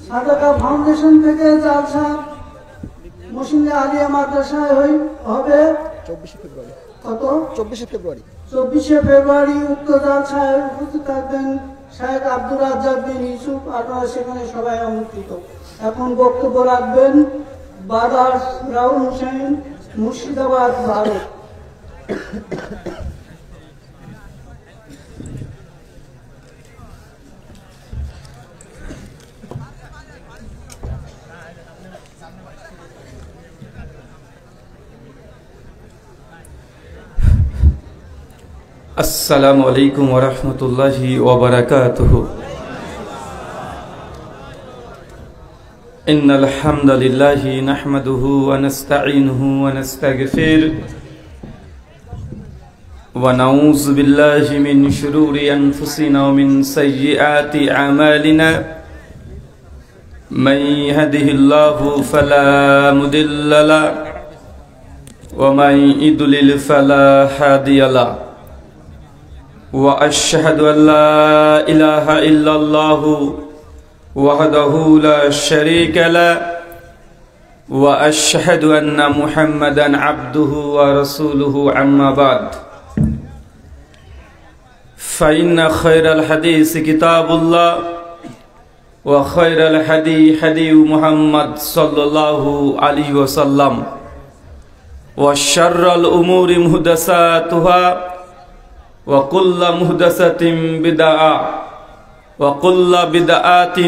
সাদাকা ফাউন্ডেশন থেকে জালসা মুসলিম আলিয়া মাদ্রাসায় হবে 24 ফেব্রুয়ারি। কত? 24 ফেব্রুয়ারি। 24 ফেব্রুয়ারি উক্ত জালসায় উপস্থিত থাকবেন শেখ আব্দুর রাজ্জাক বিন ইউসুফ। আপনারা সেখানে সবাই আমন্ত্রিত। এখন বক্তব্য রাখবেন বাদার রাউল হোসেন, মুর্শিদাবাদ, ভারত। अस्सलामु अलैकुम वरहमतुल्लाहि वबरकातुहु। इन्नल हम्दलिल्लाहि नहमदुहु व नस्तईनुहु व नस्तगफिरुह व नऊज़ु बिल्लाहि मिन शुरूरि अनफुसिना व मिन सय्यिआति अमालिना। मन यहदिहिल्लाहु फला मुदिल्ल लहु व मन युद्लिल फला हादिय लहु। وأشهد أن لا إله إلا الله وحده لا شريك له وأشهد أن محمدا عبده ورسوله أما بعد فإن خير الحديث كتاب الله وخير الهدي هدي محمد صلى الله عليه وسلم وشر الأمور محدثاتها وكل محدثة بدعة وكل بدعة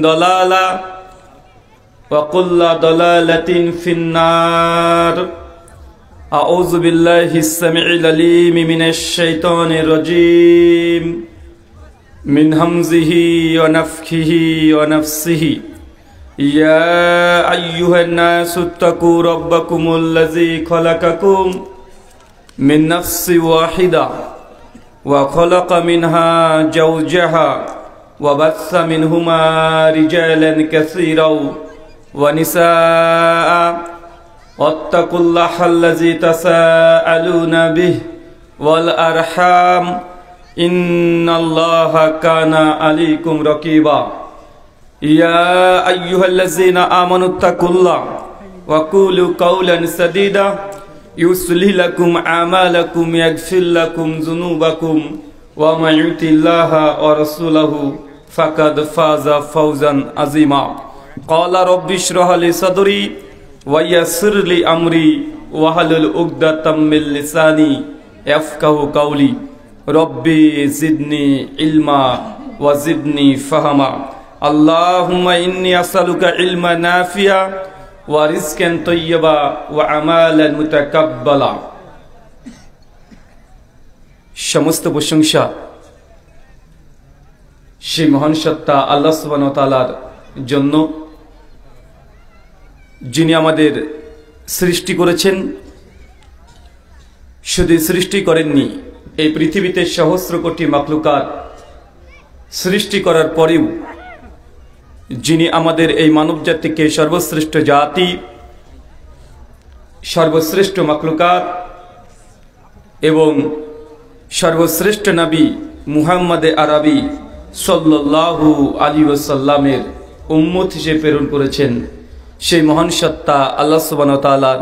ضلالة وكل ضلالة في النار. أعوذ بالله السميع العليم من الشيطان الرجيم من همزه ونفخه ونفسه. يا أيها الناس اتقوا ربكم الذي خلقكم من نفس واحدة وخلق منها زوجها وبث منهما رجالا كثيرا ونساء واتقوا الله الذي تساءلون به والأرحام إن الله كان عليكم رقيبا. يا أيها الذين آمنوا اتقوا الله وقولوا قولا سديدا يصلح لكم أعمالكم يغفر لكم ذنوبكم ومن يطع الله ورسوله فقد فاز فوزا عظيما. قال رب اشرح لي صدري ويسر لي أمري واحلل عقدة من لساني يفقهوا قولي. ربي زدني علما وزدني فهما. اللهم إني أسألك علما نافعا ওয়ারিজকান তাইয়্যিবা ওয়া আমালান মুতাকাব্বালা। সমস্ত প্রশংসা সেই মহান সত্তা আল্লাহ সুবহানাহু ওয়া তাআলার জন্য, যিনি আমাদের সৃষ্টি করেছেন। শুধু সৃষ্টি করেননি, এই পৃথিবীতে সহস্র কোটি মাখলুকাত সৃষ্টি করার পরেও যিনি আমাদের এই মানব জাতিকে সর্বশ্রেষ্ঠ জাতি, সর্বশ্রেষ্ঠ মাখলুকাত এবং সর্বশ্রেষ্ঠ নবী মুহাম্মদ আরবি সাল্লাল্লাহু আলাইহি ওয়াসাল্লামের উম্মত হিসেবে প্রেরণ করেছেন, সেই মহান সত্তা আল্লাহ সুবহানাহু ওয়া তাআলার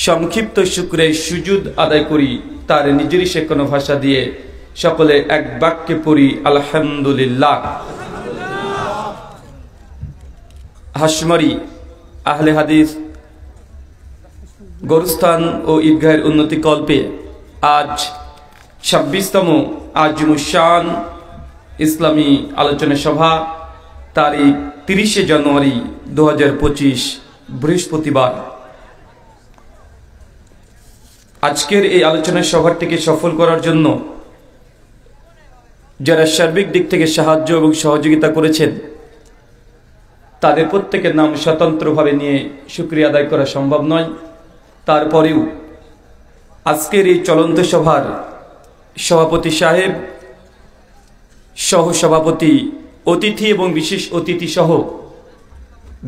সংক্ষিপ্ত শুকরে সুজুদ আদায় করি। তার নিজেরই শেখানো ভাষা দিয়ে সকলে এক বাক্যে পড়ি আলহামদুলিল্লাহ। হাশমারি আহলে হাদিস গোরস্থান ও ঈদগাহের উন্নতি কল্পে আজ 26তম আজমুশান ইসলামী আলোচনা সভা, তারিখ 30 জানুয়ারি 2025 বৃহস্পতিবার। আজকের এই আলোচনা সভাটিকে সফল করার জন্য যারা সার্বিক দিক থেকে সাহায্য এবং সহযোগিতা করেছেন, তাদের প্রত্যেকের নাম স্বতন্ত্রভাবে নিয়ে শুকরিয়া আদায় করা সম্ভব নয়। তারপরেও আজকের এই চলন্ত সভার সভাপতি সাহেব, সহসভাপতি, অতিথি এবং বিশেষ অতিথি সহ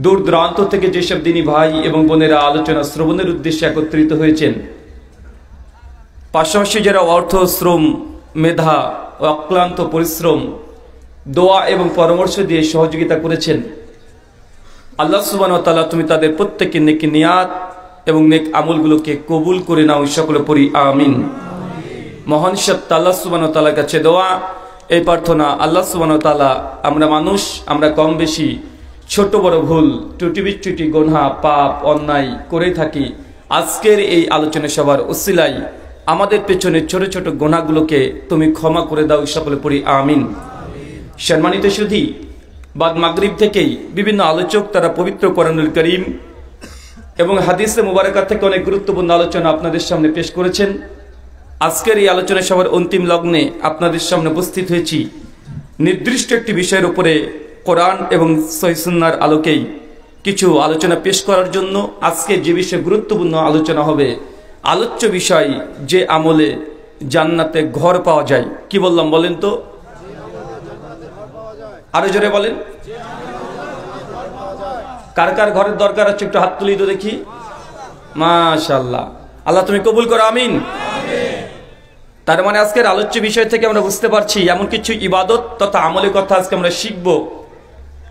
দূর দূরান্ত থেকে যেসব দিনী ভাই এবং বোনেরা আলোচনা শ্রবণের উদ্দেশ্যে একত্রিত হয়েছেন, পাশাপাশি যারা অর্থ, শ্রম, মেধা ও অক্লান্ত পরিশ্রম, দোয়া এবং পরামর্শ দিয়ে সহযোগিতা করেছেন, আল্লাহ সুবহানাহু ওয়া তাআলা তুমি তাদের প্রত্যেকের নেক নিয়াত এবং নেক আমলগুলোকে কবুল করে নাও, সকলে পড়ি আমিন। মহান সত্তা আল্লাহ সুবহানাহু ওয়া তাআলার কাছে দোয়া, এই প্রার্থনা, আল্লাহ সুবহানাহু ওয়া তাআলা আমরা মানুষ, আমরা কম বেশি ছোট বড় ভুল, ত্রুটি বিচ্যুতি, গুনাহ, পাপ, অন্যায় করে থাকি। আজকের এই আলোচনা সভার উসিলায় আমাদের পেছনে ছোট ছোট গুনাহগুলোকে তুমি ক্ষমা করে দাও, সকলে পড়ি আমিন। সম্মানিত সুধী, বাদ মাগরিব থেকেই বিভিন্ন আলোচক তারা পবিত্র কোরআনুল কারীম এবং হাদিসে মুবারাকা থেকে অনেক গুরুত্বপূর্ণ আলোচনা আপনাদের সামনে পেশ করেছেন। আজকের এই আলোচনা সভার অন্তিম লগ্নে আপনাদের সামনে উপস্থিত হয়েছি নির্দিষ্ট একটি বিষয়ের উপরে কোরআন এবং সহিহ সুন্নাহর আলোকেই কিছু আলোচনা পেশ করার জন্য। আজকে যে বিষয়ে গুরুত্বপূর্ণ আলোচনা হবে, আলোচ্য বিষয়, যে আমলে জান্নাতে ঘর পাওয়া যায়। কি বললাম বলেন তো? আরো জোরে বলেন। কার কার ঘরের দরকার আছে একটু হাত তুলি তো দেখি। মাশাআল্লাহ, আল্লাহ তুমি কবুল করো, আমিন। তার মানে আজকের আলোচ্য বিষয় থেকে আমরা বুঝতে পারছি এমন কিছু ইবাদত তথা আমলের কথা আজকে আমরা শিখব,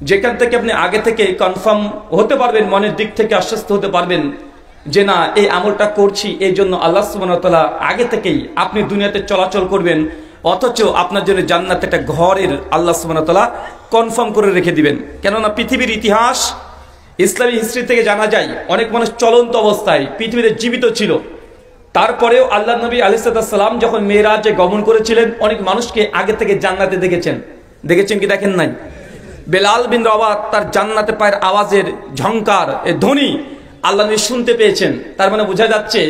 যেখান থেকে আপনি আগে থেকে কনফার্ম হতে পারবেন, মনের দিক থেকে আশ্বস্ত হতে পারবেন যে না, এই আমলটা করছি এই জন্য আল্লাহ সুবহানাহু ওয়া তাআলা আগে থেকেই আপনি দুনিয়াতে চলাচল করবেন, অথচ আপনার জন্য জান্নাতে একটা ঘরের আল্লাহ সুবহানাহু ওয়া তাআলা কনফার্ম করে রেখে দিবেন। কেননা পৃথিবীর ইতিহাস, ইসলামী হিস্ট্রি থেকে জানা যায় অনেক মানুষ চলন্ত অবস্থায় পৃথিবীতে জীবিত ছিল, তারপরেও আল্লাহ নবী আলাইহিস সালাম যখন মেরাজে গমন করেছিলেন অনেক মানুষকে আগে থেকে জান্নাতে দেখেছেন কি দেখেন নাই? বেলাল বিন রবাহ তার জান্নাতে পায়ের আওয়াজের ঝংকার, এ ধ্বনি আল্লাহ নবী শুনতে পেয়েছেন। তার মানে বোঝা যাচ্ছে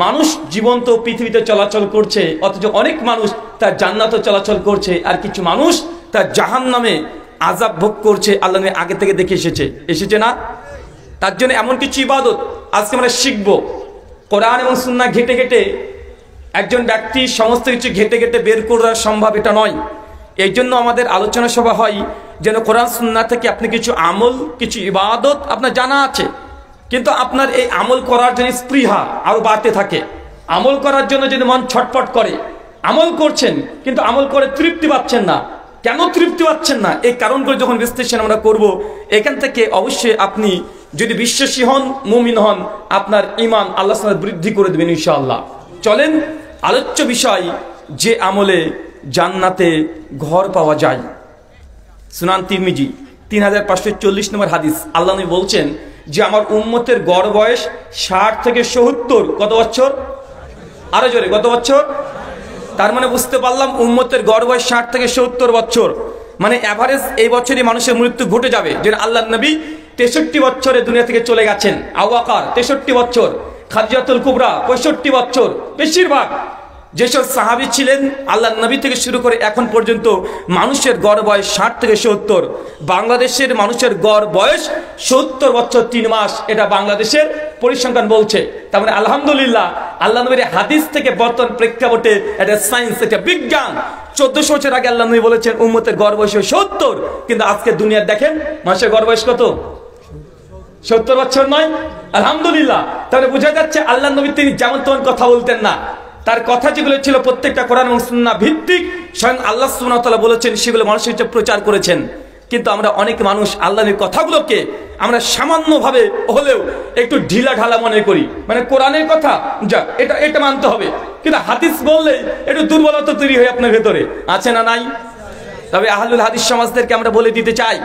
মানুষ জীবন্ত পৃথিবীতে চলাচল করছে, অথচ অনেক মানুষ তার জান্নাতে চলাচল করছে, আর কিছু মানুষ তার জাহান্নামে আযাব ভোগ করছে। আল্লাহ নবী আগে থেকে দেখে এসেছে না? তার জন্য এমন কিছু ইবাদত আজকে আমরা শিখব। কোরআন এবং সুন্নাহ ঘেটে ঘেটে একজন ব্যক্তি সমস্ত কিছু ঘেটে ঘেটে বের করা সম্ভব এটা নয়। এই জন্য আমাদের আলোচনা সভা হয় যেন কোরআন সুন্নাহ থেকে আপনি কিছু আমল, কিছু ইবাদত আপনার জানা আছে, কিন্তু আপনার এই আমল করার জন্য স্পৃহা আরো বাড়তে থাকে। আমল করার জন্য যদি মন ছটফট করে, আমল করছেন কিন্তু আমল করে তৃপ্তি পাচ্ছেন না, কেন তৃপ্তি পাচ্ছেন না? এই কারণগুলো যখন বিশ্লেষণ আমরা করব, এখান থেকে অবশ্যই আপনি যদি বিশ্বাসী হন, মুমিন হন, আপনার ঈমান আল্লাহ তাআলা বৃদ্ধি করে দেবেন ইনশাআল্লাহ। চলেন আলোচ্য বিষয়, যে আমলে জান্নাতে ঘর পাওয়া যায়। সুনান তিরমিজি 3540 নম্বর হাদিস, আল্লাহ নবী বলছেন যে আমার উম্মতের গড় বয়স 60 থেকে 70। কত বছর? আরো জোরে, কত বছর? তার মানে বুঝতে পারলাম উম্মতের গড় বয়স 60 থেকে 70 বছর, মানে এভারেজ এই বছরই মানুষের মৃত্যু ঘটে যাবে। যে আল্লাহ নবী 63 বছরে দুনিয়া থেকে চলে গেছেন, আবু বকর 63 বছর, খাদিজাতুল কুবরা 65 বছর। বেশিরভাগ যেসব সাহাবী ছিলেন আল্লাহ নবী থেকে শুরু করে এখন পর্যন্ত মানুষের গড় বয়স 60 থেকে 70। বাংলাদেশের মানুষের গড় বয়স 70 বছর 3 মাস, এটা বাংলাদেশের পরিসংখ্যান বলছে। তার মানে আলহামদুলিল্লাহ আল্লাহ নবীর হাদিস থেকে বর্তমান প্রেক্ষাপটে এটা সায়েন্স, এটা বিজ্ঞান। 1400 বছর আগে আল্লাহ নবী বলেছেন উম্মতের গড় বয়স 70, কিন্তু আজকে দুনিয়া দেখেন মানুষের গড় বয়স কত? 70 বছর নয়। আলহামদুলিল্লাহ, তাহলে বোঝা যাচ্ছে আল্লাহ নবী তিনি যেমন তেমন কথা বলতেন না, তার কথা যেগুলো ছিল প্রত্যেকটা কোরআন এবং সুন্নাহ ভিত্তিক, স্বয়ং আল্লাহ সুবহানাহু ওয়া তাআলা বলেছেন, সেগুলো মানুষের কাছে প্রচার করেছেন। কিন্তু আমরা অনেক মানুষ আল্লাহর কথাগুলোকে আমরা সামান্যভাবে হলেও একটু ঢিলা ঢালা মনে করি, মানে কোরআনের কথা যা এটা মানতে হবে, কিন্তু হাদিস বললেই একটু দুর্বলতা তৈরি হয় আপনার ভেতরে, আছে না নাই? তবে আহলুল হাদিস সমাজদেরকে আমরা বলে দিতে চাই,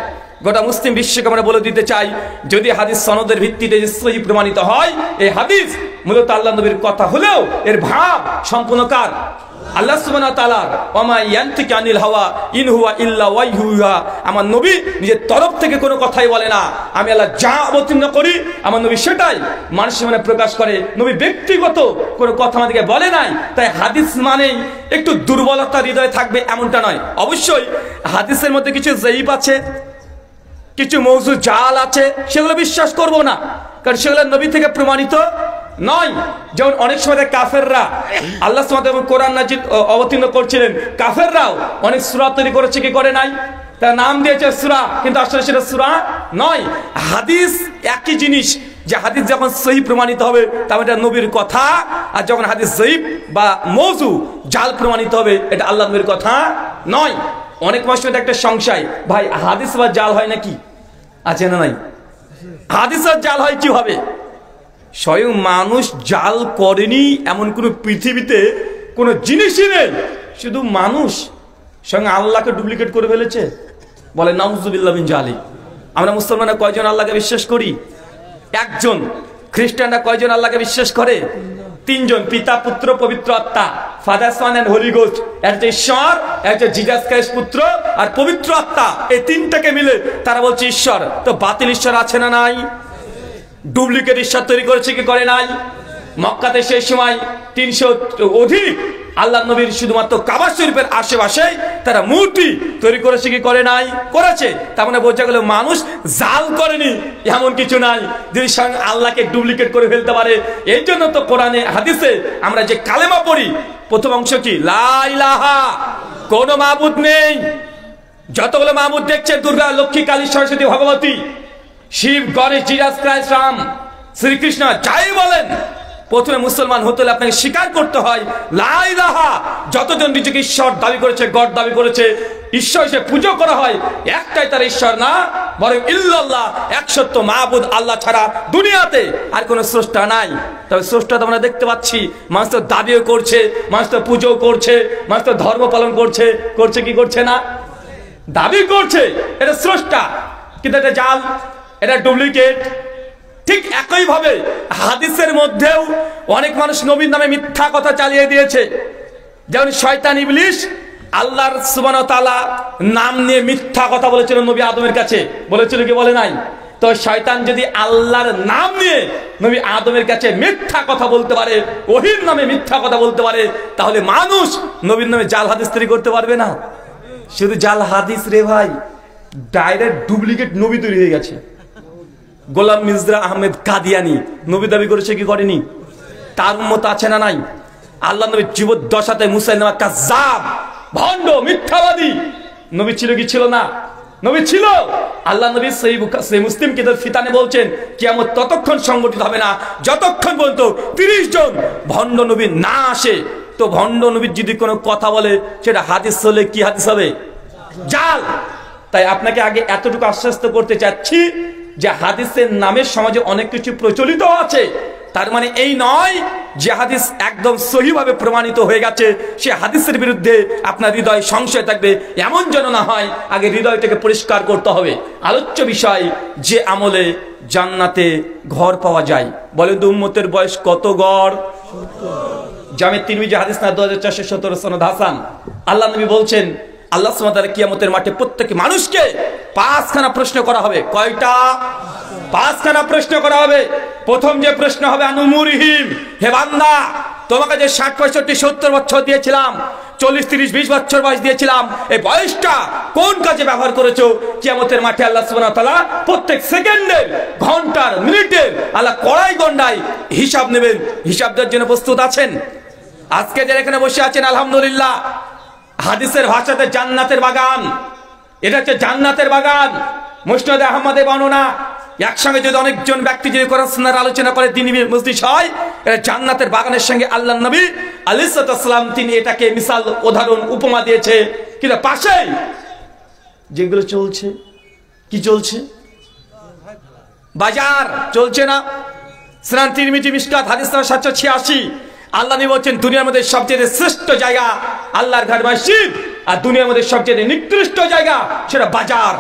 গোটা মুসলিম বিশ্বকে আমরা বলে দিতে চাই, যদি হাদিস সনদের ভিত্তিতে সহি প্রমাণিত হয়, এই হাদিস মূলত আল্লাহ নবীর কথা হলেও এর ভাব সম্পূর্ণ কার? আল্লাহ সুবহানাহু ওয়া তাআলা। ওয়ামা ইয়ানতিকু আনিল হাওয়া ইন হুয়া ইল্লা ওয়াহয়ু ইউহা। আমার নবী নিজের তরফ থেকে কোনো কথাই বলে না, আমি আল্লাহ যা অবতীর্ণ করি আমার নবী সেটাই মানুষের মনে প্রকাশ করে। নবী ব্যক্তিগত কোনো কথা আমাদেরকে বলে নাই। তাই হাদিস মানেই একটু দুর্বলতা হৃদয়ে থাকবে এমনটা নয়। অবশ্যই হাদিসের মধ্যে কিছু যায়িফ আছে, কিছু মওযু জাল আছে, সেগুলো বিশ্বাস করব না, কারণ সেগুলো নবী থেকে প্রমাণিত নয়। যেমন অনেক সময় কাফেররা আল্লাহ সুবহানাহু ওয়া তাআলা কোরআন নাজিল অবতীর্ণ করছিলেন, কাফেররাও অনেক সূরা তৈরি করেছে, কি করে নাই? তার নাম দিয়েছে সূরা, কিন্তু আসলে সেটা সূরা নয়। হাদিস একই জিনিস, যে হাদিস যখন সহিহ প্রমাণিত হবে তবে এটা নবীর কথা, আর যখন হাদিস যঈফ বা মওযু জাল প্রমাণিত হবে এটা আল্লাহর নবীর কথা নয়। অনেক মানুষের একটা সংশয়, ভাই হাদিস বা জাল হয় নাকি? আছে না নাই? হাদিস আর জাল হয় কি হবে? স্বয়ং মানুষ জাল করেনি এমন কোন পৃথিবীতে কোন জিনিসই নেই, শুধু মানুষ স্বয়ং আল্লাহকে ডুপ্লিকেট করে ফেলেছে। বলে নাউজুবিল্লাহ মিন জালিক। আমরা মুসলমানরা কয়জন আল্লাহকে বিশ্বাস করি? একজন। খ্রিস্টানরা কয়জন আল্লাহকে বিশ্বাস করে? তিনজন, পিতা পুত্র পবিত্র আত্মা, father son and holy ghost. একটা ঈশ্বর, একটা জিসাস ক্রাইস্ট পুত্র আর পবিত্র আত্মা, এই তিনটাকে মিলে তারা বলছে ঈশ্বর। তো বাতিল ঈশ্বর আছে না নাই? ডুপ্লিকেট ঈশ্বর তৈরি করেছে কি করে নাই? মক্কাতে সেই সময় 300 অধিক আল্লাহ নবীর শুধুমাত্র কাবা শরীফের আশেপাশে তারা মূর্তি তৈরি করেছে কি করে নাই? করেছে। তার মানে বোঝা গেল মানুষ জাল করেনি এমন কিছু নাই, যদি স্বয়ং আল্লাহকে ডুপ্লিকেট করে ফেলতে পারে। এই জন্য তো কোরআনে হাদিসে আমরা যে কালেমা পড়ি প্রথম অংশ কি? লা ইলাহা, কোনো মাবুদ নেই। যতগুলো মাবুদ দেখছে, দুর্গা, লক্ষ্মী, কালী, সরস্বতী, ভগবতী, শিব, গণেশ, জিসাস ক্রাইস্ট, রাম, শ্রীকৃষ্ণ, যাই বলেন, প্রথমে মুসলমান হতে হলে আপনাকে স্বীকার করতে হয় লা ইলাহা। যতজন নিজেকে ঈশ্বর দাবি করেছে, গড দাবি করেছে, ঈশ্বর হিসেবে পুজো করা হয়, একটাই তার ঈশ্বর না, বরং ইল্লাল্লাহ, একসত্য মাবুদ আল্লাহ ছাড়া দুনিয়াতে আর কোনো স্রষ্টা নাই। তবে স্রষ্টা তো আমরা দেখতে পাচ্ছি, মানুষ তো দাবিও করছে, মানুষ তো পুজো করছে, মানুষ তো ধর্ম পালন করছে, করছে কি করছে না? দাবি করছে এটা স্রষ্টা, কিন্তু এটা জাল, এটা ডুপ্লিকেট। ঠিক একই ভাবে হাদিসের মধ্যেও অনেক মানুষ নবীর নামে মিথ্যা কথা চালিয়ে দিয়েছে। যেমন শয়তান ইবলিস আল্লাহর সুবহানাহু ওয়া তাআলা নাম নিয়ে মিথ্যা কথা বলেছিল নবী আদমের কাছে, বলেছিল কি বলে নাই? তো শয়তান যদি আল্লাহর নাম নিয়ে নবী আদমের কাছে মিথ্যা কথা বলতে পারে, ওহীর নামে মিথ্যা কথা বলতে পারে, তাহলে মানুষ নবীর নামে জাল হাদিস তৈরি করতে পারবে না? শুধু জাল হাদিস রে ভাই, ডাইরেক্ট ডুপ্লিকেট নবী তৈরি হয়ে গেছে। গোলাম মির্জা আহমেদ কাদিয়ানি নবী দাবি করেছে কি করেনি? তার উম্মত আছে না নাই? আল্লাহ নবীর জীবদ্দশাতে মুসাইলামা কাজ্জাব, ভণ্ড, মিথ্যাবাদী নবী ছিল কি ছিল না? নবী ছিল। আল্লাহ নবী সহিহ মুসলিম কিতাব ফিতানে বলছেন কিয়ামত ততক্ষণ সংগঠিত হবে না যতক্ষণ পর্যন্ত 30 জন ভণ্ড নবী না আসে। তো ভণ্ড নবীর যদি কোনো কথা বলে সেটা হাদিস হলে কি হাদিস হবে? জাল। তাই আপনাকে আগে এতটুকু আশ্বস্ত করতে চাচ্ছি যে হাদিসের নামে সমাজে অনেক কিছু প্রচলিত আছে। তার মানে এই নয় যে হাদিস একদম সহিভাবে প্রমাণিত হয়ে গেছে সে হাদিসের বিরুদ্ধে আপনার হৃদয় সংশয় থাকবে, এমন যেন না হয়। আগে হৃদয়টাকে পরিষ্কার করতে হবে। আলোচ্য বিষয়, যে আমলে জান্নাতে ঘর পাওয়া যায়। বলেন তো উম্মতের বয়স কত গড়? জামে তিরমিজি হাদিস না 2417 সনদ হাসান। আল্লাহ নবী বলছেন আল্লাহ সুবহানাহু ওয়া তাআলা কিয়ামতের মাঠে প্রত্যেক মানুষকে 5খানা প্রশ্ন করা হবে। কয়টা? 5খানা প্রশ্ন করা হবে। প্রথম যে প্রশ্ন হবে আনুমুরিহিম, হে বান্দা তোমাকে যে 60, 65, 70 বছর দিয়েছিলাম, 40, 30, 20 বছর বয়স দিয়েছিলাম, এই বয়সটা কোন কাজে ব্যবহার করেছো? কিয়ামতের মাঠে আল্লাহ সুবহানাহু ওয়া তাআলা প্রত্যেক সেকেন্ডের, ঘন্টার, মিনিটের আল্লাহ কড়াই গন্ডায় হিসাব নেবেন। হিসাব দেওয়ার জন্য প্রস্তুত আছেন? আজকে যারা এখানে বসে আছেন আলহামদুলিল্লাহ, হাদিসের ভাষাতে জান্নাতের বাগান, এটা হচ্ছে জান্নাতের বাগান। মুসনাদে আহমদে বর্ণনা, একসঙ্গে যদি অনেকজন ব্যক্তি যদি কোরআন সুন্নাহর আলোচনা করে দিনী মজলিস হয়, এটা জান্নাতের বাগানের সঙ্গে আল্লাহ নবী আলাইহিস সালাম তিনি এটাকে মিসাল, উদাহরণ, উপমা দিয়েছে। কিন্তু পাশে যেগুলো চলছে, কি চলছে? বাজার চলছে না? সুনান তিরমিজি মিশকাত হাদিস নাম্বার 786, আল্লাহ নবী বলেন দুনিয়ার মধ্যে সবচেয়ে শ্রেষ্ঠ জায়গা আল্লাহর ঘর মসজিদ, আর দুনিয়ার মধ্যে সবচেয়ে নিকৃষ্ট জায়গা সেটা বাজার।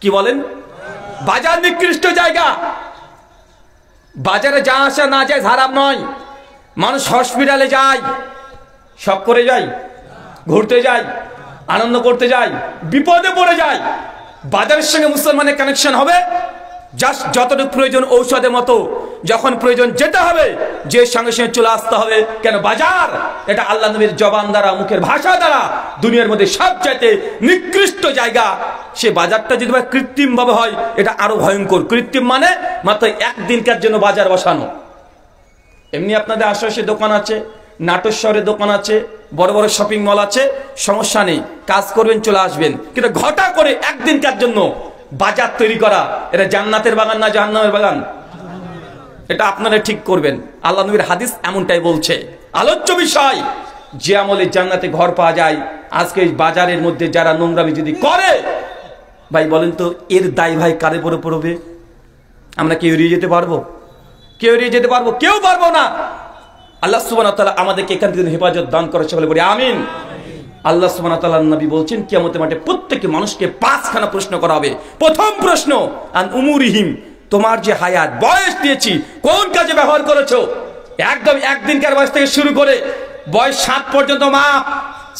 কি বলেন? বাজার নিকৃষ্ট জায়গা। বাজারে যা আসা না যায় হারাম নয়। মানুষ হসপিটালে যায়, শখ করে যায়, ঘুরতে যায়, আনন্দ করতে যায়, বিপদে পড়ে যায়। বাজারের সঙ্গে মুসলমানের কানেকশন হবে জাস্ট যতটুকু প্রয়োজন ঔষধের মতো, যখন প্রয়োজন যেতে হবে যে সঙ্গে সঙ্গে চলে আসতে হবে। কেন? বাজার এটা আল্লাহ নবীর জবান দ্বারা, মুখের ভাষা দ্বারা দুনিয়ার মধ্যে সবচাইতে নিকৃষ্ট জায়গা। সে বাজারটা যদি কৃত্রিম ভাবে হয় এটা আরো ভয়ঙ্কর। কৃত্রিম মানে মাত্র একদিনকার জন্য বাজার বসানো। এমনি আপনাদের আশেপাশে দোকান আছে, নাটোর শহরে দোকান আছে, বড় বড় শপিং মল আছে, সমস্যা নেই, কাজ করবেন চলে আসবেন। কিন্তু ঘটা করে একদিনকার জন্য বাজার তৈরি করা, এটা জান্নাতের বাগান না জাহান্নামের বাগান? এটা আপনারা ঠিক করবেন। আল্লাহ নবীর হাদিস এমনটাই বলছে। আলোচ্য বিষয়, যে আমলে জান্নাতে ঘর পাওয়া যায়, আজকে বাজারের মধ্যে যারা নোংরামি যদি করে, ভাই বলেন তো এর দায় ভাই কারে পরে পড়বে? আমরা কেউ এড়িয়ে যেতে পারবো? কেউ এড়িয়ে যেতে পারবো? কেউ পারবো না। আল্লাহ সুবহানাহু ওয়া তাআলা আমাদেরকে এখান থেকে হেফাজত দান করেছে বলে বলি আমিন। আল্লাহ সুবহানাহু ওয়া তাআলা নবী বলছেন কিয়ামতের মাঠে প্রত্যেকটি মানুষকে 5খানা প্রশ্ন করা হবে। প্রথম প্রশ্ন আন উমুরিহিম, তোমার যে হায়াত বয়স দিয়েছি কোন কাজে ব্যবহার করেছো? একদম একদিনকার বয়স থেকে শুরু করে বয়স 7 পর্যন্ত মাপ।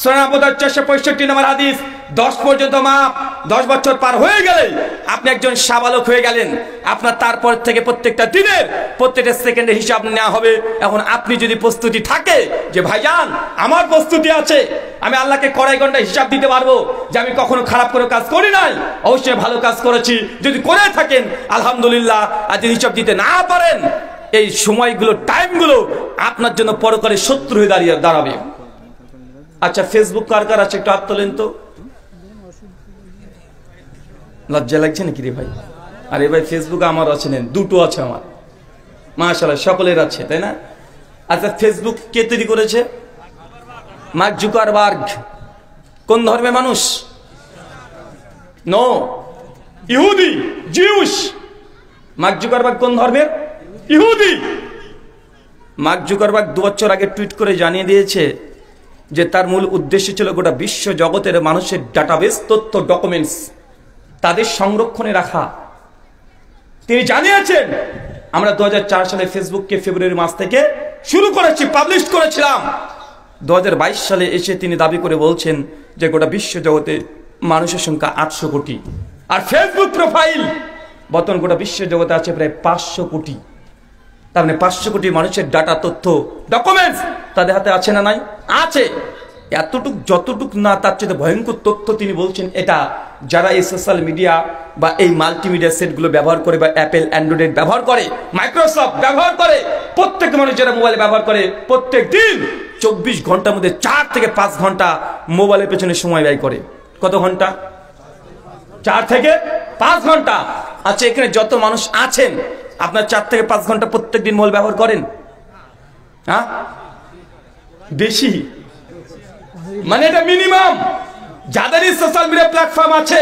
সূরা আবুদাউদ 465 নম্বর হাদিস। 10 পর্যন্ত মাপ। 10 বছর পার হয়ে গেলে আপনি একজন সাবালক হয়ে গেলেন। আপনার তারপর থেকে প্রত্যেকটা দিনের প্রত্যেকটা সেকেন্ডের হিসাব নেওয়া হবে। এখন আপনি যদি প্রস্তুতি থাকে যে ভাইজান আমার প্রস্তুতি আছে, আমি আল্লাহকে কড়াই গন্ডা হিসাব দিতে পারবো যে আমি কখনো খারাপ করে কাজ করি নাই, অবশ্যই ভালো কাজ করেছি। যদি করে থাকেন আলহামদুলিল্লাহ, আর যদি হিসাব দিতে না পারেন, এই সময়গুলো টাইমগুলো আপনার জন্য পরকালে শত্রু হয়ে দাঁড়াবে। আচ্ছা, ফেসবুক কার কার আছে একটু হাত তোলেন তো। লজ্জা লাগছে নাকি রে ভাই? আরে ভাই ফেসবুক আমার আছে, নেন, দুটো আছে আমার, মাশাআল্লাহ সকলের আছে, তাই না? আচ্ছা, ফেসবুক কে তৈরি করেছে? Mark Zuckerberg. কোন ধর্মের মানুষ? নো, ইহুদি, জিউস। মার্ক জুকারবার্গ কোন ধর্মের? ইহুদি। মার্ক জুকারবার্গ 2 বছর আগে টুইট করে জানিয়ে দিয়েছে যে তার মূল উদ্দেশ্য ছিল গোটা বিশ্ব জগতের মানুষের ডাটাবেস, তথ্য, ডকুমেন্টস তাদের সংরক্ষণে রাখা। তিনি জানিয়েছেন আমরা 2004 সালে ফেসবুককে ফেব্রুয়ারি মাস থেকে শুরু করেছি, পাবলিশ করেছিলাম। 2022 সালে এসে তিনি দাবি করে বলছেন যে গোটা বিশ্ব জগতে মানুষের সংখ্যা 800 কোটি, আর ফেসবুক প্রোফাইল বর্তমান গোটা বিশ্ব জগতে আছে প্রায় 500 কোটি। তার মানে 500 কোটি মানুষের ডাটা, তথ্য, ডকুমেন্টস তাদের হাতে আছে না নাই? আছে। এতটুক যতটুক না তার চেয়ে ভয়ঙ্কর তথ্য তিনি বলছেন এটা যারা এই সোশ্যাল মিডিয়া বা এই মাল্টিমিডিয়া সেটগুলো ব্যবহার করে, বা অ্যাপেল অ্যান্ড্রয়েড ব্যবহার করে, মাইক্রোসফট ব্যবহার করে, প্রত্যেক মানুষ যারা মোবাইল ব্যবহার করে প্রত্যেক দিন 24 ঘন্টার মধ্যে 4 থেকে 5 ঘন্টা মোবাইলের পেছনে সময় ব্যয় করে। কত ঘন্টা? 4 থেকে 5 ঘন্টা। আচ্ছা, এখানে যত মানুষ আছেন আপনার 4 থেকে 5 ঘন্টা প্রত্যেক দিন মোবাইল ব্যবহার করেন? হ্যাঁ, বেশি, মানে এটা মিনিমাম। যাদেরই সোশ্যাল মিডিয়া প্ল্যাটফর্ম আছে,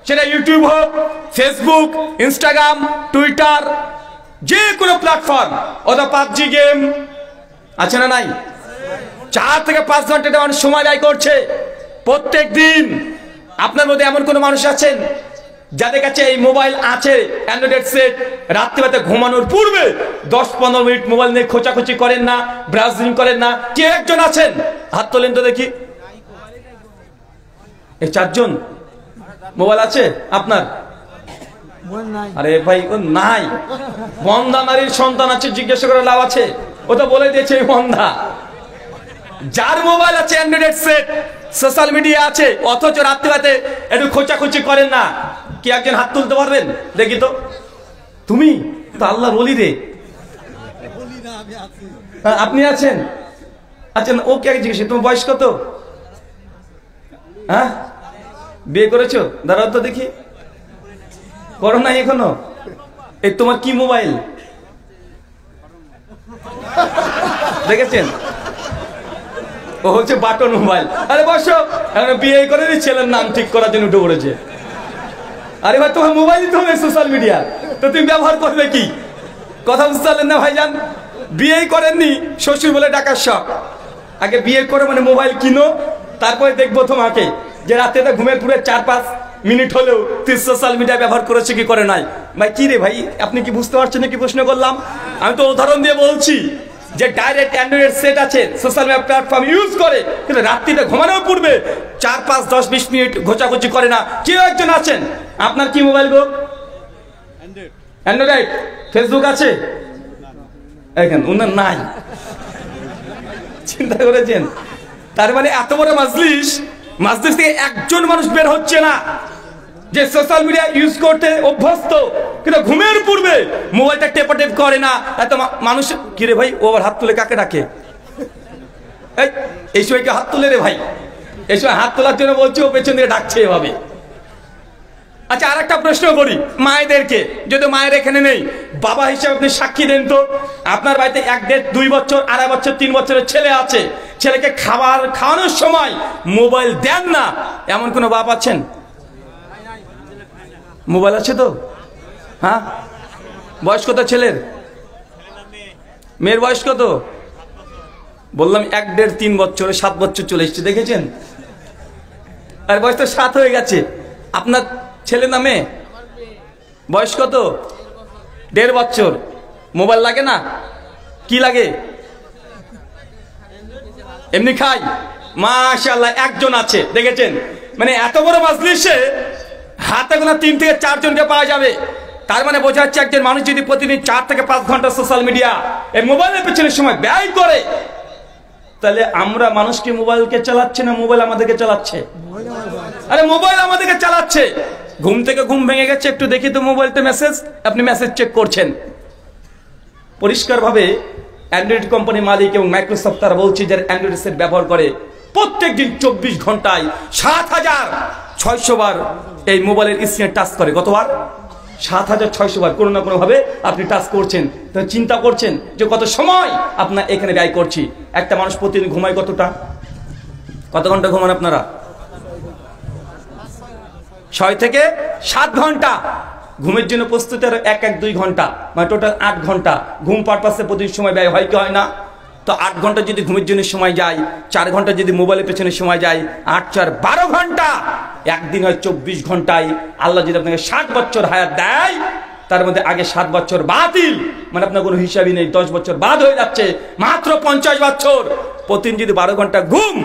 সেটা ইউটিউব হোক, ফেসবুক, ইনস্টাগ্রাম, টুইটার, যে কোনো প্ল্যাটফর্ম, অথবা পাবজি গেম আছে না নাই? 4 থেকে 5 ঘন্টা মানুষ সময় ব্যয় করছে প্রত্যেক দিন। আপনার মধ্যে এমন কোন মানুষ আছেন যাদের কাছে এই মোবাইল আছে, অ্যান্ড্রয়েড সেট, রাত্রিবেলা ঘুমানোর পূর্বে 10-15 মিনিট মোবাইল নিয়ে খোঁচাখুচি করেন না, ব্রাউজিং করেন না? কে একজন আছেন? হাত তোলেন তো দেখি। এই 4 জন মোবাইল আছে আপনার? আরে ভাই ও নাই। বন্ধা নারীর সন্তান আছে, জিজ্ঞাসা করে লাভ আছে? ও তো বলে দিয়েছে বন্ধা। যার মোবাইল আছে, অ্যান্ড্রয়েড সেট, সোশ্যাল মিডিয়া আছে, অথচ রাত্রিবেলাতে একটু খোঁচাখুচি করেন না, কি একজন হাত তুলতে পারবেন দেখি তো? তুমি তো আল্লাহ বলি রে। আপনি আছেন? আচ্ছা, ওকে আগে জিজ্ঞেস, তোমার বয়স কত? হ্যাঁ, বিয়ে করেছো? দাঁড়াও তো দেখি। করো নাই এখনো? এই তোমার কি মোবাইল দেখেছেন? ও হচ্ছে বাটন মোবাইল। আরে বসো, এখন বিয়ে করে ছেলের নাম ঠিক করার জন্য উঠে পড়েছে। আরে ভাই, তোমার মোবাইলই তো হবে সোশ্যাল মিডিয়া, তো তুমি ব্যবহার করবে কি? কথা বুঝতে পারলেন না ভাইজান? বিয়েই করেননি, শ্বশুর বলে ডাকার শখ। আগে বিয়ে করে মানে মোবাইল কিনো, তারপরে দেখবো তোমাকে যে রাতে ঘুমের পুরে 4-5 মিনিট হলেও তুই সোশ্যাল মিডিয়া ব্যবহার করেছে কি করে নাই। ভাই কি রে ভাই, আপনি কি বুঝতে পারছেন না কি প্রশ্ন করলাম? আমি তো উদাহরণ দিয়ে বলছি যে ডাইরেক্ট অ্যান্ড্রয়েড সেট আছে, সোশ্যাল মিডিয়া প্ল্যাটফর্ম ইউজ করে, কিন্তু রাত্রিতে ঘুমানোর পূর্বে 4-5-10-20 মিনিট ঘোচাঘুচি করে না। কেউ একজন আছেন? আপনার কি মোবাইল গো? অ্যান্ড্রয়েড। ফেসবুক আছে? এখানে উনার নাই। চিন্তা করেছেন? তার মানে এত বড় মাজলিস থেকে একজন মানুষ বের হচ্ছে না যে সোশ্যাল মিডিয়া ইউজ করতে অভ্যস্ত, কিন্তু ঘুমের পূর্বে মোবাইলটা টেপাটেপ করে না। এত মানুষ কি রে ভাই, ও আবার হাত তুলে কাকে ডাকে? এই সময় হাত তুলে রে ভাই, এই সময় হাত তোলার জন্য বলছি, ও পেছন দিয়ে ডাকছে এভাবে। আচ্ছা, আর একটা প্রশ্ন করি মায়েদেরকে, যদি মায়ের এখানে নেই, বাবা হিসেবে আপনি সাক্ষী দেন তো, আপনার বাড়িতে 1, 1.5, 2 বছর, 2.5 বছর, 3 বছরের ছেলে আছে, ছেলেকে খাবার খাওয়ানোর সময় মোবাইল দেন না, এমন কোন বাপ আছেন? মোবাইল আছে তো? হ্যাঁ, বয়স কত ছেলের? মেয়ের বয়স কত? বললাম 1, 1.5, 3 বছরে 7 বছর চলে এসছে, দেখেছেন? আর বয়স তো 7 হয়ে গেছে। আপনার ছেলে না মেয়ে? বয়স কত? 1.5 বছর। মোবাইল লাগে না? কি লাগে? এমনি খাই? মাশাআল্লাহ, একজন আছে, দেখেছেন? মানে এত বড় মাজলিসে হাতে গোনা 3 থেকে 4 জনকে পাওয়া যাবে। তার মানে বোঝা যাচ্ছে একজন মানুষ যদি প্রতিদিন 4 থেকে 5 ঘন্টা সোশ্যাল মিডিয়া এই মোবাইলের পেছনে সময় ব্যয় করে, তাহলে আমরা মানুষকে মোবাইলকে চালাচ্ছি না মোবাইল আমাদেরকে চালাচ্ছে? আরে মোবাইল আমাদেরকে চালাচ্ছে। ঘুম থেকে ঘুম ভেঙে গেছে, একটু দেখি তো মোবাইলতে মেসেজ, আপনি মেসেজ চেক করছেন। পরিষ্কারভাবে অ্যান্ড্রয়েড কোম্পানির মালিক এবং মাইক্রোসফট তারা বলছে যারা অ্যান্ড্রয়েড সেট ব্যবহার করে প্রত্যেক দিন 24 ঘন্টায় 7,600 বার এই মোবাইলের স্ক্রিনে টাচ করে। কতবার? 7,600 বার। কোনো না কোনো ভাবে আপনি টাচ করছেন। তো চিন্তা করছেন যে কত সময় আপনার এখানে ব্যয় করছি। একটা মানুষ প্রতিদিন ঘুমায় কতটা? কত ঘন্টা ঘুমান আপনারা? 6 থেকে 7 ঘন্টা। ঘুমের জন্য প্রস্তুতি আরো 1-2 ঘন্টা, মানে টোটাল 8 ঘন্টা ঘুম পারপাসে প্রতিদিন সময় ব্যয় হয় কি হয় না? তো 8 ঘন্টা যদি ঘুমের জন্য সময় যায়, 4 ঘন্টা যদি মোবাইলের পেছনে সময় যায়, 8, 4, 12 ঘন্টা। একদিন হয় 24 ঘন্টায়। আল্লাহ যদি আপনাকে 60 বছর হায়াত দেয়, তার মধ্যে আগে 7 বছর বাতিল, মানে আপনার কোনো হিসাবই নেই, 10 বছর বাদ হয়ে যাচ্ছে, মাত্র 50 বছর। প্রতিদিন যদি 12 ঘন্টা ঘুম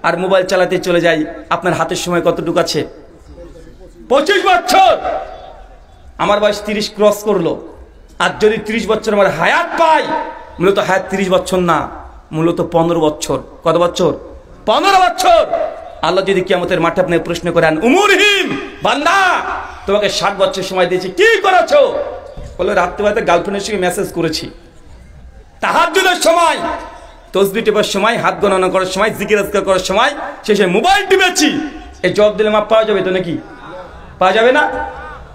আর মোবাইল চালাতে চলে যায়, আপনার হাতের সময় কতটুকু আছে? 25 বছর। আমার বয়স 30 ক্রস করলো, আর যদি 30 বছর আমার হায়াত পাই, মূলত হায়াত 30 বছর না, মূলত 15 বছর। কত বছর? 15 বছর। আল্লাহ যদি কিয়ামতের মাঠে আপনাকে প্রশ্ন করেন, উমরহিম বান্দা, তোমাকে 60 বছর সময় দিয়েছি, কি করেছো? বলে রাত্রিবেলাতে গার্লফ্রেন্ডের সঙ্গে মেসেজ করেছি, তাহাজ্জুদের সময়, তসবিহ টেপার সময়, হাত গণনা করার সময়, জিকির আজকার করার সময়, শেষে মোবাইল টিপেছি। এই জবাব দিলে মাপ পাওয়া যাবে তো নাকি? পাওয়া যাবে না?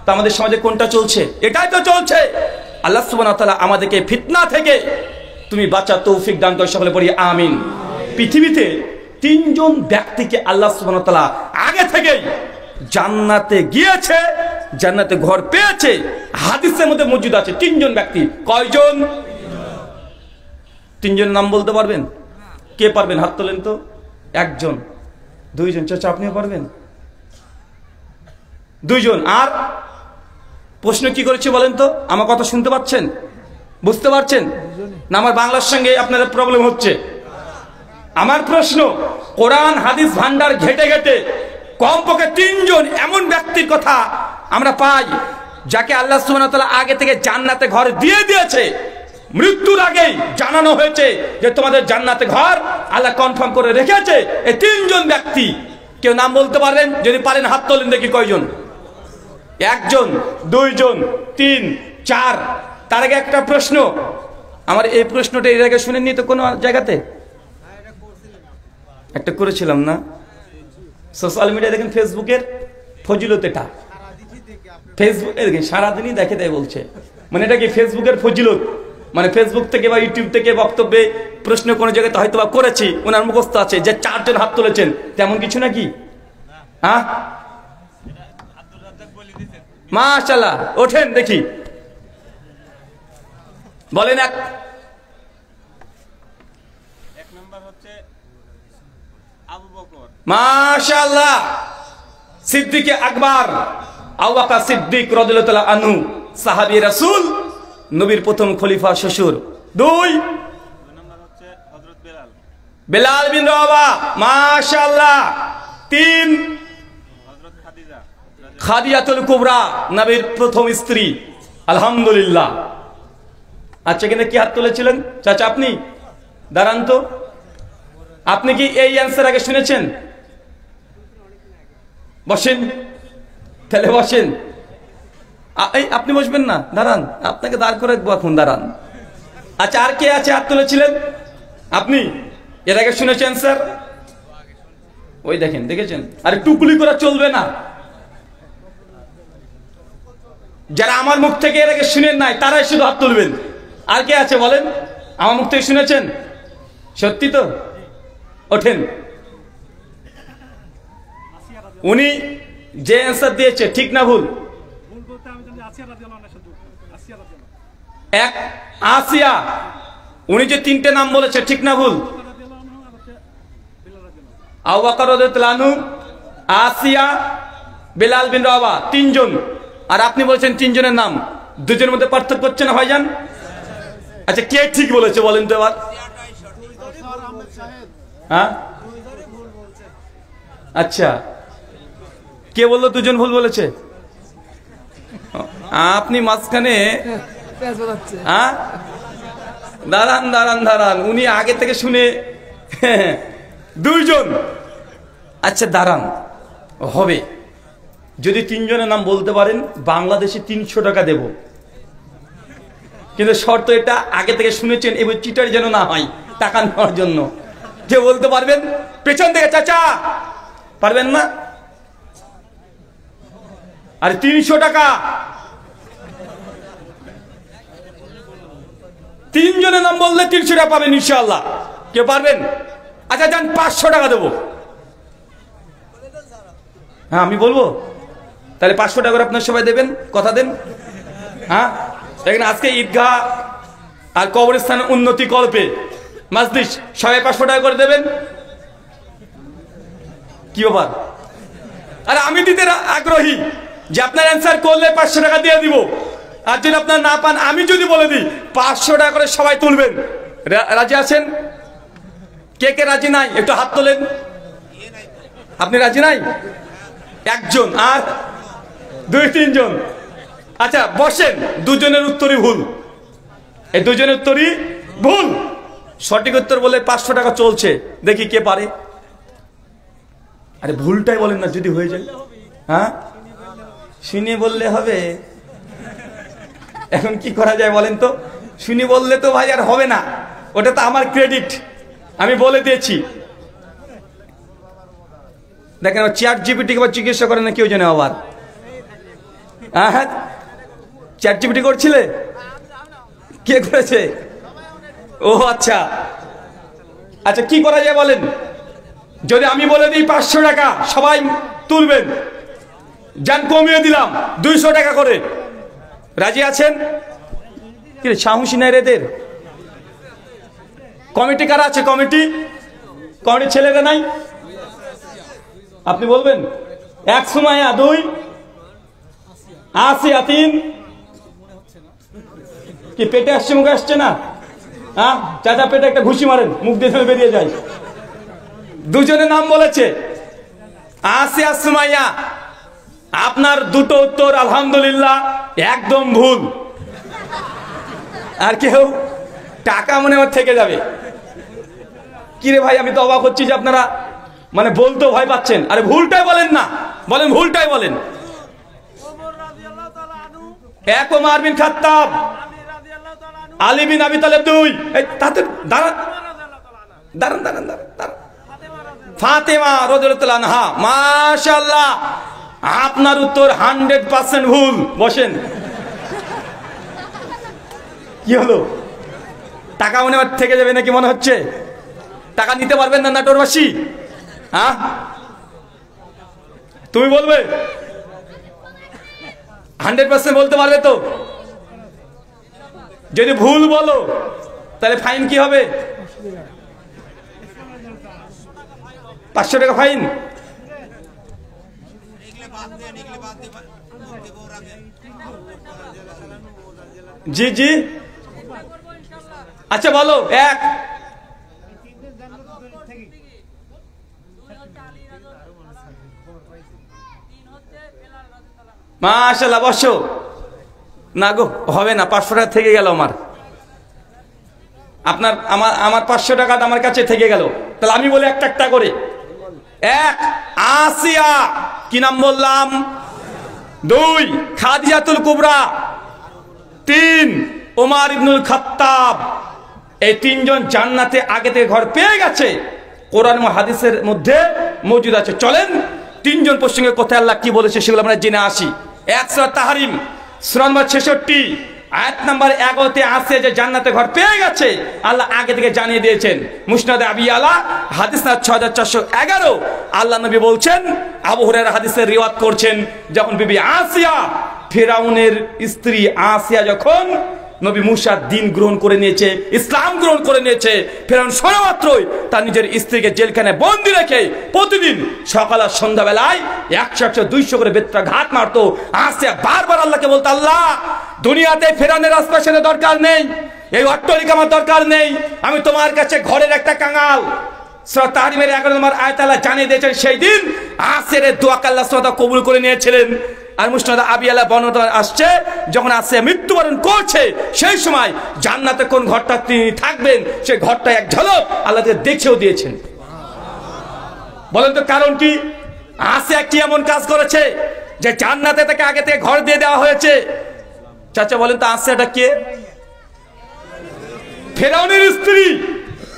তো আমাদের সমাজে কোনটা চলছে? এটাই তো চলছে। আল্লাহ সুবহানাহু ওয়া তাআলা আমাদেরকে ফিতনা থেকে তুমি বাঁচার তৌফিক দান করে, সকলে পড়ি আমিন। পৃথিবীতে 3 জন ব্যক্তিকে আল্লাহ সুবহানাহু ওয়া তাআলা আগে থেকেই জান্নাতে গিয়েছে, জান্নাতে ঘর পেয়েছে, হাদিসের মধ্যে মজুদ আছে 3 জন ব্যক্তি। কয়জন? 3 জনের নাম বলতে পারবেন? কে পারবেন? হাত তোলেন তো। 1 জন, 2 জন, চাচা আপনিও পারবেন? 2 জন। আর প্রশ্ন কি করেছে বলেন তো? আমার কথা শুনতে পাচ্ছেন? বুঝতে পারছেন না? আমার বাংলার সঙ্গে আপনাদের প্রবলেম হচ্ছে। আমার প্রশ্ন, কোরআন হাদিস ভান্ডার ঘেটে ঘেটে কমপক্ষে 3 জন এমন ব্যক্তির কথা আমরা পাই, যাকে আল্লাহ সুবহানাহু ওয়া তাআলা আগে থেকে জান্নাতে ঘর দিয়ে দিয়েছে। মৃত্যুর আগেই জানানো হয়েছে যে তোমাদের জান্নাতে ঘর আল্লাহ কনফার্ম করে রেখেছে। এই 3 জন ব্যক্তি, কেউ নাম বলতে পারবেন? যদি পারেন হাত তোলেন দেখি কয়জন। 1 জন, 2 জন, 3, 4। তার আগে একটা প্রশ্ন, আমার এই প্রশ্নটা এর আগে শুনেননি তো কোনো জায়গাতে? একটা করেছিলাম না? সোশ্যাল মিডিয়া দেখেন, ফেসবুকের ফজিলত এটা। ফেসবুকে দেখেন সারাদিনই দেখে তাই বলছে, মানে এটা কি ফেসবুকের ফজিলত? মানে ফেসবুক থেকে বা ইউটিউব থেকে বক্তব্যে প্রশ্ন কোনো জায়গাতে হয়তো বা করেছি, ওনার মুখস্থ আছে যে 4 জন হাত তুলেছেন, তেমন কিছু নাকি? হ্যাঁ, মাশাআল্লাহ, ওঠেন দেখি, বলেন। 1 নম্বর হচ্ছে আবু বকর। মাশাআল্লাহ, সিদ্দিকে আকবর আবু বকর সিদ্দিক রাদিয়াল্লাহু তাআলা আনহু, সাহাবী রাসূল, নবীর প্রথম খলিফা শ্বশুর। 2 নম্বর হচ্ছে হযরত বেলাল। বেলাল বিন রাবাহ, মাশাআল্লাহ। 3 হযরত খাদিজা। খাদিজাতুল কুবরা, নবীর প্রথম স্ত্রী, আলহামদুলিল্লাহ। আচ্ছা, এখানে কি হাত তুলেছিলেন? চাচা আপনি দাঁড়ান তো। আপনি কি এই অ্যান্সার আগে শুনেছেন? বসেন, তাহলে বসেন। এই আপনি বসবেন না, দাঁড়ান, আপনাকে দাঁড় করে রাখবো এখন, দাঁড়ান। আচ্ছা, আর কে আছে হাত তুলেছিলেন? আপনি এর আগে শুনেছেন স্যার? ওই দেখেন, দেখেছেন? আরে টুকুলি করা চলবে না। যারা আমার মুখ থেকে এর আগে শুনেন নাই তারাই শুধু হাত তুলবেন। আর কে আছে বলেন, আমার মুখ থেকে শুনেছেন? সত্যি তো? ওঠেন। উনি যে অ্যান্সার দিয়েছে ঠিক না ভুল? এক আসিয়া, উনি যে তিনটে নাম বলেছে ঠিক না ভুল? আবু বকর রাদিয়াল্লাহু আনহু, আসিয়া, বেলাল বিন রাবাহ, তিনজন। আর আপনি বলেছেন তিনজনের নাম, দুজনের মধ্যে পার্থক্য হচ্ছে না ভাইজান? আচ্ছা কে ঠিক বলেছে বলেন তো এবার? হ্যাঁ আচ্ছা, কে বললো দুজন ভুল বলেছে? আপনি মাঝখানে দাঁড়ান দাঁড়ান দাঁড়ান, উনি আগে থেকে শুনে দুইজন। আচ্ছা দাঁড়ান, হবে যদি তিনজনের নাম বলতে পারেন বাংলাদেশে 300 টাকা দেব, কিন্তু শর্ত এটা আগে থেকে শুনেছেন এবার চিটার যেন না হয় টাকা নেওয়ার জন্য। যে বলতে পারবেন পেছন থেকে, চাচা পারবেন না? আর 300 টাকা, তিনজনের নাম বললে 300 টাকা পাবেন ইনশাআল্লাহ। কে পারবেন? আচ্ছা যান 500 টাকা দেবো। হ্যাঁ আমি বলবো, তাহলে 500 টাকা করে আপনার সবাই দেবেন, কথা দেন। হ্যাঁ এখানে আজকে ঈদগাহ আর কবরস্থানের উন্নতি কল্পে মাজলিস সবাই 500 টাকা করে দেবেন। কি ব্যাপার? আরে আমি দিতে আগ্রহী, যে আপনার অ্যান্সার করলে 500 টাকা দিয়ে দিব। আর যদি আপনার না পান, আমি যদি বলে দিই 500 টাকা করে সবাই তুলবেন। রাজি আছেন? কে কে রাজি নাই একটু হাত তোলেন। আপনি রাজি নাই? একজন, আর 2-3 জন। আচ্ছা বসেন, দুজনের উত্তরই ভুল। এই দুজনের উত্তরই ভুল। সঠিক উত্তর বলে 500 টাকা চলছে, দেখি কে পারে। আরে ভুলটাই বলেন না যদি হয়ে যায়। হ্যাঁ শুনে বললে হবে? এখন কি করা যায় বলেন তো? শুনি বললে তো ভাই আর হবে না, ওটা তো আমার ক্রেডিট, আমি বলে দিয়েছি। দেখেন চ্যাট জিপিটি কে জিজ্ঞাসা করেন না কেউ জানে আবার। হ্যাঁ চ্যাট জিপিটি করছিলে? কে করেছে? ও আচ্ছা আচ্ছা, কি করা যায় বলেন? যদি আমি বলে দিই 500 টাকা সবাই তুলবেন, যান কমিয়ে দিলাম 200 টাকা করে, রাজি আছেন? কি রে সাহসী নাই এদের? কমিটি কারা আছে? কমিটি ছেলেরা নাই? আপনি বলবেন। 1 সুমাইয়া, 2 আসিয়া, 3 কি পেটে আসছে মুখে আসছে না? হ্যাঁ চাচা পেটে একটা ঘুষি মারেন, মুখ দিয়ে বেরিয়ে যায়। দুজনের নাম বলেছে আসিয়া, সুমাইয়া। আপনার দুটো উত্তর আলহামদুলিল্লাহ একদম ভুল। আর কেউ টাকা মনে হয় থেকে যাবে। কিরে ভাই, আমি তো অবাক হচ্ছি যে আপনারা মানে বলতেও ভয় পাচ্ছেন। আরে ভুলটাই বলেন না, বলেন ভুলটাই বলেন। এক ওমর বিন খাত্তাব, আলী বিন আবি তালেব 2। এই তাতে দাঁড়ান দাঁড়ান দাঁড়ান দাঁড়ান, ফাতেমা রাদিয়াল্লাহু আনহা। মাশাআল্লাহ, আপনার উত্তর 100% ভুল। বসেন। কি হলো? টাকা মনে থেকে যাবে নাকি মনে হচ্ছে? টাকা নিতে পারবেন না নাটোরবাসী? হ্যাঁ তুমি বলবে 100% বলতে পারবে তো? যদি ভুল বলো তাহলে ফাইন কি হবে? 500 টাকা ফাইন। জি জি আচ্ছা বলো। 1 মাশাআল্লাহ, বসো। না গো হবে না, 500 টাকা থেকে গেল আমার। আপনার আমার 500 টাকা আমার কাছে থেকে গেল। তাহলে আমি বলি একটা একটা করে। 1 আসিয়া, কি নাম বললাম? 2 খাদিজাতুল কুবরা, 3 ওমর ইবনুল খাত্তাব। এই 3 জন জান্নাতে আগে থেকে ঘর পেয়ে গেছে, কোরআন ও হাদিসের মধ্যে মজুদ আছে। চলেন 3 জন প্রসঙ্গে কোথায় আল্লাহ কি বলেছে সেগুলো আমরা জেনে আসি। 1 সূরা তাহরিম সূরা নম্বর 66 আয়াত নাম্বার 11-তে আছে যে জান্নাতে ঘর পেয়ে গেছে, আল্লাহ আগে থেকে জানিয়ে দিয়েছেন। মুসনাদে আবি আলা হাদিস না 6411 আল্লাহ নবী বলছেন, আবু হুরায়রা হাদিসের রিওয়ায়াত করছেন, যখন বিবি আসিয়া ফিরাউনের স্ত্রী আসিয়া যখন নবী মুসা দিন গ্রহণ করে নিয়েছে, ইসলাম গ্রহণ করে নিয়েছে, ফিরাউন শোনা মাত্রই তার নিজের স্ত্রীকে জেলখানায় বন্দি রেখে প্রতিদিন সকাল আর সন্ধ্যাবেলায় 100-200 করে বেত্রাঘাত মারতো। আসিয়া বারবার আল্লাহকে বলতো, আল্লাহ দুনিয়াতে ফিরাউনের আশপাশের দরকার নেই, এই অট্টালিকা আমার দরকার নেই, আমি তোমার কাছে ঘরের একটা কাঙাল। সূরা তাহরিমের 11 নম্বর আয়াত আল্লাহ জানিয়ে দিয়েছেন, সেই দিন আসিয়ার দোয়াকে আল্লাহ সুবহানাহু ওয়া তাআলা কবুল করে নিয়েছিলেন। আর মুসনাদ আবি আলা বর্ণনা আসছে, যখন আসিয়া মৃত্যুবরণ করছে সেই সময় জান্নাতে কোন ঘরটা তিনি থাকবেন সেই ঘরটা এক ঝলক আল্লাহ দেখেও দিয়েছেন। বলেন তো কারণ কি? আসিয়া কি এমন কাজ করেছে যে জান্নাতে তাকে আগে থেকে ঘর দিয়ে দেওয়া হয়েছে? চাচা বলেন তো আসিয়াটা কে? ফেরাউনের স্ত্রী।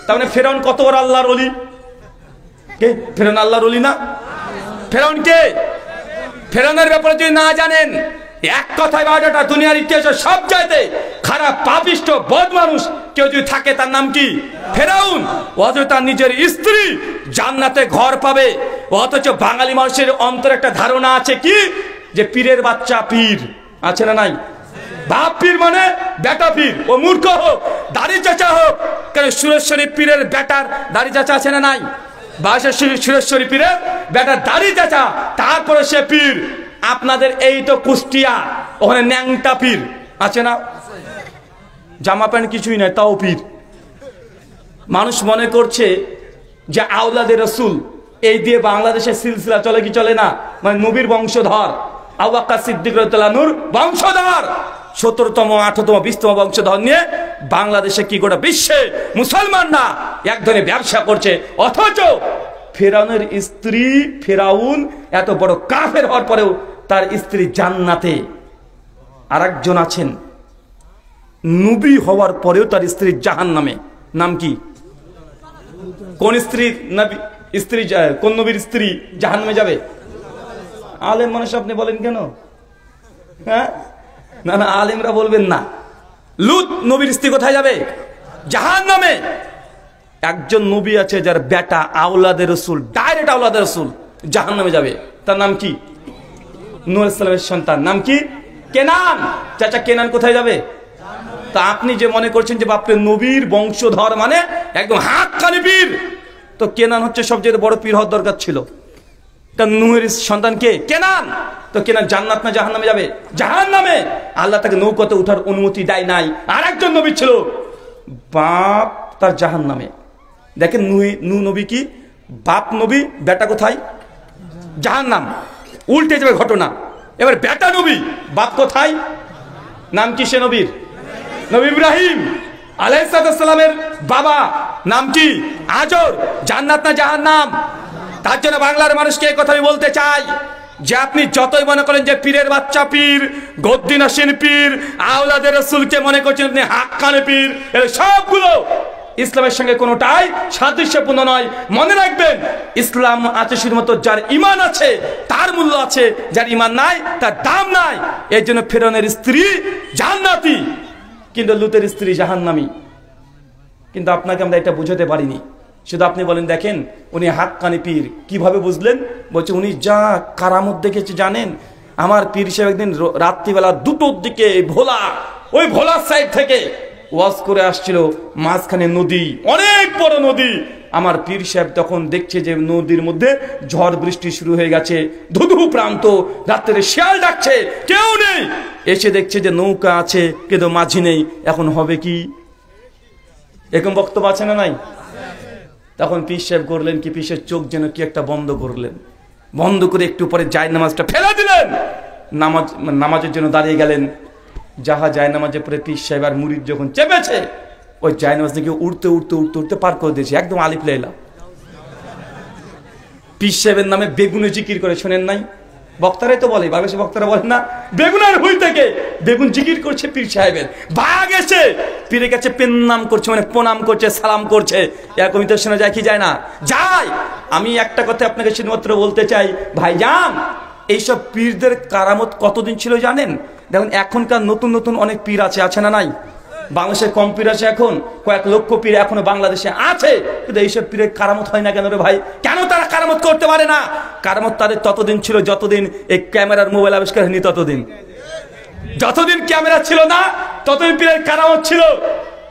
তার মানে ফেরাউন কত বড় আল্লাহর ওলি? কে ফেরাউন? আল্লাহর ওলি না? ফেরাউন কে? ফেরাউনের ব্যাপারে যদি না জানেন, এক কথায় বায়োডাটা দুনিয়ার ইতিহাসে সব চাইতে খারাপ পাপিষ্ট বদ মানুষ কেউ যদি থাকে তার নাম কি? ফেরাউন। অথচ তার নিজের স্ত্রী জান্নাতে ঘর পাবে, অথচ বাঙালি মানুষের অন্তরে একটা ধারণা আছে কি, যে পীরের বাচ্চা পীর আছে না নাই? বাপ পীর মানে বেটা পীর, ও মূর্খ হোক দাড়ি চাচা হোক, কেন সুরেশ্বরী পীরের বেটার দাড়ি চাচা আছে না নাই? সুরেশ্বরী পীরের বেটার দাড়ি চাচা, তারপরে সে পীর। আপনাদের এই তো কুষ্টিয়া, ওখানে ন্যাংটা পীর আছে না? জামা প্যান্ট কিছুই নাই, তাও পীর। মানুষ মনে করছে যে আওলাদে রসুল এই দিয়ে বাংলাদেশের সিলসিলা চলে কি চলে না? মানে নবীর বংশধর আবু বকর সিদ্দিক রাদিয়াল্লাহু আনহুর বংশধর 17তম 18তম 20তম বংশধর নিয়ে বাংলাদেশে কি গোটা বিশ্বে মুসলমানরা এক ধরনের ব্যবসা করছে। অথচ ফেরাউনের স্ত্রী, ফেরাউন এত বড় কাফের হওয়ার পরেও তার স্ত্রী জান্নাতে। আরেকজন আছেন নবী হওয়ার পরেও তার স্ত্রী জাহান্নামে। নাম কি? কোন স্ত্রী? নবী স্ত্রী, কোন নবীর স্ত্রী জাহান্নামে যাবে? আলেম মানুষ আপনি বলেন কেন? হ্যাঁ, না না, আলেমরা বলবেন না। লূত নবীর স্ত্রী কোথায় যাবে? জাহান্নামে। একজন নবী আছে যার বেটা আওলাদে রসুল, ডাইরেক্ট আওলাদে রসুল, জাহান্নামে যাবে। তার নাম কি? নূহ আলাইহিস সালামের সন্তান। নাম কি? কেনান। চাচা কেনান কোথায় যাবে? তা আপনি যে মনে করছেন যে বাপরে নবীর বংশধর মানে একদম হাক্কানি পীর, তো কেনান হচ্ছে সবচেয়ে বড় পীর হওয়ার দরকার ছিল। তা নূহের সন্তান কে? কেনান। তো কেনান জান্নাত না জাহান্নামে যাবে? জাহান্নামে। আল্লাহ তাকে নৌকাতে ওঠার অনুমতি দেয় নাই। আর একজন নবী ছিল, বাপ তার জাহান্নামে। দেখেন নূহ নবী কি, বাপ নবী, বেটা কোথায়? জাহান্নাম। উল্টে যাবে ঘটনা। এবার বেটা নবী, বাপ কোথায়? নাম কি সে নবীর? নবী ইব্রাহিম আলাইহিস সালামের বাবা নাম কি? আজর। জান্নাত না জাহান্নাম? তার জন্য বাংলার মানুষকে এই কথা আমি বলতে চাই যে আপনি যতই মনে করেন যে পীরের বাচ্চা পীর, গদ্দি নাসিন পীর, আওলাদে রাসূলকে মনে করছেন আপনি হাক্কানি পীর, এর সবগুলো ইসলামের সঙ্গে কোনোটাই সাদৃশ্যপূর্ণ নয়। মনে রাখবেন, ইসলাম আছে শুধুমাত্র যার ঈমান আছে তার মূল্য আছে, যার ঈমান নাই তার দাম নাই। এর জন্য ফিরআউনের স্ত্রী জান্নাতি, কিন্তু লূতের স্ত্রী জাহান্নামী। কিন্তু আপনাকে আমরা এটা বুঝাতে পারিনি। শুধু আপনি বলেন দেখেন উনি হাক্কানি পীর। কিভাবে বুঝলেন? বলছে উনি যা কারামত দেখেছে জানেন। আমার পীর সাহেব একদিন রাত্রিবেলা 2টোর দিকে ওই ভোলার সাইড থেকে ওয়াজ করে আসছিল, মাঝখানে নদী, অনেক বড় নদী। আমার পীর সাহেব তখন দেখছে যে নদীর মধ্যে ঝড় বৃষ্টি শুরু হয়ে গেছে, ধুধু প্রান্ত, রাত্রে শিয়াল ডাকছে, কেউ নেই। এসে দেখছে যে নৌকা আছে কিন্তু মাঝি নেই। এখন হবে কি? এরকম বক্তব্য আছে না নাই? তখন পীর সাহেব করলেন কি, পীরের চোখ যেন কি একটা বন্ধ করলেন, বন্ধ করে একটু পরে জায়নামাজটা ফেলে দিলেন, নামাজের জন্য দাঁড়িয়ে গেলেন। যাহা জায়নামাজে পরে পীর সাহেব আর মুরিদ যখন চেপেছে, ওই জায়নামাজ থেকে উঠতে উঠতে উঠতে উঠতে পার করে দিয়েছে, একদম আলিফ লাইলা। পীর সাহেবের নামে বেগুনে জিকির করে, শোনেন নাই? বক্তারাই তো বলে, বাংলাদেশের বক্তারা বলেন না, বেগুনের হুই থেকে বেগুন জিকির করছে পীর সাহেবের। বাঘ এসে পীরের কাছে পেন্নাম করছে, মানে প্রণাম করছে, সালাম করছে। এরকমই তো শোনা যায় কি যায় না? যায়। আমি একটা কথা আপনাকে শুধুমাত্র বলতে চাই, ভাইজান, এইসব পীরদের কারামত কতদিন ছিল জানেন? দেখুন এখনকার নতুন নতুন অনেক পীর আছে না নাই? বাংলাদেশে কম পীর আছে এখন, কয়েক লক্ষ পীর এখনো বাংলাদেশে আছে, কিন্তু এইসব পীরের কারামত হয় না কেন রে ভাই? কেন তারা কারামত করতে পারে না? কারামত তাদের ততদিন ছিল যতদিন এই ক্যামেরার মোবাইল আবিষ্কার হয়নি, ততদিন। যতদিন ক্যামেরা ছিল না ততদিন পীরের কারামত ছিল।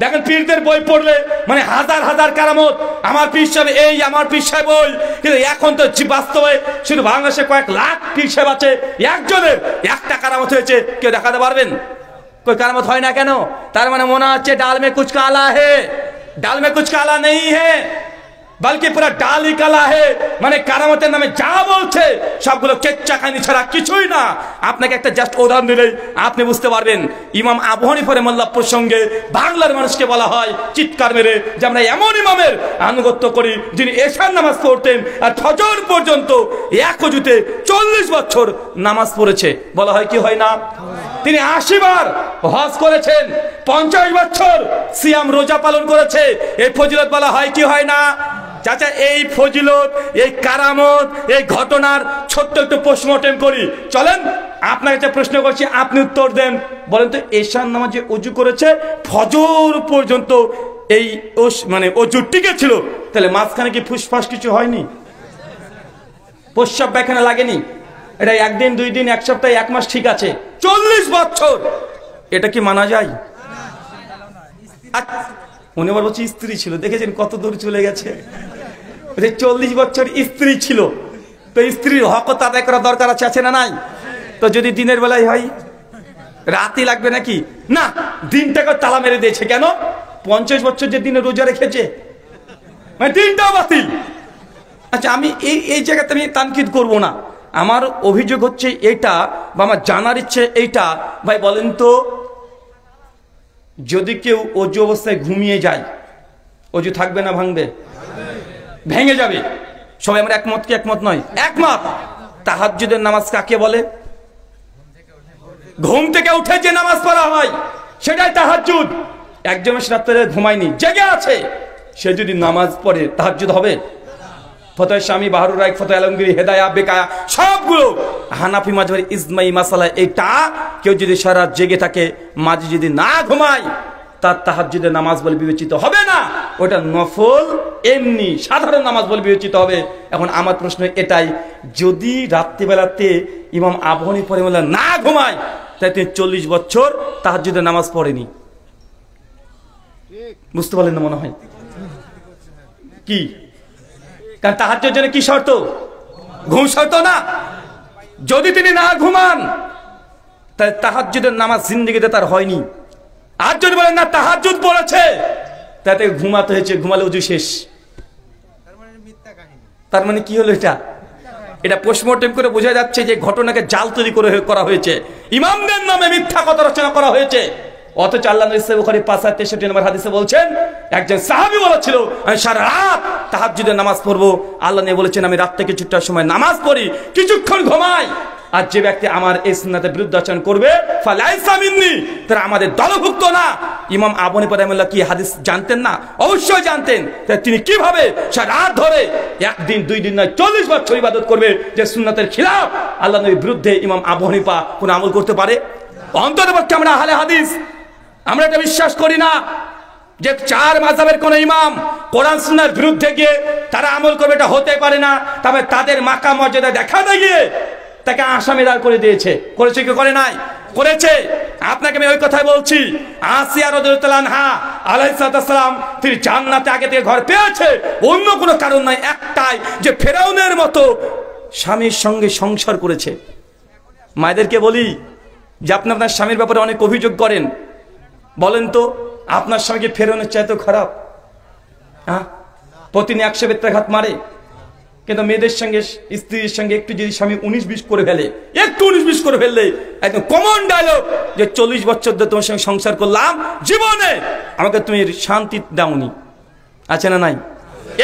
দেখেন পীরদের বই পড়লে মানে হাজার হাজার কারামত, আমার পীর সাহেব এই, আমার পীর সাহেব ওই, কিন্তু এখন তো বাস্তবে শুধু বাংলাদেশে কয়েক লাখ পীর সাহেব আছে, একজনের একটা কারামত হয়েছে, কেউ দেখাতে পারবেন? कोई करामत হয় না কেন? তার মানে মনে হচ্ছে ডাল में कुछ काला है, ডাল में कुछ काला नहीं है, बल्कि पूरा ডাল ही काला है। মানে কারামতের নামে যা বলছে সবগুলো কেচ্চা কাহিনী ছাড়া কিছুই না। আপনাকে একটা জাস্ট উদাহরণ দিলেই আপনি বুঝতে পারবেন। ইমাম আবু হানিফা রাহিমাহুল্লাহ প্রসঙ্গে বাংলার মানুষকে বলা হয় চিৎকার মেরে যে আমরা এমন ইমামের আনুগত্য করি যিনি এশার নামাজ পড়তেন আর ফজর পর্যন্ত এক ওযুতে 40 বছর নামাজ পড়েছে। বলা হয় কি হয় না? তিনি 80 বার হজ করেছেন, 50 বছর সিয়াম রোজা পালন করেছে। এই ফজিলত বলা হয় কি হয় না? চাচা এই ফজিলত, এই কারামত, এই ঘটনার ছোট্ট একটু পোস্টমর্টেম করি। চলেন আপনাকে একটা প্রশ্ন করছি, আপনি উত্তর দেন। বলেন তো এশার নামাজে ওযু করেছে, ফজর পর্যন্ত এই মানে ওযু টিকে ছিল, তাহলে মাঝখানে কি ফুসফাস কিছু হয়নি? প্রস্রাব পায়খানা লাগেনি? এটা একদিন, 2 দিন, 1 সপ্তাহ, 1 মাস ঠিক আছে, 40 বছর এটা কি মানা যায়? উনি আবার বলছে স্ত্রী ছিল, দেখেছেন কত দূর চলে গেছে। 40 বছর স্ত্রী ছিল, তো স্ত্রীর হক আদায় করা দরকার আছে না নাই? তো যদি দিনের বেলায় হয় রাতে লাগবে নাকি? না, দিনটাকে তালা মেরে দিয়েছে। কেন? 50 বছর যে দিনে রোজা রেখেছে, মানে দিনটাও বাতিল। আচ্ছা আমি এই জায়গাতে আমি তানকিদ করবো না, আমার অভিযোগ হচ্ছে এইটা, বা আমার জানার ইচ্ছে এইটা। ভাই বলেন তো, যদি কেউ ওযু অবস্থায় ঘুমিয়ে যায়, ওযু থাকবে না ভাঙবে? ভেঙে যাবে। সবাই আমরা একমত কি একমত নয়? একমত। তাহাজ্জুদের নামাজ কাকে বলে? ঘুম থেকে উঠে যে নামাজ পড়া হয় সেটাই তাহাজ্জুদ। একজন রাত্রে ঘুমায়নি, জেগে আছে, সে যদি নামাজ পড়ে তাহাজ্জুদ হবে? ফতোয়া স্বামী বাহারুর রায়, ফতোয়া আলমগীরি, হেদায়া, বেকায়া সবগুলো হানাফি মাযহাবের ইজমাই মাসালা এটা। কেউ যদি সারা রাত জেগে থাকে, মাঝে যদি না ঘুমায়, তার তাহাজ্জুদের নামাজ বলে বিবেচিত হবে না, ওটা নফল এমনি সাধারণ নামাজ বলে বিবেচিত হবে। এখন আমার প্রশ্ন এটাই, যদি রাত্রিবেলাতে ইমাম আবু হানিফা রাহিমাহুল্লাহ না ঘুমায়, তাই তিনি 40 বছর তাহাজ্জুদের নামাজ পড়েনি। বুঝতে পারলেন না মনে হয়? কি? কারণ তাহাজ্জুদের জন্য কি শর্ত? ঘুম শর্ত না। যদি তিনি না ঘুমান, তাহলে তাহাজ্জুদের নামাজ জিন্দেগিতে তার হয়নি। আর যদি বলেন না তাহাজ্জুদ পড়েছে, তাতে ঘুমাতে হয়েছে, ঘুমালে ওযু শেষ, তার মানে কি হলো? এটা পোস্টমর্টেম করে বোঝা যাচ্ছে যে ঘটনাকে জাল তৈরি করে করা হয়েছে, ইমামদের নামে মিথ্যা কথা রচনা করা হয়েছে। অথচ আল্লাহ নবী সহিহ বুখারী ৫৬৩ নম্বর হাদিসে বলছেন, একজন সাহাবী বলেছিল আমি সারা রাত তাহাজ্জুদের নামাজ পড়বো। আল্লাহ নবী বলেছেন আমি রাত থেকে কিছুটা সময় নামাজ পড়ি, কিছুক্ষণ ঘুমাই, আর যে ব্যক্তি আমার এই সুন্নাতের বিরুদ্ধাচরণ করবে ফালাইসা মিন্নি, তারা আমাদের দলভুক্ত না। ইমাম আবু হানিফা রাহিমাহুল্লাহ কি হাদিস জানতেন না? অবশ্যই জানতেন। তিনি কিভাবে সারা রাত ধরে 1 দিন 2 দিন নয় 40 বছর ইবাদত করবে, যে সুন্নাতের খিলাফ আল্লাহ নবীর বিরুদ্ধে ইমাম আবু হানিফা কোন আমল করতে পারে? অন্ততপক্ষে আমরা আহলে হাদিস আমরা এটা বিশ্বাস করি না যে 4 মাযহাবের কোন ইমাম কোরআন সুন্নাহর বিরুদ্ধে গিয়ে তারা আমল করবে, এটা হতে পারে না। তবে তাদের মাকাম মর্যাদা দেখাতে গিয়ে তাকে আসামি দাঁড় করে দিয়েছে। করেছে কি করে নাই? করেছে। আপনাকে আমি ওই কথাই বলছি, আসিয়া রাদিয়াল্লাহু আনহা আলাইহিস সালাম তিনি জান্নাতে আগে থেকে ঘর পেয়েছে, অন্য কোনো কারণ নাই, একটাই যে ফেরাউনের মতো স্বামীর সঙ্গে সংসার করেছে। মায়েদেরকে বলি যে আপনি আপনার স্বামীর ব্যাপারে অনেক অভিযোগ করেন, বলেন তো আপনার স্বামীকে ফেরাউনের চাইতে খারাপ? হ্যাঁ, প্রতিদিন 100 বেত্রাঘাত মারে, কিন্তু মেয়েদের সঙ্গে স্ত্রীর সঙ্গে একটু যদি স্বামী 19-20 করে ফেলে, একটু 19-20 করে ফেললে একদম কমন ডায়লগ যে 40 বছর ধরে তোমার সঙ্গে সংসার করলাম, জীবনে আমাকে তুমি শান্তি দাওনি। আছে না নাই?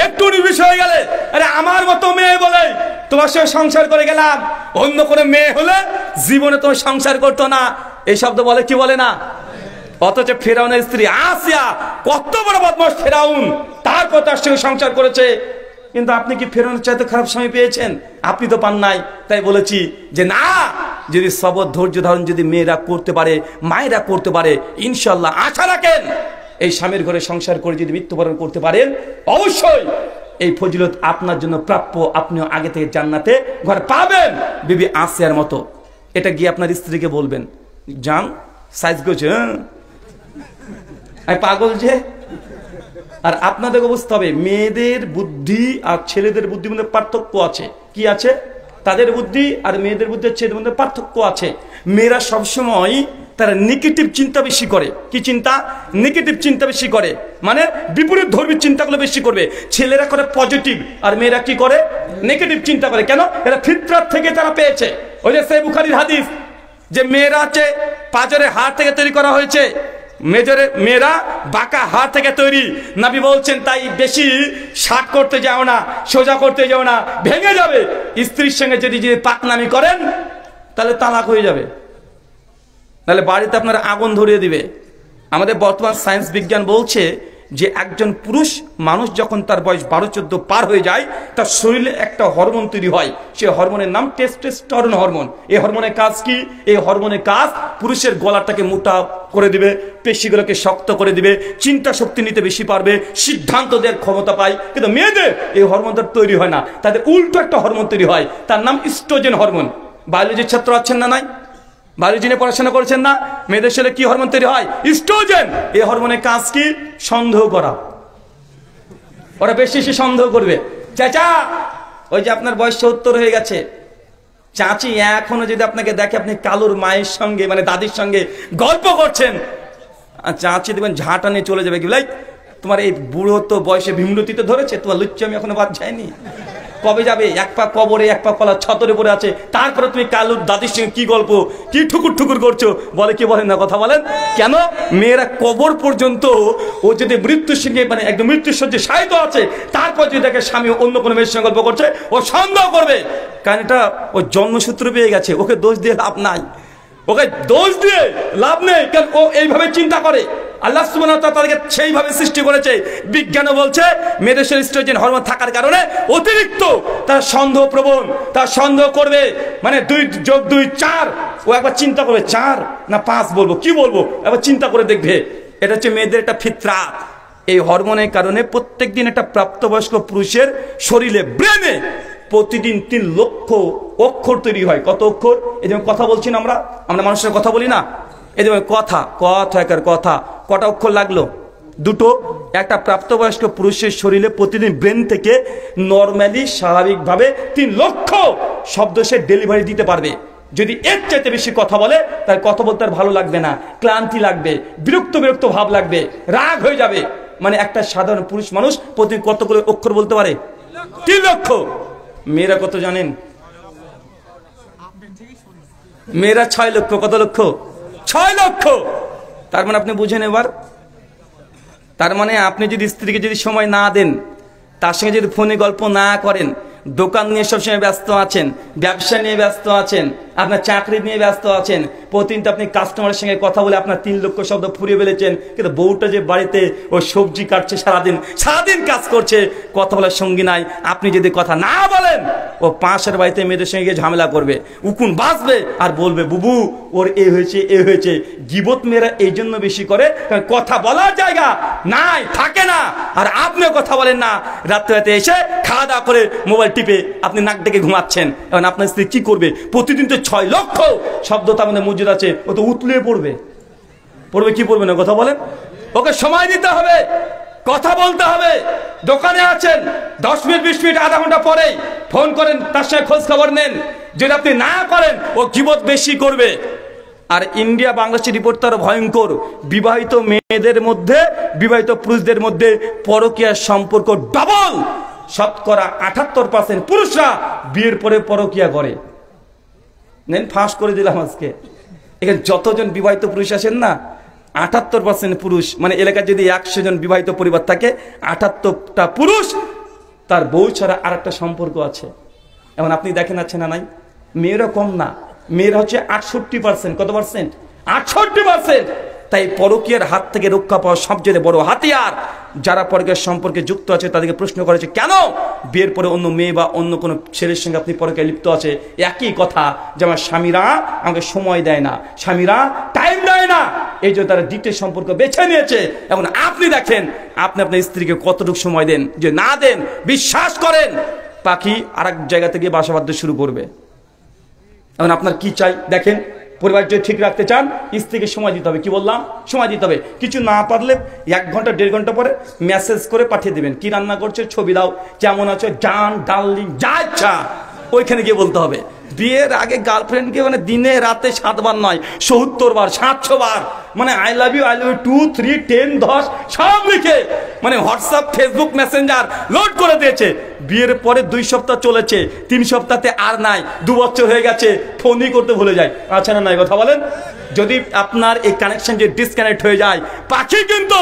একটু 19-20 হয়ে গেলে আরে আমার মতো মেয়ে বলে তোমার সঙ্গে সংসার করে গেলাম, অন্য কোনো মেয়ে হলে জীবনে তোমার সংসার করতো না, এই শব্দ বলে কি বলে না? অথচ ফেরাউনের স্ত্রী আসিয়া কত বড় বদমাশ ফেরাউন, তারপর তার সঙ্গে সংসার করেছে। কিন্তু আপনি কি ফেরাউনের চাইতে খারাপ স্বামী পেয়েছেন? আপনি তো পান নাই। তাই বলেছি যে না, যদি সবর ধৈর্য ধারণ যদি মেয়েরা করতে পারে, মায়েরা করতে পারে, ইনশাল্লাহ আশা রাখেন এই স্বামীর ঘরে সংসার করে যদি মৃত্যুবরণ করতে পারেন, অবশ্যই এই ফজিলত আপনার জন্য প্রাপ্য, আপনিও আগে থেকে জান্নাতে ঘর পাবেন বিবি আসিয়ার মতো। এটা গিয়ে আপনার স্ত্রীকে বলবেন, জান সাইজ করছে পাগল যে। আর আপনাদেরকে বুঝতে হবে মেয়েদের বুদ্ধি আর ছেলেদের বুদ্ধির মধ্যে পার্থক্য আছে। কি আছে? তাদের বুদ্ধি আর মেয়েদের বুদ্ধি ছেলেদের মধ্যে পার্থক্য আছে। মেয়েরা সবসময় তারা নেগেটিভ চিন্তা বেশি করে। কি চিন্তা? নেগেটিভ চিন্তা বেশি করে, মানে বিপরীত ধর্মী চিন্তাগুলো বেশি করবে। ছেলেরা করে পজিটিভ আর মেয়েরা কি করে? নেগেটিভ চিন্তা করে। কেন? এরা ফিতরাত থেকে তারা পেয়েছে। ওই যে সহিহ বুখারীর হাদিস যে মেয়েরা আছে পাঁজরের হাড় থেকে তৈরি করা হয়েছে, মেয়েরা বাঁকা হাড় থেকে তৈরি। নবী বলছেন তাই বেশি শার্ট করতে যাও না, সোজা করতে যাও না, ভেঙে যাবে। স্ত্রীর সঙ্গে যদি পাকনামি করেন তাহলে তালাক হয়ে যাবে, তাহলে বাড়িতে আপনার আগুন ধরিয়ে দিবে। আমাদের বর্তমান সায়েন্স বিজ্ঞান বলছে যে একজন পুরুষ মানুষ যখন তার বয়স 12-14 পার হয়ে যায়, তার শরীরে একটা হরমোন তৈরি হয়, সেই হরমোনের নাম টেস্টোস্টেরন হরমোন। এই হরমোনের কাজ কি? এই হরমোনের কাজ পুরুষের গলাটাকে মোটা করে দিবে, পেশিগুলোকে শক্ত করে দিবে, চিন্তা শক্তি নিতে বেশি পারবে, সিদ্ধান্ত দেওয়ার ক্ষমতা পায়। কিন্তু মেয়েদের এই হরমোনটা তৈরি হয় না, তাদের উল্টো একটা হরমোন তৈরি হয়, তার নাম ইস্ট্রোজেন হরমোন। বায়োলজির ছাত্র আছেন না? নাই? বায়োলজি নিয়ে পড়াশোনা করেছেন না? মেয়েদের শরীরে কি হরমোন তৈরি হয়? ইস্ট্রোজেন। এই হরমোনের কাজ কি? সন্দেহ করা। ওরা বেশি সন্দেহ করবে। চাচা ওই যে আপনার বয়স 70 হয়ে গেছে, চাচি এখনো যদি আপনাকে দেখে আপনি কালুর মায়ের সঙ্গে মানে দাদির সঙ্গে গল্প করছেন, চাচি দেখবেন ঝাঁটা নিয়ে চলে যাবে। কি বলে, তোমার এই বুড়ো তো বয়সে ভীমরতিতে ধরেছে, তোমার লুচ্চামি এখনো বাদ যায়নি, কবে যাবে? এক পা কবরে এক পা কলা ছতরে পড়ে আছে, তারপরে তুমি কালুর দাদির সঙ্গে কি গল্প, কি ঠুকুর ঠুকুর করছো? বলে কি বলেন না? কথা বলেন কেন? মেয়েরা কবর পর্যন্ত ও যদি মৃত্যুর সঙ্গে মানে একদম মৃত্যুর সঙ্গে শায়িত আছে, তারপর যদি দেখে স্বামী অন্য কোনো মেয়ের সঙ্গে গল্প করছে, ও সন্দেহ করবে। কারণ এটা ও জন্মসূত্র পেয়ে গেছে, ওকে দোষ দিয়ে লাভ নাই, ওকে দোষ দিয়ে লাভ নেই, কারণ ও এইভাবে চিন্তা করে। আল্লাহ সুবহানাহু ওয়া তাআলা তাদেরকে সেইভাবে সৃষ্টি করেছে। বিজ্ঞানও বলছে মেয়েদের শরীরে ইস্ট্রোজেন হরমোন থাকার কারণে অতিরিক্ত তারা সন্দেহ প্রবণ, তারা সন্দেহ করবে, মানে 2 + 2 4, ও একবার চিন্তা করবে 4 না 5 বলবো, কি বলবো, একবার চিন্তা করে দেখবে। এটা হচ্ছে মেয়েদের একটা ফিতরাত। এই হরমোনের কারণে প্রত্যেকদিন একটা প্রাপ্তবয়স্ক পুরুষের শরীরে, ব্রেনে প্রতিদিন 3 লক্ষ অক্ষর তৈরি হয়। কত অক্ষর? এই যেমন কথা বলছি না আমরা মানুষের কথা বলি না, এই যেমন কথা কথা কটা অক্ষর লাগলো? 2টো। একটা প্রাপ্তবয়স্ক পুরুষের শরীরে প্রতিদিন ব্রেন থেকে নর্মালি স্বাভাবিকভাবে 3 লক্ষ শব্দ সে ডেলিভারি দিতে পারবে। যদি এর চাইতে বেশি কথা বলে তার কথা বলতে আর ভালো লাগবে না, ক্লান্তি লাগবে, বিরক্ত ভাব লাগবে, রাগ হয়ে যাবে। মানে একটা সাধারণ পুরুষ মানুষ প্রতিদিন কতগুলো অক্ষর বলতে পারে? 3 লক্ষ। মেয়েরা কত জানেন? মেয়েরা 6 লক্ষ। কত লক্ষ? 6 লক্ষ। তার মানে আপনি বুঝেন এবার, তার মানে আপনি যদি স্ত্রীকে যদি সময় না দেন, তার সঙ্গে যদি ফোনে গল্প না করেন, দোকান নিয়ে সবসময় ব্যস্ত আছেন, ব্যবসা নিয়ে ব্যস্ত আছেন, আপনার চাকরি নিয়ে ব্যস্ত আছেন, প্রতিদিন আপনি কাস্টমারের সঙ্গে কথা বলে আপনার 3 লক্ষ শব্দ ফুরিয়ে ফেলেছেন, কিন্তু বউটা যে বাড়িতে ও সবজি কাটছে, সারাদিন কাজ করছে, কথা বলার সঙ্গী নাই, আপনি যদি কথা না বলেন, ও পাশের বাড়িতে মেয়েদের সঙ্গে গিয়ে ঝামেলা করবে, উকুন বাজবে আর বলবে বুবু ওর এ হয়েছে। গীবত মেয়েরা এই জন্য বেশি করে, কারণ কথা বলার জায়গা নাই, থাকে না। আর আপনিও কথা বলেন না, রাত্রে এসে খাওয়া দাওয়া করে মোবাইল টিপে আপনি নাক ডেকে ঘুমাচ্ছেন। এখন আপনার স্ত্রী কি করবে? প্রতিদিন তো 6 লক্ষ শব্দ তার মধ্যে মজুদ আছে, ও তো উতলিয়ে পড়বে। কি পড়বে না? কথা বলেন। ওকে সময় দিতে হবে, কথা বলতে হবে। দোকানে আছেন, 10 মিনিট 20 মিনিট আধা ঘন্টা পরেই ফোন করেন, তার সঙ্গে খোঁজ খবর নেন। যদি আপনি না করেন, ও গীবত বেশি করবে। আর ইন্ডিয়া বাংলাদেশের রিপোর্ট তার ভয়ঙ্কর। বিবাহিত মেয়েদের মধ্যে, বিবাহিত পুরুষদের মধ্যে পরকীয়ার সম্পর্ক ডাবল। 78% পুরুষরা বিয়ের পরে পরকীয়া করে। নেন ফাঁস করে দিলাম আজকে। এখানে যতজন বিবাহিত পুরুষ আছেন না, 78% পুরুষ, মানে এলাকায় যদি 100 জন বিবাহিত পরিবার থাকে, 78টা পুরুষ তার বউ ছাড়া আর একটা সম্পর্ক আছে। এখন আপনি দেখেন আছে না নাই? মেয়েরা কম না, মেয়েরা হচ্ছে 68%। কত পার্সেন্ট? 68%। তাই পরকীয়ার হাত থেকে রক্ষা পাওয়া সবচেয়ে বড় হাতিয়ার। যারা পরকীয়ার সম্পর্কে যুক্ত আছে তাদেরকে প্রশ্ন করেছে, কেন বিয়ের পরে অন্য মেয়ে বা অন্য কোনো ছেলের সঙ্গে আপনি পরকীয়ায় লিপ্ত আছে? একই কথা, যে আমার স্বামীরা আমাকে সময় দেয় না, স্বামীরা টাইম দেয় না, এই যে তারা দ্বিতীয় সম্পর্ক বেছে নিয়েছে। এখন আপনি দেখেন আপনি আপনার স্ত্রীকে কতটুকু সময় দেন, যে না দেন বিশ্বাস করেন পাখি আরেক জায়গা থেকে বাসা বাঁধতে শুরু করবে। এখন আপনার কি চাই দেখেন, পরিবার যদি ঠিক রাখতে চান স্ত্রীকে সময় দিতে হবে। কি বললাম? সময় দিতে হবে। কিছু না পারলে 1 ঘন্টা 1.5 ঘন্টা পরে মেসেজ করে পাঠিয়ে দেবেন, কি রান্না করছে ছবি দাও, কেমন আছো, জান ডার্লিং যা ইচ্ছা ওইখানে গিয়ে বলতে হবে। বিয়ের আগে গার্লফ্রেন্ডকে মানে দিনে রাতে 7 বার নয় 70 বার 700 বার মানে আই লাভ ইউ 2 3 10 10 সব লিখে মানে হোয়াটসঅ্যাপ ফেসবুক মেসেঞ্জার লোড করে দিয়েছে। বিয়ের পরে 2 সপ্তাহ চলেছে, 3 সপ্তাহতে আর নাই, 2 বছর হয়ে গেছে, ফোনই করতে ভুলে যায়। আচ্ছা না নাই কথা বলেন? যদি আপনার এই কানেকশন যে ডিসকানেক্ট হয়ে যায়, পাখি কিন্তু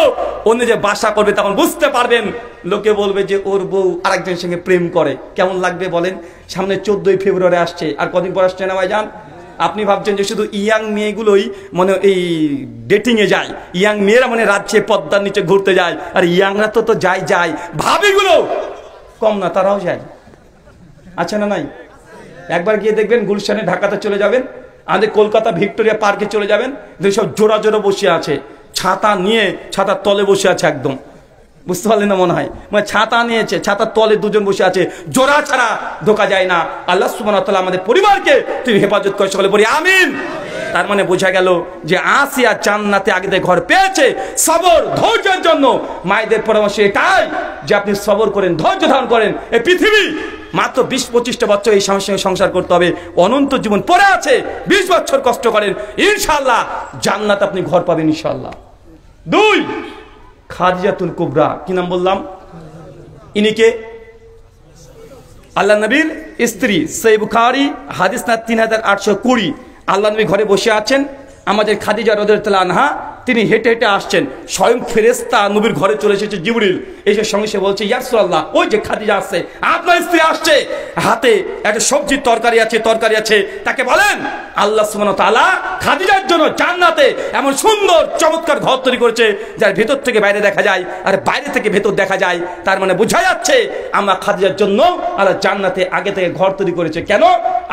অন্য যে বাসা করবে তখন বুঝতে পারবেন। লোকে বলবে যে ওর বউ আরেকজনের সঙ্গে প্রেম করে, কেমন লাগবে বলেন? সামনে 14ই ফেব্রুয়ারি আসছে, আর কদিন পর আসছে না ভাইজান? আপনি ভাবছেন যে শুধু ইয়াং মেয়েগুলোই মানে এই ডেটিংয়ে যায়, ইয়াং মেয়েরা মানে রাজ্যে পদ্মার নিচে ঘুরতে যায়, আর ইয়াংরা তো যায় ভাবিগুলো কম না, তারাও যায়। আচ্ছা না নাই? একবার গিয়ে দেখবেন গুলশানে ঢাকাতে চলে যাবেন, আমাদের কলকাতা ভিক্টোরিয়া পার্কে চলে যাবেন, সব জোড়া জোড়া বসে আছে, ছাতা নিয়ে ছাতার তলে বসে আছে একদম, বুঝতে পারলেন না মনে হয়? মানে ছাতা নিয়েছে, ছাতার তলে দুজন বসে আছে, জোড়া ছাড়া ঢোকা যায় না। আল্লাহ সুবহানাহু ওয়া তাআলা আমাদের পরিবারকে তুমি হেফাজত করে, সকলে বলি আমিন। তার মানে বোঝা গেল যে আসিয়া জান্নাতে আগে ঘর পেয়েছে সবর ধৈর্যের জন্য। মায়েদের পরামর্শ এটাই যে আপনি সবর করেন, ধৈর্য ধারণ করেন। এই পৃথিবী মাত্র 20-25টা বছর এই স্বামীর সঙ্গে সংসার করতে হবে, অনন্ত জীবন পড়ে আছে। 20 বছর কষ্ট করেন, ইনশাআল্লাহ জান্নাত আপনি ঘর পাবেন ইনশাআল্লাহ। 2 খাদিজাতুল কুবরা, কি নাম বললাম? ইনিকে আল্লাহ নবীর স্ত্রী। সহিহ বুখারী হাদিস না 3820। আল্লাহ নবী ঘরে বসে আছেন, আমাদের খাদিজা রাদিয়াল্লাহু আনহা তিনি হেঁটে হেঁটে আসছেন, স্বয়ং ফেরেশতা নবীর ঘরে চলে এসেছে জিবরিল, এসে সঙ্গে সে বলছে ইয়া রাসূলুল্লাহ, ওই যে খাদিজা আসছে, আপনার স্ত্রী আসছে, হাতে একটা সবজির তরকারি আছে, তাকে বলেন আল্লাহ সুবহানাহু ওয়া তাআলা খাদিজার জন্য জান্নাতে এমন সুন্দর চমৎকার ঘর তৈরি করেছে, যার ভেতর থেকে বাইরে দেখা যায় আর বাইরে থেকে ভেতর দেখা যায়। তার মানে বোঝা যাচ্ছে আমরা খাদিজার জন্য আল্লাহ জান্নাতে আগে থেকে ঘর তৈরি করেছে। কেন?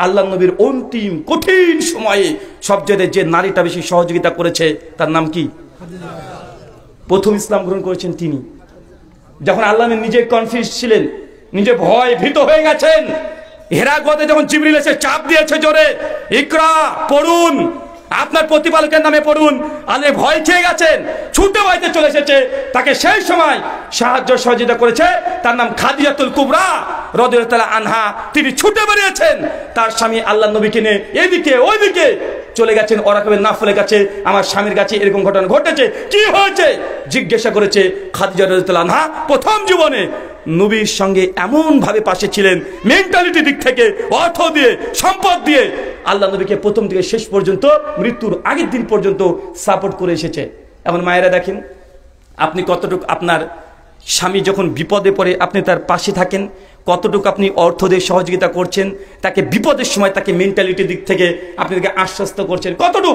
আল্লাহ নবীর অন্তিম কঠিন সময়ে সবচেয়ে যে নারীটা বেশি সহযোগিতা করেছে তার নাম কি? প্রথম ইসলাম গ্রহণ করেছেন তিনি। যখন আল্লাহ নিজে কনফিউজ ছিলেন, নিজে ভয় ভীত হয়ে গেছেন, হেরাগতে যখন জিবরিল এসে চাপ দিয়েছে জোরে, ইকরা পড়ুন, আপনার প্রতিপালকের নামে পড়ুন, আল্লাহ ভয় খেয়ে গেছেন, ছুটে বাড়িতে চলে এসেছে। তাকে সেই সময় সাহায্য সহযোগিতা করেছে, তার নাম খাদিজাতুল কুবরা রাদিয়াল্লাহু আনহা। তিনি ছুটে বেরিয়েছেন তার স্বামী আল্লাহ নবীকে নিয়ে, এদিকে ওইদিকে চলে গেছেন ওরাকেবের নাফলের কাছে, আমার স্বামীর কাছে এরকম ঘটনা ঘটেছে, কি হয়েছে জিজ্ঞাসা করেছে। খাদিজা রাদিয়াল্লাহু আনহা প্রথম জীবনে নবীর সঙ্গে এমন ভাবে পাশে ছিলেন, মেন্টালিটি দিক থেকে, অর্থ দিয়ে, সম্পদ দিয়ে আল্লাহ নবীকে প্রথম থেকে শেষ পর্যন্ত, মৃত্যুর আগের দিন পর্যন্ত সাপোর্ট করে এসেছে। এখন মায়েরা দেখেন আপনি কতটুকু আপনার স্বামী যখন বিপদে পড়ে আপনি তার পাশে থাকেন, কতটুকু আপনি অর্থ দিয়ে সহযোগিতা করছেন, তাকে বিপদের সময় তাকে মেন্টালিটির দিক থেকে আপনি তাকে আশ্বস্ত করছেন, কতটুকু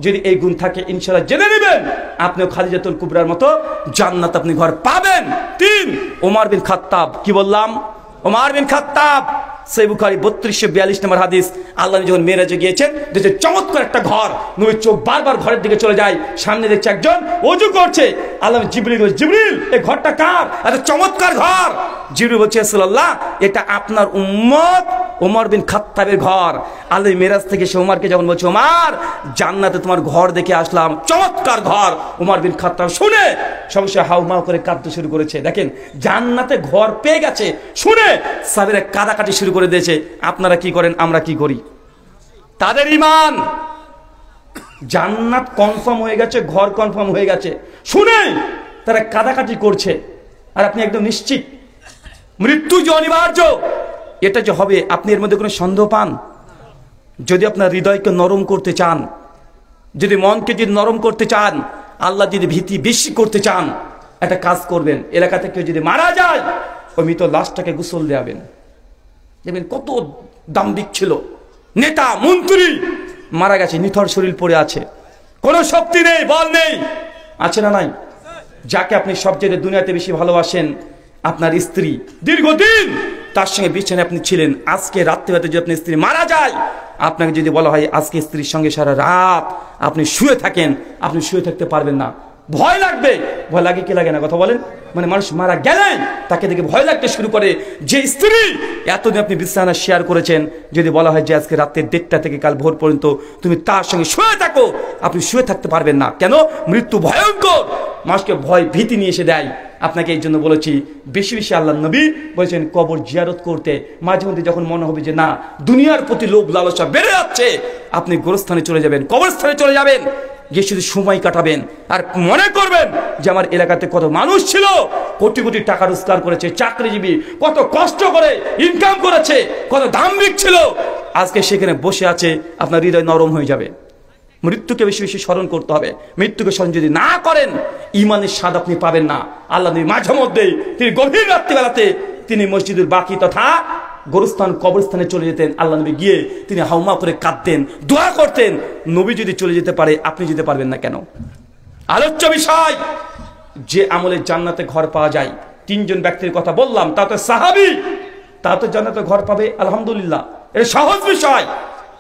যদি এই গুণ থাকে ইনশাআল্লাহ জেনে নেবেন আপনিও খাদিজাতুল কুবরার মতো জান্নাত আপনি ঘর পাবেন। 3 ওমর বিন খাত্তাব, কি বললাম? ওমর বিন খাত্তাব, সহিহ বুখারী 3242 নম্বর হাদিস। আল্লাহ যখন মেরাজে গিয়েছেন, দেখছে চমৎকার একটা ঘর, নবীর চোখ বারবার ঘরের দিকে চলে যায়, সামনে দেখছে একজন ওযু করছে। আল্লাহ জিবরিল, জিবরিল এই ঘরটা কার? এত চমৎকার ঘর। জিবরিল বলছে রাসূলুল্লাহ এটা আপনার উম্মত ওমর বিন খাত্তাবের ঘর। আল্লাহ মেরাজ থেকে সে ওমরকে যখন বলছে ওমর জান্নাতে তোমার ঘর দেখে আসলাম, চমৎকার ঘর। ওমর বিন খাত্তাব শুনে সঙ্গে হাউমাউ করে কাঁদতে শুরু করেছে। দেখেন জান্নাতে ঘর পেয়ে গেছে, শুনে সাহাবীরা কাঁদাকাটি শুরু করে দিয়েছে। আপনারা কি করেন, আমরা কি করি? তাদের ঈমান জান্নাত কনফার্ম হয়ে গেছে, ঘর কনফার্ম হয়ে গেছে, শুনে তারা কাঁদাকাটি করছে। আর আপনি একদম নিশ্চিত মৃত্যু যে অনিবার্য, এটা যে হবে আপনি এর মধ্যে কোনো সন্দেহ পান? যদি আপনার হৃদয়কে নরম করতে চান, যদি মনকে যদি নরম করতে চান, আল্লাহ যদি ভীতি বেশি করতে চান, একটা কাজ করবেন, এলাকাতে কেউ যদি মারা যায় ওই মৃত লাশটাকে গোসল দেওয়াবেন। দেখবেন কত দাম্ভিক ছিল, নেতা মন্ত্রী মারা গেছে, নিথর শরীর পড়ে আছে, কোনো শক্তি নেই, বল নেই, আছে না নাই? যাকে আপনি সবচেয়ে দুনিয়াতে বেশি ভালোবাসেন, আপনার স্ত্রী, দীর্ঘদিন তার সঙ্গে বিছানায় আপনি ছিলেন, আজকে রাত্রিবেলাতে যদি আপনার স্ত্রী মারা যায়, আপনাকে যদি বলা হয় আজকে স্ত্রীর সঙ্গে সারা রাত আপনি শুয়ে থাকেন, আপনি শুয়ে থাকতে পারবেন না, ভয় লাগবে। ভয় লাগে কি লাগে না, কথা বলেন? মানে মানুষ মারা গেলেন তাকে দেখে ভয় লাগতে শুরু করে। যে স্ত্রী এতদিন আপনি বিছানা শেয়ার করেছেন, যদি বলা হয় যে আজকে রাত্রে 1:30 থেকে কাল ভোর পর্যন্ত তুমি তার সঙ্গে শুয়ে থাকো, আপনি শুয়ে থাকতে পারবেন না। কেন? মৃত্যু ভয়ঙ্কর, মানুষকে ভয় ভীতি নিয়ে এসে দেয়। আপনাকে এই জন্য বলেছি, বেশি বেশি আল্লাহ নবী বলেছেন কবর জিয়ারত করতে। মাঝে মধ্যে যখন মনে হবে যে না দুনিয়ার প্রতি লোভ লালসা বেড়ে যাচ্ছে, আপনি গোরস্থানে চলে যাবেন, কবরস্থানে চলে যাবেন, গিয়ে শুধু সময় কাটাবেন আর মনে করবেন যে আমার এলাকাতে কত মানুষ ছিল, কোটি কোটি টাকা রোজগার করেছে, চাকরিজীবী, কত কষ্ট করে ইনকাম করেছে, কত দাম্ভিক ছিল, আজকে সেখানে বসে আছে, আপনার হৃদয় নরম হয়ে যাবে। মৃত্যুকে বেশি বেশি স্মরণ করতে হবে। মৃত্যুকে স্মরণ যদি না করেন, ইমানের স্বাদ আপনি পাবেন না। আল্লাহ নবী মাঝে মধ্যেই তিনি গভীর রাত্রিবেলাতে তিনি মসজিদুল বাকি তথা গোরস্থান কবরস্থানে চলে যেতেন। আল্লাহ নবী গিয়ে তিনি হাউমা করে কাঁদতেন, দোয়া করতেন। নবী যদি চলে যেতে পারে, আপনি যেতে পারবেন না কেন? আলোচ্য বিষয়, যে আমলে জান্নাতে ঘর পাওয়া যায়। 3 জন ব্যক্তির কথা বললাম, তা তো সাহাবী, তা তো জান্নাতে ঘর পাবে, আলহামদুলিল্লাহ, এটা সহজ বিষয়।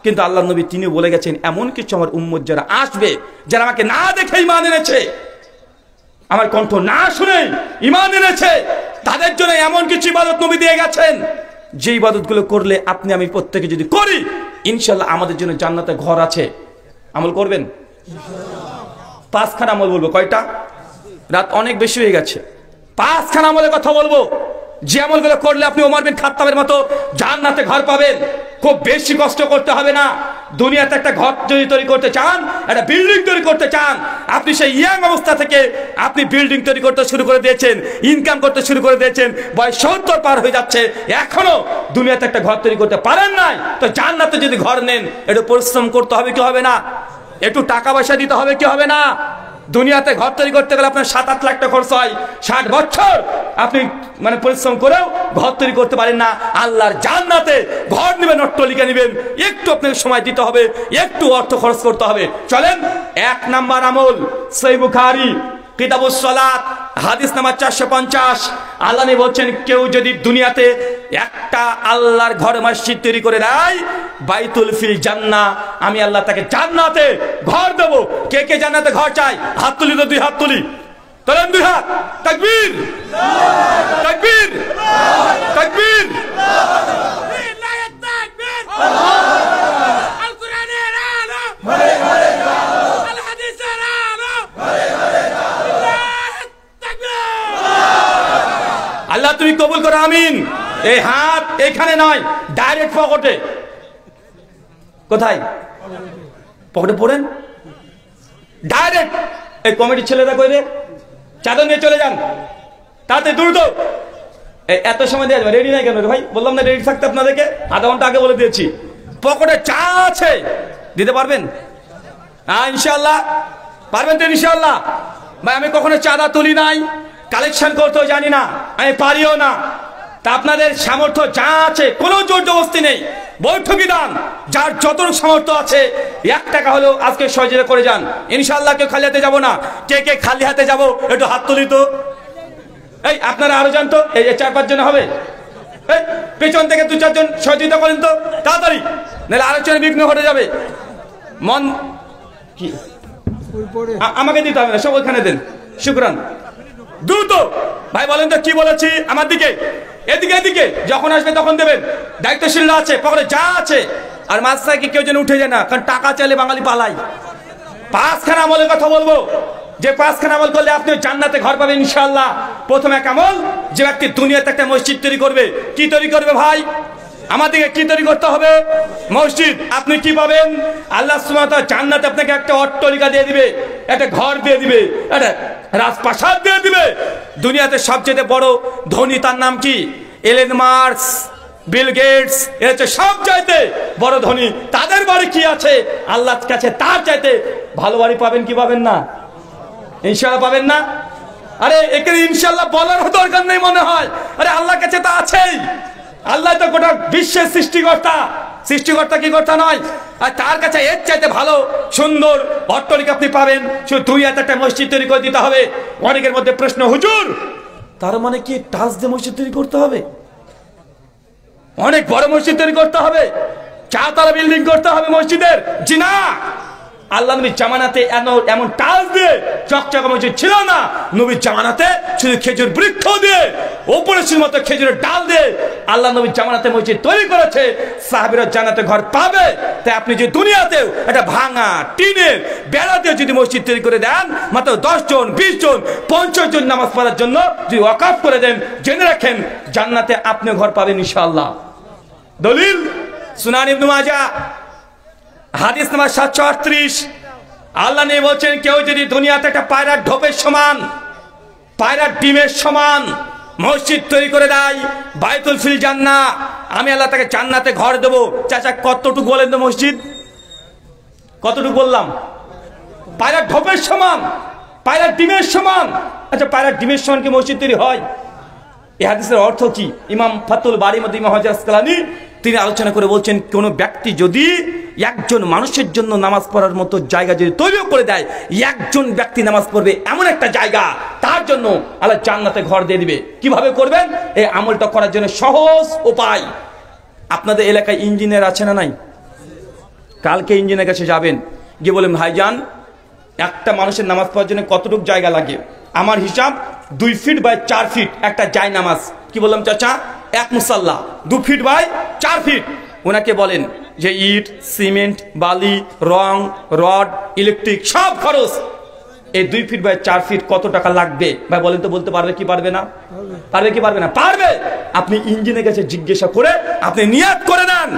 কিন্তু আল্লাহ নবী তিনি বলে গেছেন এমন কিছু আমার উম্মত যারা আসবে, যারা আমাকে না দেখে ঈমান এনেছে, আমার কণ্ঠ না শুনে ঈমান এনেছে, তাদের জন্য এমন কিছু ইবাদত নবী দিয়ে গেছেন, যে ইবাদতগুলো করলে আপনি আমি প্রত্যেকে যদি করি, ইনশাআল্লাহ আমাদের জন্য জান্নাতে ঘর আছে। আমল করবেন? 5খানা আমল বলবো। কয়টা? রাত অনেক বেশি হয়ে গেছে। 5খানা আমলের কথা বলবো, যে আমলগুলো করলে আপনি ওমর বিন খাত্তাবের মতো জান্নাতে ঘর পাবেন। খুব বেশি কষ্ট করতে হবে না। দুনিয়াতে একটা ঘর যদি তৈরি করতে চান, একটা বিল্ডিং তৈরি করতে চান, আপনি সেই ইয়াং অবস্থা থেকে আপনি বিল্ডিং তৈরি করতে শুরু করে দিয়েছেন, ইনকাম করতে শুরু করে দিয়েছেন, বয়স 70 পার হয়ে যাচ্ছে, এখনো দুনিয়াতে একটা ঘর তৈরি করতে পারেন নাই, তো জান্নাতে যদি ঘর নেন, একটু পরিশ্রম করতে হবে কি হবে না? একটু টাকা পয়সা দিতে হবে কি হবে না? দুনিয়াতে ঘর তৈরি করতে গেলে আপনার 7-8 লাখ টাকা খরচ হয়, 60 বছর আপনি মানে পরিশ্রম করেও ঘর তৈরি করতে পারেন না। আল্লাহর জান্নাতে ঘর নেবেন, অট্টালিকা নেবেন, একটু আপনাকে সময় দিতে হবে, একটু অর্থ খরচ করতে হবে। চলেন, 1 নাম্বার আমল, সহিহ বুখারী কিতাবুস সালাত হাদিস নাম্বার 450। আল্লাহ নবী বলছেন, কেউ যদি দুনিয়াতে একটা আল্লাহর ঘর মসজিদ তৈরি করে দেয়, বাইতুল ফিল জান্নাহ, আমি আল্লাহ তাকে জান্নাতে ঘর দেব। কে কে জান্নাতে ঘর চাই? হাত তুলি তো, 2 হাত তুলি, তোলেন 2 হাত। তাকবীর, তাকবীর, তাকবীর। আল্লাহ তুমি কবুল করো, আমিন। এই হাত এখানে নয়, ডাইরেক্ট পকেটে। কোথায়? পকেটে পড়েন ডাইরেক্ট। এই কমিটির ছেলেরা কইরে চাদর নিয়ে চলে যান, তাতে দ্রুত। এত সময় দেওয়া যাবে? রেডি নাই কেন ভাই? বললাম না রেডি থাকতে আপনাদেরকে, আধা ঘন্টা আগে বলে দিয়েছি। পকেটে চা আছে, দিতে পারবেন? হ্যাঁ ইনশাল্লাহ পারবেন তো ইনশাল্লাহ। ভাই আমি কখনো চাঁদা তুলি নাই, কালেকশন করতেও জানি না, আমি পারিও না। তা আপনাদের সামর্থ্য যা আছে, কোনো জোর জবরদস্তি নেই, বৈঠকি দান, যার যত সামর্থ্য আছে 1 টাকা হলেও আজকে সহযোগিতা করে যান। ইনশাআল্লাহ কেউ খালি হাতে যাবো না। কে কে খালি হাতে যাবো একটু হাত তুলি তো। এই আপনারা আরো জানতো, এই 4-5 জন হবে। এই পেছন থেকে 2-4 জন সহযোগিতা করেন তো তাড়াতাড়ি, নাহলে আলোচনা বিঘ্ন ঘটে যাবে। মন কি আমাকে দিতে হবে না, সব ওখানে দেন। শুকরান। দ্রুত ভাই বলেন তো কি বলেছি? আমার দিকে, এদিকে, এদিকে যখন আসবে তখন দেবেন। দায়িত্বশীলরা আছে, পকেটে যা আছে। আর মাঝখানে কেউ যেন উঠে যায় না, কারণ টাকা চাইলে বাঙালি পালাই। 5খানা আমলের কথা বলবো, যে 5খানা আমল করলে আপনি জান্নাতে ঘর পাবেন ইনশাআল্লাহ। প্রথম এক আমল, যে ব্যক্তি দুনিয়াতে একটা মসজিদ তৈরি করবে। কি তৈরি করবে ভাই? আমাদেরকে কি তৈরি করতে হবে? মসজিদ। আপনি কি পাবেন? আল্লাহ সুবহানাহু ওয়া তাআলা জান্নাতে আপনাকে একটা অট্টালিকা দিয়ে দিবে, একটা ঘর দিয়ে দিবে, একটা রাজপ্রাসাদ দিয়ে দিবে। দুনিয়াতে সবচেয়ে বড় ধনী তার নাম কি? এলেন মার্কস, বিল গেটস, এরা হচ্ছে সবচাইতে বড় ধনী। তাদের বাড়ি কি আছে? আল্লাহর কাছে তার চাইতে ভালো বাড়ি পাবেন কি পাবেন না? ইনশাআল্লাহ পাবেন না? আরে এখানে ইনশাআল্লাহ বলার দরকার নেই মনে হয়। আরে আল্লাহর কাছে তা আছেই। আল্লাহ তো গোটা বিশ্বের সৃষ্টিকর্তা, সৃষ্টিকর্তা কি কর্তা নয়? আর তার কাছে এর চাইতে ভালো সুন্দর অট্টালিকা আপনি পাবেন, শুধু 2 মসজিদ তৈরি করে দিতে হবে। অনেকের মধ্যে প্রশ্ন, হুজুর তার মানে কি টাচ দিয়ে মসজিদ তৈরি করতে হবে? অনেক বড় মসজিদ তৈরি করতে হবে, 4 তলা বিল্ডিং করতে হবে মসজিদের? জি না, আল্লাহ নবীর জামানাতে এমন টাচ দিয়ে চকচকে মসজিদ ছিল না। নবীর জামানাতে শুধু খেজুর বৃক্ষ দিয়ে, ওপরে শুধু মতো খেজুরের ডাল দিয়ে আল্লাহ নবীর জামানাতে মসজিদ তৈরি করেছে। সাহাবীরা জান্নাতে ঘর পাবে। তাই আপনি যে দুনিয়াতেও একটা ভাঙা টিনের বেড়া দিয়ে যদি মসজিদ তৈরি করে দেন, মাত্র 10 জন 20 জন 50 জন নামাজ পড়ার জন্য যদি ওয়াকফ করে দেন, জেনে রাখেন জান্নাতে আপনি ঘর পাবেন ইনশাআল্লাহ। দলিল সুনান ইবনে মাজাহ হাদিস নাম্বার 738। আল্লাহ নবী বলছেন, কেউ যদি দুনিয়াতে একটা পায়রার ঢোপের সমান, পায়রার ডিমের সমান মসজিদ তৈরি করে দেয়, বাইতুল ফিল জান্নাহ, আমি আল্লাহ তাকে জান্নাতে ঘর দেব। চাচা কতটুকু বলেন তো মসজিদ? কতটুকু বললাম? পায়রার ঢোপের সমান, পায়রার ডিমের সমান। আচ্ছা, পায়রার ডিমের সমান কি মসজিদ তৈরি হয়? এই হাদিসের অর্থ কি? ইমাম ফাতুল বারীর মধ্যে ইমাম হাজার আসকালানী তিনি আলোচনা করে বলছেন, কোন ব্যক্তি যদি একজন মানুষের জন্য নামাজ পড়ার মতো জায়গা যদি তৈরি করে দেয়, একজন ব্যক্তি নামাজ পড়বে এমন একটা জায়গা, তার জন্য আল্লাহ জান্নাতে ঘর দিয়ে দিবে। কিভাবে করবেন? এই আমলটা করার জন্য সহজ উপায়। আপনাদের এলাকায় ইঞ্জিনিয়ার আছে না নাই? কালকে ইঞ্জিনিয়ারের কাছে যাবেন, গিয়ে বলেন, ভাইজান একটা মানুষের নামাজ পড়ার জন্য কতটুকু জায়গা লাগে? আমার হিসাব 2 ফিট বাই 4 ফিট একটা জায় নামাজ। কি বললাম চাচা? এক মুসাল্লা 2 ফিট বাই 4 ফিট। ওনাকে বলেন যে ইট, সিমেন্ট, বালি, রং, রড, ইলেকট্রিক সব খরচ, এই 2 ফিট বাই 4 ফিট কত টাকা লাগবে? ভাই বলেন তো, বলতে পারবে কি পারবে না? পারবে কি পারবে না? পারবে। আপনি ইঞ্জিনের কাছে জিজ্ঞাসা করে আপনি নিয়াত করে নেন,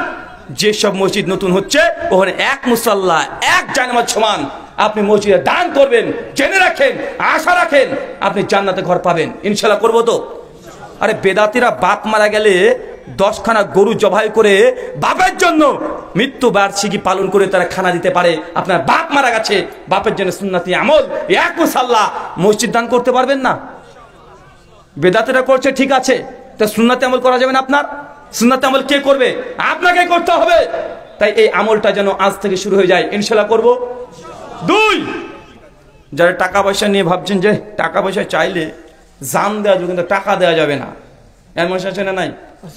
যেসব মসজিদ নতুন হচ্ছে ওখানে এক মুসাল্লা, এক জায়নামাজ সমান আপনি মসজিদে দান করবেন। জেনে রাখেন, আশা রাখেন আপনি জান্নাতে ঘর পাবেন ইনশাআল্লাহ। করবো তো? আরে বেদাতিরা বাপ মারা গেলে 10খানা গরু জবাই করে বাপের জন্য মৃত্যু বার্ষিকী পালন করে তারা খানা দিতে পারে। আপনার বাপ মারা গেছে, বাপের জন্য সুন্নতি আমল এক মুসাল্লা মসজিদ দান করতে পারবেন না? বেদাতিরা করছে, ঠিক আছে, তা সুন্নতি আমল করা যাবে না? আপনার সুন্নতি আমল কে করবে? আপনাকে করতে হবে। তাই এই আমলটা যেন আজ থেকে শুরু হয়ে যায় ইনশাআল্লাহ। করব। 2, যারা টাকা পয়সা নিয়ে ভাবছেন যে টাকা পয়সা চাইলে জান দেওয়া যাবে, কিন্তু টাকা দেওয়া যাবে না, এর মানুষ আছে না নাই?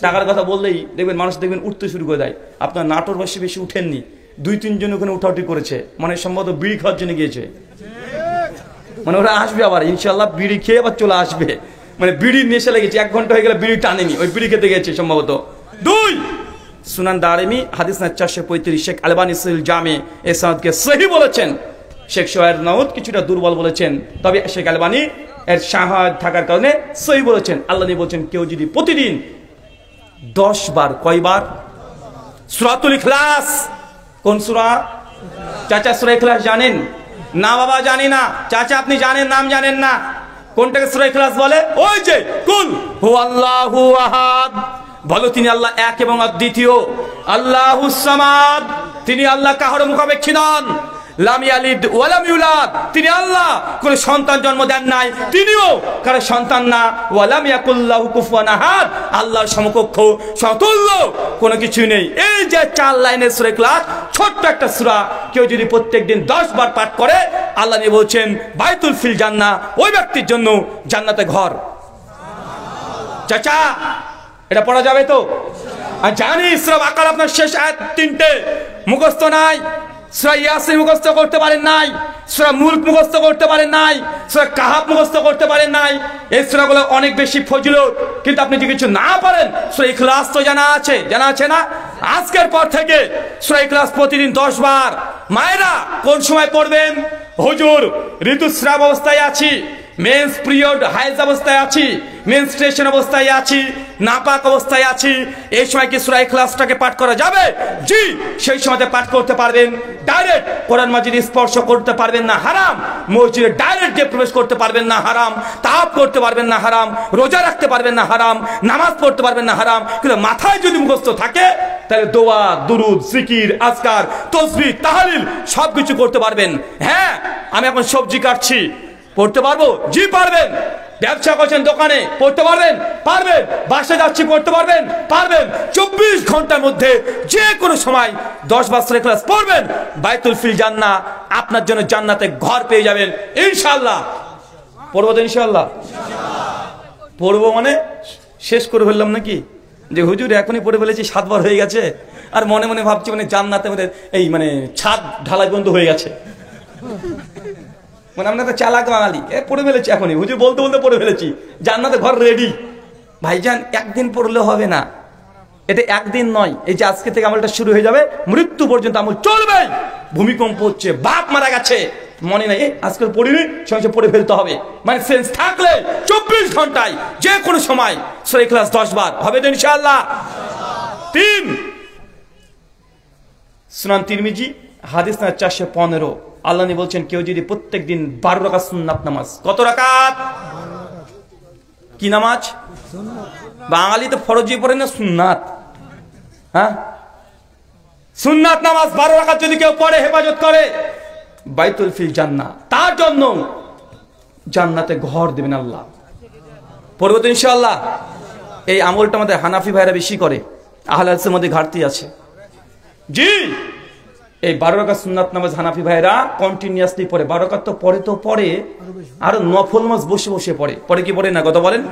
টাকার কথা বললেই দেখবেন মানুষ দেখবেন উঠতে শুরু করে দেয়। আপনার নাটোর বাসী বেশি উঠেননি, 2-3 জন ওখানে উঠাউটি করেছে, মানে সম্ভবত বিড়ি খাওয়ার জন্য গিয়েছে। মানে ওরা আসবে আবার ইনশাআল্লাহ, বিড়ি খেয়ে আবার চলে আসবে। মানে বিড়ির নেশা লেগেছে, 1 ঘন্টা হয়ে গেলে বিড়ি টানেনি, ওই বিড়ি খেতে গেছে সম্ভবত। 2, সুনান দারিমি হাদিস না 435। শেখ আলবানী সহিহ জামে এই সনদকে সহিহ বলেছেন। শেখ সোহাইর নাউদ কিছুটা দুর্বল বলেছেন, তবে শেখ আলবানী এর শাহাদ থাকার কারণে সহিহ বলেছেন। আল্লাহ নবী বলেছেন, কেউ যদি প্রতিদিন 10 বার, কয়বার? সূরাতুল ইখলাস। কোন সূরা? চাচা সূরা ইখলাস জানেন না? বাবা জানি না। চাচা আপনি জানেন, নাম জানেন না? কোনটাকে সূরা ইখলাস বলে? ওই যে কুল হুয়াল্লাহু আহাদ, বলো তিনি আল্লাহ এক এবং অদ্বিতীয়। আল্লাহুস সামাদ, তিনি আল্লাহ কাহার মুখাপেক্ষী নন। লাম ইয়ালিদ ওয়া লাম ইউলাদ, তিনি আল্লাহ কোন সন্তান জন্ম দেন নাই, তিনিও কারো সন্তান না। ওয়া লাম ইয়াকুল্লাহু কুফুয়ান আহাদ, আল্লাহর সমকক্ষ সমতুল্য কোনো কিছু নেই। এই যে 4 লাইনের সূরা ইখলাস, ছোট্ট একটা সূরা, কেউ যদি প্রত্যেকদিন 10 বার পাঠ করে, আল্লাহ নবী বলছেন বাইতুল ফিল জান্নাহ, ওই ব্যক্তির জন্য জান্নাতে ঘর। চাচা এটা পড়া যাবে তো? আর জানি সূরা বাকারা আপনার শেষ আয়াত 3টে মুখস্থ নাই, সূরা ইয়াসিন মুখস্থ করতে পারেন নাই, সূরা মুলক মুখস্থ করতে পারেন নাই, সূরা কাহাফ মুখস্থ করতে পারেন নাই। এই সূরাগুলো অনেক বেশি ফজিলত, কিন্তু আপনি যদি কিছু না পারেন, সূরা ইখলাস তো জানা আছে, জানা আছে না? আজকের পর থেকে সূরা ইখলাস প্রতিদিন 10 বার। মায়েরা কোন সময় পড়বেন? হুজুর ঋতুস্রাব অবস্থায় আছি, মেন্স পিরিয়ড হাইজ অবস্থায় আছি, মেনস্ট্রুয়েশন অবস্থায় আছি, নাপাক অবস্থায় আছি, এই সময় কি সূরা ইখলাসটাকে পাঠ করা যাবে? জি, সেই সময়তে পাঠ করতে পারবেন। ডাইরেক্ট কোরআন মাজিদ স্পর্শ করতে পারবেন না, হারাম। মসজিদে ডাইরেক্ট যে প্রবেশ করতে পারবেন না, হারাম। তাওয়াফ করতে পারবেন না, হারাম। রোজা রাখতে পারবেন না, হারাম। নামাজ পড়তে পারবেন না, হারাম। কিন্তু মাথায় যদি মুখস্থ থাকে, তাহলে দোয়া, দুরুদ, জিকির, আজকার, তাসবিহ, তাহলিল সবকিছু করতে পারবেন। হ্যাঁ, আমি এখন সবজি কাটছি, পড়তে পারবো? জি পারবেন। ব্যবসা করছেন, দোকানে পড়তে পারবেন, পারবেন, বাসে যাচ্ছি পড়তে পারবেন, পারবেন। 24 ঘন্টার মধ্যে যে কোনো সময় 10 বার সূরা ইখলাস পড়বেন, বাইতুল ফিল জান্নাহ, আপনার জন্য জান্নাতে ঘর পেয়ে যাবেন ইনশাআল্লাহ। পড়বো তো ইনশাআল্লাহ? পড়বো মানে শেষ করে ফেললাম নাকি? যে হুজুর এখনই পড়ে ফেলেছি 7 বার হয়ে গেছে, আর মনে মনে ভাবছি মানে জান্নাতে মানে এই মানে ছাদ ঢালাই বন্ধ হয়ে গেছে, মানে আমরা তো চালাক বাঙালি, পড়ে ফেলেছি এখনই, হুজুর বলতে বলতে পড়ে ফেলেছি, জান্নাতে ঘর রেডি। ভাইজান একদিন পড়লে হবে না, এটা একদিন নয়, এই যে আজকে থেকে আমলটা শুরু হয়ে যাবে, মৃত্যু পর্যন্ত আমল চলবে। ভূমিকম্প হচ্ছে, বাপ মারা গেছে, মনে নাই আজকে পড়িনি, সঙ্গে পড়ে ফেলতে হবে, মানে সেন্স থাকলে 24 ঘন্টায় যে কোনো সময় সূরা ইখলাস 10 বার হবে তো ইনশাআল্লাহ। 3 সুনান তিরমিজি হাদিস নাম্বার 415, আল্লাহ নবী বলছেন কেউ যদি প্রত্যেক দিন 12 রাকাত সুন্নাত নামাজ, কত রাকাত? কি নামাজ? বাঙালি তো ফরজি পড়ে না, সুন্নাত। হ্যাঁ, সুন্নাত নামাজ 12 রাকাত যদি কেউ পড়ে, হেফাজত করে, বাইতুল ফিল জান্নাহ, তার জন্য জান্নাতে ঘর দেবেন আল্লাহ। পড়বো তো ইনশাআল্লাহ? এই আমলটা আমাদের হানাফি ভাইরা বেশি করে, আহলে হাদিসের মধ্যে ঘাটতি আছে। জি, এই 12 রাকাত সুন্নাত নামাজ হানাফি ভাইরা কন্টিনিউয়াসলি পড়ে। 12 রাকাত তো পড়ে, আর নফল নামাজ বসে বসে পড়ে কি পড়ে না? কথা বলেন।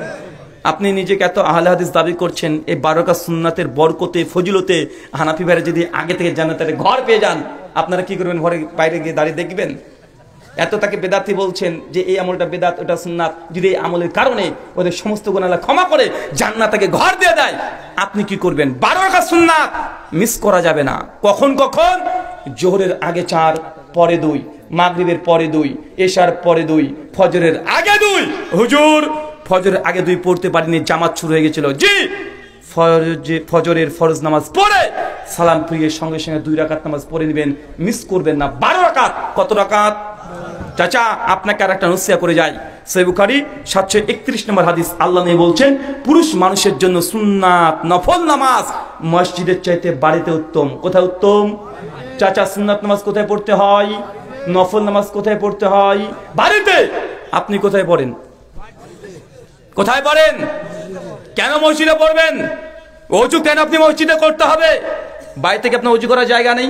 আপনি নিজেকে এত আহলে হাদিস দাবি করছেন, এই 12 রাকাত সুন্নাতের বরকতে, ফজিলতে হানাফি ভাইরা যদি আগে থেকে জান্নাতের ঘর পেয়ে যান, আপনারা কি করবেন? ঘরে বাইরে গিয়ে দাঁড়িয়ে দেখবেন? এত তাকে বেদাতি বলছেন যে এই আমলটা বেদাত, ওটা সুন্নাত, যদি এই আমলের কারণে ওদের সমস্ত গুনাহ আল্লাহ ক্ষমা করে জান্নাতকে ঘর দিয়ে দেয়, আপনি কি করবেন? 12 রাকাত সুন্নাত মিস করা যাবে না। কখন? জোহরের আগে 4, পরে 2, মাগরিবের পরে 2, এশার পরে 2, ফজরের আগে 2। হুজুর ফজরের আগে 2 পড়তে পারিনি, জামাত শুরু হয়ে গেছিল। জি, ফজরের ফরজ নামাজ পড়ে সালাম ফিরিয়ে সঙ্গে সঙ্গে 2 রাকাত নামাজ পড়ে নেবেন, মিস করবেন না। 12 রাকাত। কত রাকাত? চাচা আপনাকে আর একটা নসিহত করে যাই, সহিহ বুখারী 731 নম্বর হাদিস, আল্লাহ নবী বলছেন পুরুষ মানুষের জন্য সুন্নাত নফল নামাজ মসজিদের চাইতে বাড়িতে উত্তম। কোথায় উত্তম? চাচা সুন্নাত নামাজ কোথায় পড়তে হয়? নফল নামাজ কোথায় পড়তে হয়? বাড়িতে। আপনি কোথায় পড়েন? কোথায় পড়েন? কেন মসজিদে পড়বেন? ওযু কেন আপনি মসজিদে করতে হবে? বাড়ি থেকে আপনার ওযু করার জায়গা নেই,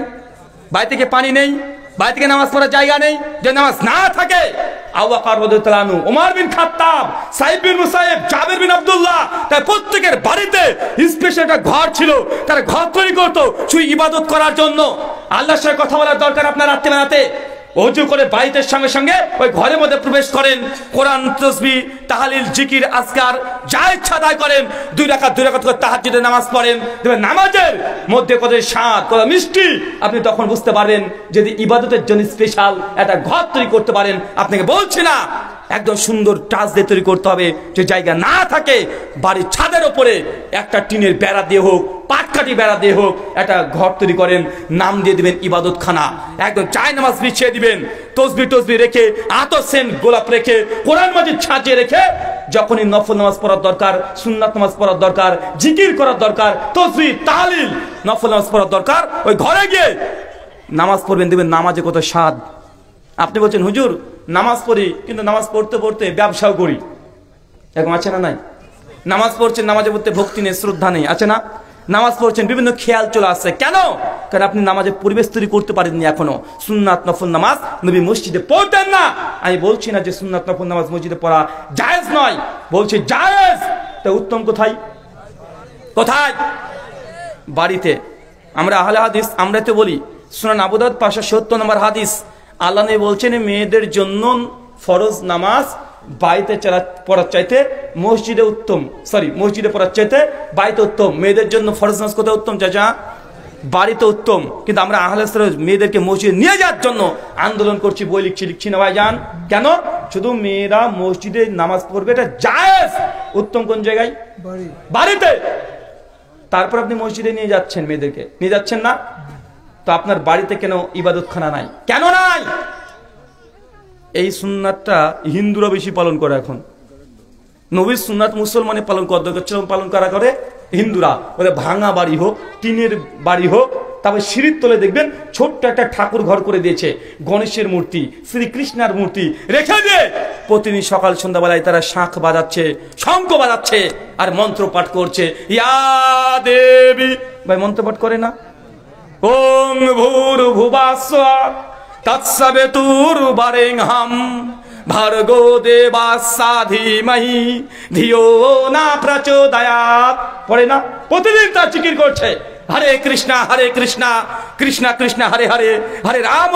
বাড়ি থেকে পানি নেই, বাড়ি থেকে নামাজ পড়ার জায়গা নেই। যে নামাজ না থাকে, আবু বকর রাদিয়াল্লাহু আনহু, ওমর বিন খাত্তাব, সাইদ বিন মুসাইব, জাবির বিন আব্দুল্লাহ, তাই প্রত্যেকের বাড়িতে স্পেশাল একটা ঘর ছিল, তারা ঘর তৈরি করতো শুধু ইবাদত করার জন্য। আল্লাহর সাথে কথা বলার দরকার আপনার রাতে বেলাতে, ওযু করে বাড়িতে সঙ্গে সঙ্গে ওই ঘরের মধ্যে প্রবেশ করেন, কোরআন, তাসবিহ, তাহলিল, জিকির, আজকার যা ইচ্ছা তাই করেন, 2 রাকাত করে তাহাজ্জুদের নামাজ পড়েন। দেখবেন নামাজের মধ্যে কত স্বাদ, কত মিষ্টি, আপনি তখন বুঝতে পারবেন যদি ইবাদতের জন্য স্পেশাল একটা ঘর তৈরি করতে পারেন। আপনাকে বলছি না একদম সুন্দর টাচ দিয়ে তৈরি করতে হবে, যে জায়গা না থাকে বাড়ির ছাদের ওপরে একটা টিনের বেড়া দিয়ে হোক, পাটকাঠি বেড়া দিয়ে হোক, একটা ঘর তৈরি করেন, নাম দিয়ে দিবেন ইবাদতখানা, একদম চায় নামাজ বিছিয়ে দিবেন, তসবিহ রেখে, আতর সেন্ট গোলাপ রেখে, কোরআন মাজিদ সাজিয়ে রেখে, যখনই নফল নামাজ পড়ার দরকার, সুন্নাত নামাজ পড়ার দরকার, জিকির করার দরকার, তসবিহ, তাহলিল, নফল নামাজ পড়ার দরকার, ওই ঘরে গিয়ে নামাজ পড়বেন, দেখবেন নামাজে কত স্বাদ। আপনি বলছেন হুজুর নামাজ পড়ি, কিন্তু নামাজ পড়তে পড়তে ব্যবসাও করি, এরকম আছে না? নাই। নামাজ পড়ছেন, নামাজে পড়তে ভক্তি নেই, শ্রদ্ধা নেই, আছে না? নামাজ পড়ছেন, বিভিন্ন খেয়াল চলে আসছে, কেন? কারণ আপনি নামাজের পরিবেশ তৈরি করতে পারেননি এখনো। সুন্নাত নফল নামাজ নবী মসজিদে পড়তেন না। আমি বলছি না যে সুন্নাত নফল নামাজ মসজিদে পড়া জায়েজ নয়, বলছি জায়েজ। তা উত্তম কোথায়? বাড়িতে। আমরা আহলে হাদিস, আমরা তো বলি সুনান আবু দাউদ 570 নম্বর হাদিস, আল্লাহ নবী বলছেন মেয়েদের জন্য ফরজ নামাজ বাড়িতে পড়ার চাইতে মসজিদে উত্তম, মসজিদে পড়ার চাইতে বাড়িতে উত্তম। মেয়েদের জন্য ফরজ নামাজ কোথায় উত্তম চাচা? বাড়িতে উত্তম। কিন্তু আমরা আহলে হাদিস মেয়েদেরকে মসজিদে নিয়ে যাওয়ার জন্য আন্দোলন করছি, বই লিখছি না ভাইজান। কেন? শুধু মেয়েরা মসজিদে নামাজ পড়বে এটা জায়েজ। উত্তম কোন জায়গায়? বাড়িতে। তারপর আপনি মসজিদে নিয়ে যাচ্ছেন, মেয়েদেরকে নিয়ে যাচ্ছেন না, তো আপনার বাড়িতে কেন ইবাদতখানা নাই? কেন নাই? এই সুন্নাতটা হিন্দুরা বেশি পালন করে এখন। নবীর সুন্নাত মুসলমানে পালন করা দরকার, পালন করা করে হিন্দুরা। ওদের ভাঙা বাড়ি হোক, টিনের বাড়ি হোক, তারপর সিঁড়ির তলে দেখবেন ছোট্ট একটা ঠাকুর ঘর করে দিয়েছে, গণেশের মূর্তি, শ্রীকৃষ্ণের মূর্তি রেখে দিয়ে প্রতিদিন সকাল সন্ধ্যাবেলায় তারা শাঁখ বাজাচ্ছে, শঙ্খ বাজাচ্ছে আর মন্ত্র পাঠ করছে। ইয়া দেবী, ভাই মন্ত্র পাঠ করে না? ওং ভূর্ভুবস্সুঃ তৎসবিতুর্বরেণ্যং ভর্গো দেবস্য ধীমহি ধিয়ো ন প্রচোদয়াৎ। পড়ে না? প্রতিদিন তার জিকির করছে, হরে কৃষ্ণ কৃষ্ণ কৃষ্ণ হরে হরে, হরে রাম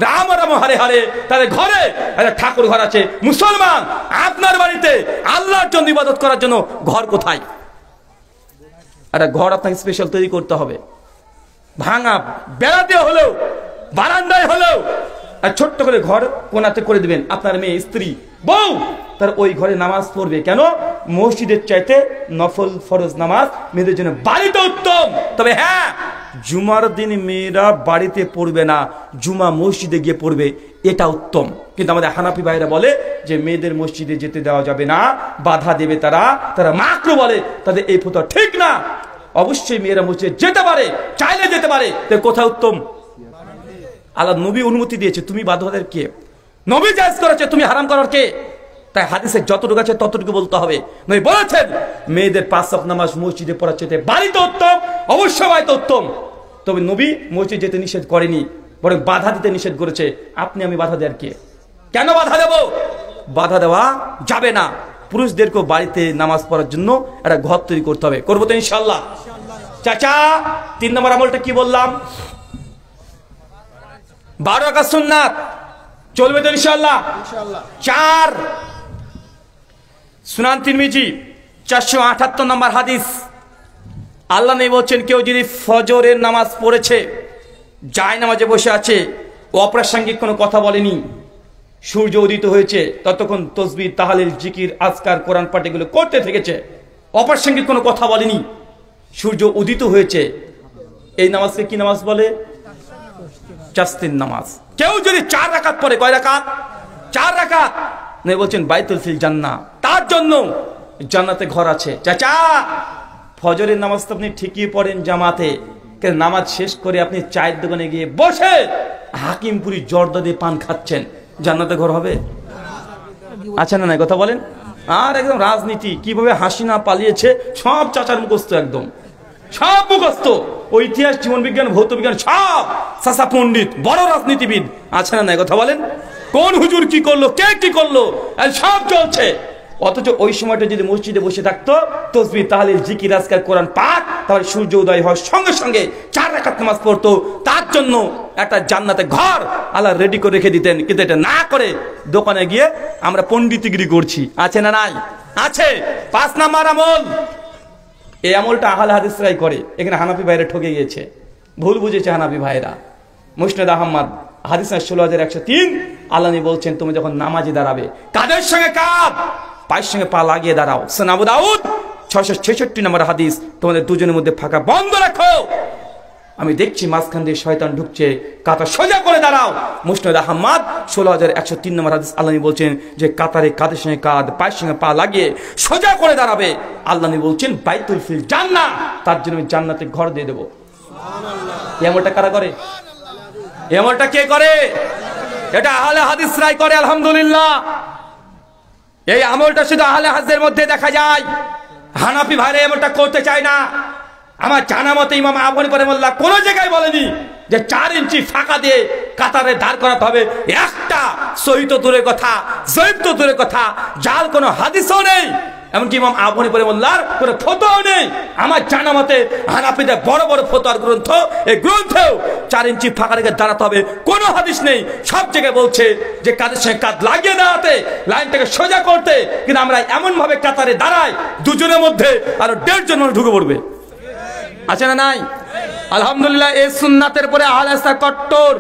রাম রাম হরে হরে। তাদের ঘরে একটা ঠাকুর ঘর আছে। মুসলমান, আপনার বাড়িতে আল্লাহর জন্য ইবাদত করার জন্য ঘর কোথায়? একটা ঘর আপনাকে স্পেশাল তৈরি করতে হবে, ভাঙা বেড়াতে হলেও, বারান্দায় হলেও আর ছোট্ট করে ঘর কোনাতে করে দিবেন। আপনার মেয়ে, স্ত্রী, বউ তার ওই ঘরে নামাজ পড়বে। কেন? মসজিদের চাইতে নফল ফরজ নামাজ মেয়েদের জন্য বাড়িতে উত্তম। তবে হ্যাঁ, জুমার দিন মেয়েরা বাড়িতে পড়বে না, জুমা মসজিদে গিয়ে পড়বে, এটা উত্তম। কিন্তু আমাদের হানাফি ভাইরা বলে যে মেয়েদের মসজিদে যেতে দেওয়া যাবে না, বাধা দেবে তারা মাকরু বলে। তাদের এই ফতোয়া ঠিক না। অবশ্যই মেয়েরা মসজিদে যেতে পারে, চাইলে যেতে পারে। কোথায় উত্তম? আল্লাহ নবী অনুমতি দিয়েছে, তুমি বাধ্যদের কে? নবী জায়েজ করেছে, তুমি হারাম করার কে? তাই হাদিসে যতটুকু আছে ততটুকু বলতে হবে। নবী বলেছেন মেয়েদের 5 ওয়াক্ত নামাজ মসজিদে পড়ার চাইতে বাড়িতে উত্তম, অবশ্যই বাড়িতে উত্তম। তবে নবী মসজিদ যেতে নিষেধ করেনি, বরং বাধা দিতে নিষেধ করেছে। আপনি আমি বাধা দেওয়ার কে? কেন বাধা দেব? বাধা দেওয়া যাবে না। পুরুষদেরকেও বাড়িতে নামাজ পড়ার জন্য একটা ঘর তৈরি করতে হবে। করবো তো ইনশাল্লাহ। চাচা, 3 নম্বর আমলটা কি বললাম? 12 রাকাত সুন্নাত চলবে তো ইনশাআল্লাহ? 4 সুনান তিরমিজি 478 নম্বর হাদিস, আল্লাহ নবী বলছেন কেউ যদি ফজরের নামাজ পড়েছে, যায় নামাজে বসে আছে, অপ্রাসঙ্গিক কোনো কথা বলেনি, সূর্য উদিত হয়েছে ততক্ষণ তসবিহ, তাহলিল, জিকির, আজকার, কোরআন পাঠ এগুলো করতে থেকেছে, অপ্রাসঙ্গিক কোনো কথা বলেনি, সূর্য উদিত হয়েছে, এই নামাজকে কি নামাজ বলে? চাস্তির নামাজ। কেউ যদি 4 রাকাত পড়ে, কয় রাকাত? 4 রাকাত, নবী বলছেন বাইতুল ফিল জান্নাহ, তার জন্য জান্নাতে ঘর আছে। চাচা, ফজরের নামাজ তো আপনি ঠিকই পড়েন জামাতে, কিন্তু নামাজ শেষ করে আপনি চায়ের দোকানে গিয়ে বসে হাকিমপুরি জর্দা দিয়ে পান খাচ্ছেন, জান্নাতে ঘর হবে? আচ্ছা না নাই কথা বলেন? আর একদম রাজনীতি কিভাবে হাসিনা পালিয়েছে সব চাচার মুখস্থ, একদম সব মুখস্থ। ওই ইতিহাস, জীবন বিজ্ঞান, ভৌত বিজ্ঞান সব চাচা পণ্ডিত, বড় রাজনীতিবিদ। আছে না নাই কথা বলেন? কোন হুজুর কি করলো, কে কি করলো, সব চলছে। অথচ ওই সময়টা যদি মসজিদে বসে থাকতো, তসবিহ, তাহলিল, জিকির, আজকার, কোরআন পাঠ, তাহলে সূর্য উদয় হওয়ার সঙ্গে সঙ্গে 4 রাকাত নামাজ পড়তো, তার জন্য একটা জান্নাতে ঘর আল্লাহ রেডি করে রেখে দিতেন। কিন্তু এটা না করে দোকানে গিয়ে আমরা পণ্ডিতগিরি করছি। আছে না নাই? আছে। 5 নাম্বার আমল, এই আমলটা আহলে হাদিসরাই করে। এখানে হানাফি ভাইরা ঠকে গিয়েছে, ভুল বুঝেছে হানাফি ভাইরা। মুসনাদ আহমদ হাদিস 16103, আল্লাহ নবী বলছেন তুমি যখন নামাজে দাঁড়াবে, কাদের সঙ্গে কাঁধ, পায়ের সঙ্গে পা লাগিয়ে দাঁড়াও। সুনান আবু দাউদ 666 নম্বর হাদিস, তোমাদের দুজনের মধ্যে ফাঁকা বন্ধ রাখো, আমি দেখছি মাঝখান দিয়ে শয়তান ঢুকছে, কাতা সোজা করে দাঁড়াও। মুসনাদ আহমদ 16103 নম্বর হাদিস, আল্লাহ নবী বলছেন যে কাতারে কাঁধের সঙ্গে কাঁধ, পায়ের সঙ্গে পা লাগিয়ে সোজা করে দাঁড়াবে, আল্লাহ নবী বলছেন বাইতুল ফিল জান্নাহ, তার জন্য আমি জান্নাতে ঘর দিয়ে দেবো। এমনটা কারা করে? এমনটা কে করে? এটা আহলে হাদিসরাই করে। আলহামদুলিল্লাহ, এই আমলটা শুধু আহলে হাদিসের মধ্যে দেখা যায়, হানাফি ভাইরা এমনটা করতে চায় না। আমার জানা মতে ইমাম আবু হানিফা রাহিমাহুল্লাহ কোন জায়গায় বলেনি যে 4 ইঞ্চি ফাঁকা দিয়ে কাতারে দাঁড় করাতে হবে। একটা সহিহ তো দূরের কথা, জয়ীফ তো দূরের কথা, জাল কোনো হাদিসও নেই, এমনকি ইমাম আবু হানিফা রাহিমাহুল্লাহর কোনো ফতোয়াও নেই। আমার জানা মতে হানাফিদের বড় বড় ফতোয়ার গ্রন্থ, এই গ্রন্থেও 4 ইঞ্চি ফাঁকা রেখে দাঁড়াতে হবে কোনো হাদিস নেই। সব জায়গায় বলছে যে কাদের সঙ্গে কাঁধ লাগিয়ে দাঁড়াতে, লাইনটাকে সোজা করতে, কিন্তু আমরা এমন ভাবে কাতারে দাঁড়াই দুজনের মধ্যে আরো 1.5 জন মানুষ ঢুকে পড়বে। আছে না নাই? আলহামদুলিল্লাহ, এই সুন্নাতের পরে আহলে হাদিস কট্টর,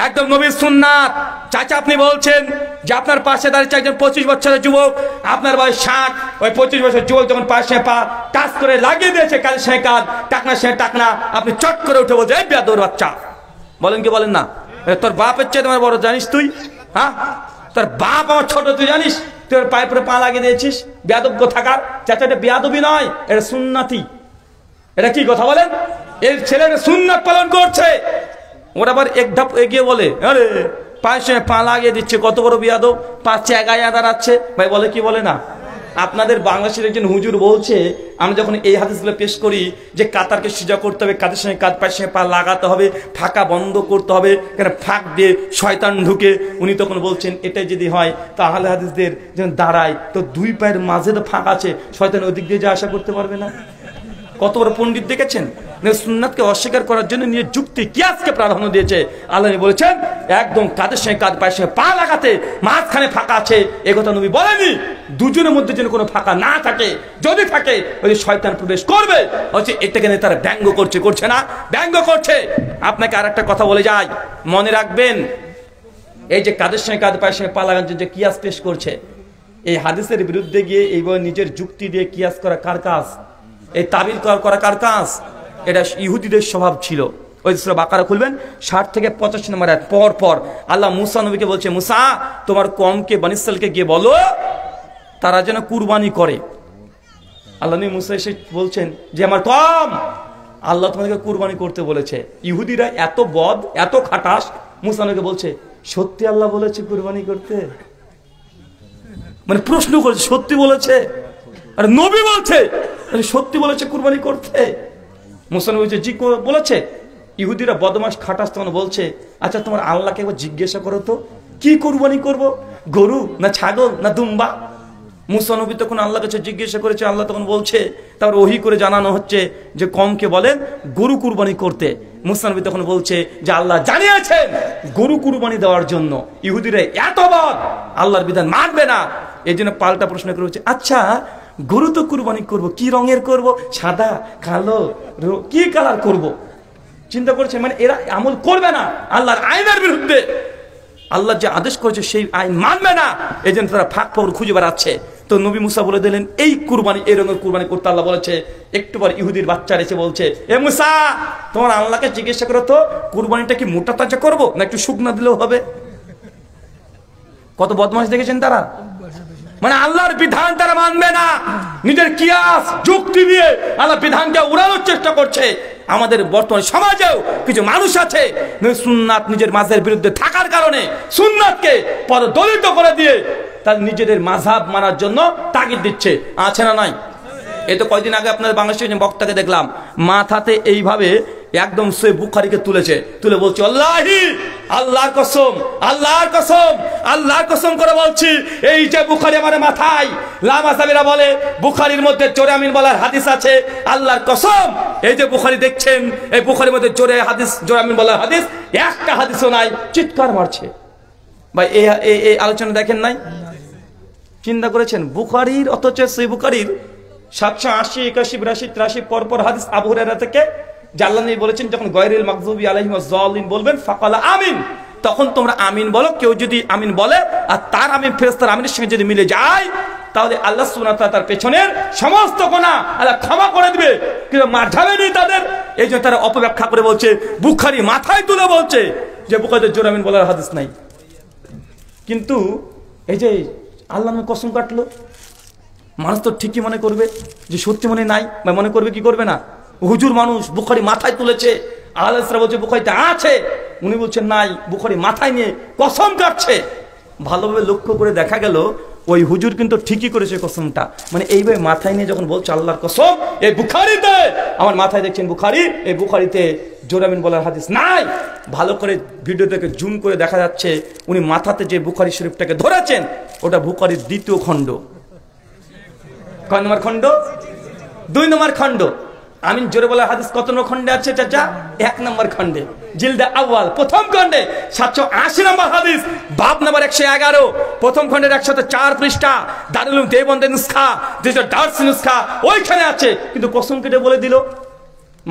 একদম নবীর সুন্নাত। চাচা, আপনি বলছেন যে আপনার পাশে দাঁড়িয়ে একজন 25 বছরের যুবক, আপনার বয়স 60, ওই 25 বছরের যুবক যখন পাশে পা টাচ করে লাগিয়ে দিয়েছে কাঁধের সঙ্গে কাঁধ, টাকনা সঙ্গে টাকনা, আপনি চট করে উঠে বলছেন এই বেয়াদব বাচ্চা। বলেন কি বলেন না? তোর বাপের চেয়ে তোমার বড় জানিস তুই? হ্যাঁ, তোর বাপ আমার ছোট, তুই জানিস? তুই ওর পায়ে পরে পা লাগিয়ে দিয়েছিস, বেয়াদব কোথাকার। চাচা, এটা বেয়াদবি নয়, এটা সুন্নাতি। এটা কি কথা বলেন? এর ছেলেরা সুন্নাত পালন করছে, ওরা আবার এক ধাপ এগিয়ে বলে আরে পায়ের সঙ্গে পা লাগিয়ে দিচ্ছে, কত বড় বিয়াদব, পা চেগায় দাঁড়াচ্ছে। ভাই বলে কি বলে না? আপনাদের বাংলাদেশের একজন হুজুর বলছে, আমরা যখন এই হাদিসগুলো পেশ করি যে কাতারকে সিজা করতে হবে, কাদের সঙ্গে কাঁধ পায়ের সঙ্গে পা লাগাতে হবে, ফাঁকা বন্ধ করতে হবে, কেন ফাঁক দিয়ে শয়তান ঢুকে, উনি তখন বলছেন এটাই যদি হয় তাহলে হাদিসদের যেন দাঁড়ায় তো দুই পায়ের মাঝে তো ফাঁক আছে, শয়তান ওই দিক দিয়ে যা আশা করতে পারবে না। কত বড় পণ্ডিত দেখেছেন, সুন্নাতকে অস্বীকার করার জন্য নিয়ে যুক্তি কিয়াসকে প্রাধান্য দিয়েছে। আল্লাহ বলেছেন একদম কাঁধের সঙ্গে কাঁধ পায়ের সঙ্গে পা লাগাতে মাঝখানে ফাঁকা আছে, এ কথা নবী বলেনি। দুজনের মধ্যে যেন কোনো ফাঁকা না থাকে, যদি থাকে ওই শয়তান প্রবেশ করবে। হচ্ছে এটাকে নিয়ে তারা ব্যঙ্গ করছে, করছে না? ব্যঙ্গ করছে। আপনাকে আর একটা কথা বলে যাই, মনে রাখবেন এই যে কাঁধের সঙ্গে কাঁধ পায়ের সঙ্গে পা লাগানোর যে কিয়াস পেশ করছে, এই হাদিসের বিরুদ্ধে গিয়ে এইভাবে নিজের যুক্তি দিয়ে কিয়াস করা কার কাজ? এই তাবিল করা কার কাজ? এটা ইহুদিদের স্বভাব ছিল। ওই সূরা বাকারা খুলবেন 60 থেকে 85 নম্বর আয়াত পর পর আল্লাহ মুসা নবীকে বলছে, মুসা তোমার কওমকে বনী ইসরাইলকে গিয়ে বলো তারা যেন কুরবানি করে। আল্লাহ নবী মুসা এসে বলছেন যে আমার কওম, আল্লাহ তোমাদেরকে কুরবানি করতে বলেছে। ইহুদিরা এত বদ, এত খাটাস, মুসা নবীকে বলছে সত্যি আল্লাহ বলেছে কুরবানি করতে? মানে প্রশ্ন করছে, সত্যি বলেছে? আর নবী বলছে সত্যি বলেছে কুরবানি করতে? মুসা নবী বলছে জি বলেছে। ইহুদিরা বদমাশ খাটাস তখন বলছে আচ্ছা তোমার আল্লাহকে একবার জিজ্ঞাসা করো তো কি কুরবানি করব, গরু না ছাগল না দুম্বা? মুসা নবী তখন আল্লাহর কাছে জিজ্ঞাসা করেছে, আল্লাহ তখন বলছে, তারপর ওহী করে জানানো হচ্ছে যে কমকে বলেন গরু কুরবানি করতে। মুসা নবী তখন বলছে যে আল্লাহ জানিয়েছেন গরু কুরবানি দেওয়ার জন্য। ইহুদিরা এত বদ, আল্লাহর বিধান মানবে না, এই জন্য পাল্টা প্রশ্ন করে বলছে আচ্ছা গরু তো কুরবানি করব, কি রঙের করব, সাদা কালো কি কালার করব? চিন্তা করছে, মানে এরা আমল করবে না আল্লাহর আইনের বিরুদ্ধে। আল্লাহ যে আদেশ করেছে সেই আইন মানবে না, এই জন্য তারা ফাঁক ফোকর খুঁজে বেড়াচ্ছে। তো নবী মুসা বলে দিলেন এই কুরবানি, এই রঙের কুরবানি করতে আল্লাহ বলেছে। একটু পর ইহুদির বাচ্চারা এসে বলছে এ মুসা তোমার আল্লাহকে জিজ্ঞাসা করো তো কুরবানিটা কি মোটা তাজা করবো না একটু শুকনা দিলেও হবে? কত বদমাশ দেখেছেন তারা, মানে আল্লাহর বিধান তারা মানবে না, নিজের কিয়াস যুক্তি দিয়ে আল্লাহর বিধানকে উড়ানোর চেষ্টা করছে। আমাদের বর্তমান সমাজেও কিছু মানুষ আছে সুন্নাত নিজের মাঝের বিরুদ্ধে থাকার কারণে সুন্নাতকে পদদলিত করে দিয়ে তার নিজেদের মাযহাব মানার জন্য তাগিদ দিচ্ছে, আছে না নাই? এই তো কয়েকদিন আগে আপনাদের বাংলাদেশের বক্তাকে দেখলাম মাথাতে এইভাবে একদম সে বুখারীকে তুলেছে, তুলে বলছে আল্লাহি, আল্লাহর কসম, আল্লাহর কসম, আল্লাহর কসম করে বলছি এই যে বুখারী আমার মাথায়, লামা সাবিরা বলে বুখারীর মধ্যে জোরে আমিন বলার হাদিস আছে, আল্লাহর কসম এই যে বুখারী দেখছেন এই বুখারীর মধ্যে জোরে হাদিস, জোরে আমিন বলার হাদিস একটা হাদিসও নাই। চিৎকার মারছে। ভাই এই আলোচনা দেখেন নাই? চিন্তা করেছেন বুখারীর, অথচ সেই বুখারীর 780 81 82 83 পরপর হাদিস আবু হুরায়রা থেকে যে আল্লাহ নবী বলেছেন যখন গায়রিল মাগযুবি আলাইহিম ওয়াজ-যালিন বলবেন ফাকালা আমিন, তখন তোমরা আমিন বলো। কেউ যদি আমিন বলে আর তার আমিন ফেরেশতার আমিনের সঙ্গে যদি মিলে যায় তাহলে আল্লাহ সুবহানাহু ওয়া তাআলা তার পেছনের সমস্ত গুনাহ আল্লাহ ক্ষমা করে দিবে, কিন্তু মাঝাবে নেই তাদের। এই জন্য তারা অপব্যাখ্যা করে বলছে বুখারী মাথায় তুলে বলছে যে বুখারীতে জোরে আমিন বলার হাদিস নাই। কিন্তু এই যে আল্লাহ কসম কাটলো, মানুষ তো ঠিকই মনে করবে যে সত্যি মনে নাই, বা মনে করবে কি করবে না? হুজুর মানুষ বুখারী মাথায় তুলেছে, আল্লাহ বলছে বুখারীতে আছে, উনি বলছেন নাই, বুখারী মাথায় নিয়ে কসম কাটছে। ভালোভাবে লক্ষ্য করে দেখা গেল ওই হুজুর কিন্তু ঠিকই করেছে কসমটা, মানে এইভাবে মাথায় নিয়ে যখন বলছে আল্লাহর কসম এই বুখারীতে, আমার মাথায় দেখছেন বুখারী, এই বুখারীতে জোরে আমিন বলার হাদিস নাই। ভালো করে ভিডিও থেকে জুম করে দেখা যাচ্ছে উনি মাথাতে যে বুখারী শরীফটাকে ধরেছেন ওটা বুখারীর দ্বিতীয় খণ্ড। কয় নম্বর খণ্ড? 2 নম্বর খণ্ড। আমিন জোরে বলার হাদিস কত নম্বর খণ্ডে আছে চাচা? 1 নম্বর খণ্ডে, জিলদে আউয়াল প্রথম খণ্ডে 780 নম্বর হাদিস, বাব নম্বর 111, প্রথম খণ্ডের 104 পৃষ্ঠা, দারুল উলুম দেওবন্দের নুসখা, যেটা দার্স নুসখা ওইখানে আছে। কিন্তু কসম কেটে বলে দিল,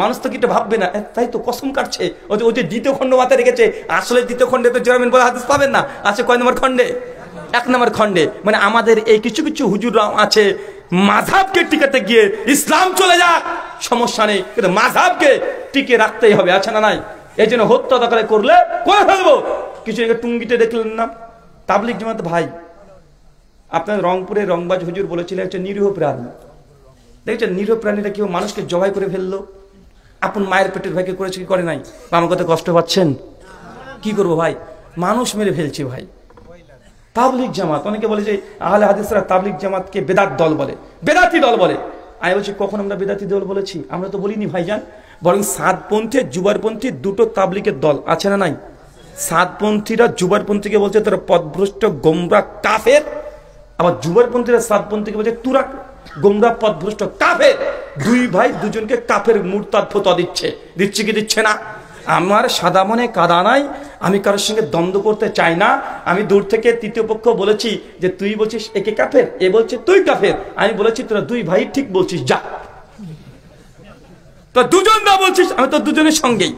মানুষ তো কিটা ভাববে না তাই তো কসম কাটছে, ওই যে দ্বিতীয় খণ্ড মাথায় রেখেছে। আসলে দ্বিতীয় খণ্ডে তো জোরে আমিন বলার হাদিস পাবেন না, আছে কয় নম্বর খণ্ডে? 1 নম্বর খণ্ডে। মানে আমাদের এই কিছু কিছু হুজুররা আছে মাযহাবকে টিকাতে গিয়ে ইসলাম চলে যাক সমস্যা নেই, কিন্তু মাযহাবকে টিকে রাখতেই হবে, আছে না নাই? এই জন্য হত্যা দরকার করলে করে ফেলবো। কিছু টুঙ্গিতে দেখলেন না তাবলিগ জামাত ভাই, আপনার রংপুরে রংবাজ হুজুর বলেছিলেন একটা নিরীহ প্রাণী, দেখছেন নিরীহ প্রাণীটা কেউ মানুষকে জবাই করে ফেললো, আপন মায়ের পেটের ভাইকে করেছে কি করে নাই? বা আমার কথা কষ্ট পাচ্ছেন? কি করবো ভাই, মানুষ মেরে ফেলছে ভাই। তাবলিগ জামাত, অনেকে বলে যে আহলে হাদিসরা তাবলিগ জামাতকে বেদাত দল বলে, বেদাতি দল বলে। আমি বলছি কখন আমরা বেদাতি দল বলেছি? আমরা তো বলিনি ভাইজান। বরং সাদপন্থী জুবারপন্থী দুটো তাবলিগের দল আছে না নাই? সাদপন্থীরা জুবারপন্থীকে বলছে তোরা পথভ্রষ্ট গোমরা কাফের, আবার জুবারপন্থীরা সাদপন্থীকে বলছে তোরা গোমরা পথভ্রষ্ট কাফের। দুই ভাই দুজনকে কাফের মুরতাদ ফতোয়া দিচ্ছে কি দিচ্ছে না? আমার সাদা মনে কাদা নাই, আমি কারোর সঙ্গে দ্বন্দ্ব করতে চাই না। আমি দূর থেকে তৃতীয় পক্ষ বলেছি যে তুই বলছিস একে কাফের, এ বলছে তুই কাফের। আমি বলেছি তোরা দুই ভাই ঠিক বলছিস, যা তো দুজন না বলছিস, আমি তো দুজনের সঙ্গেই।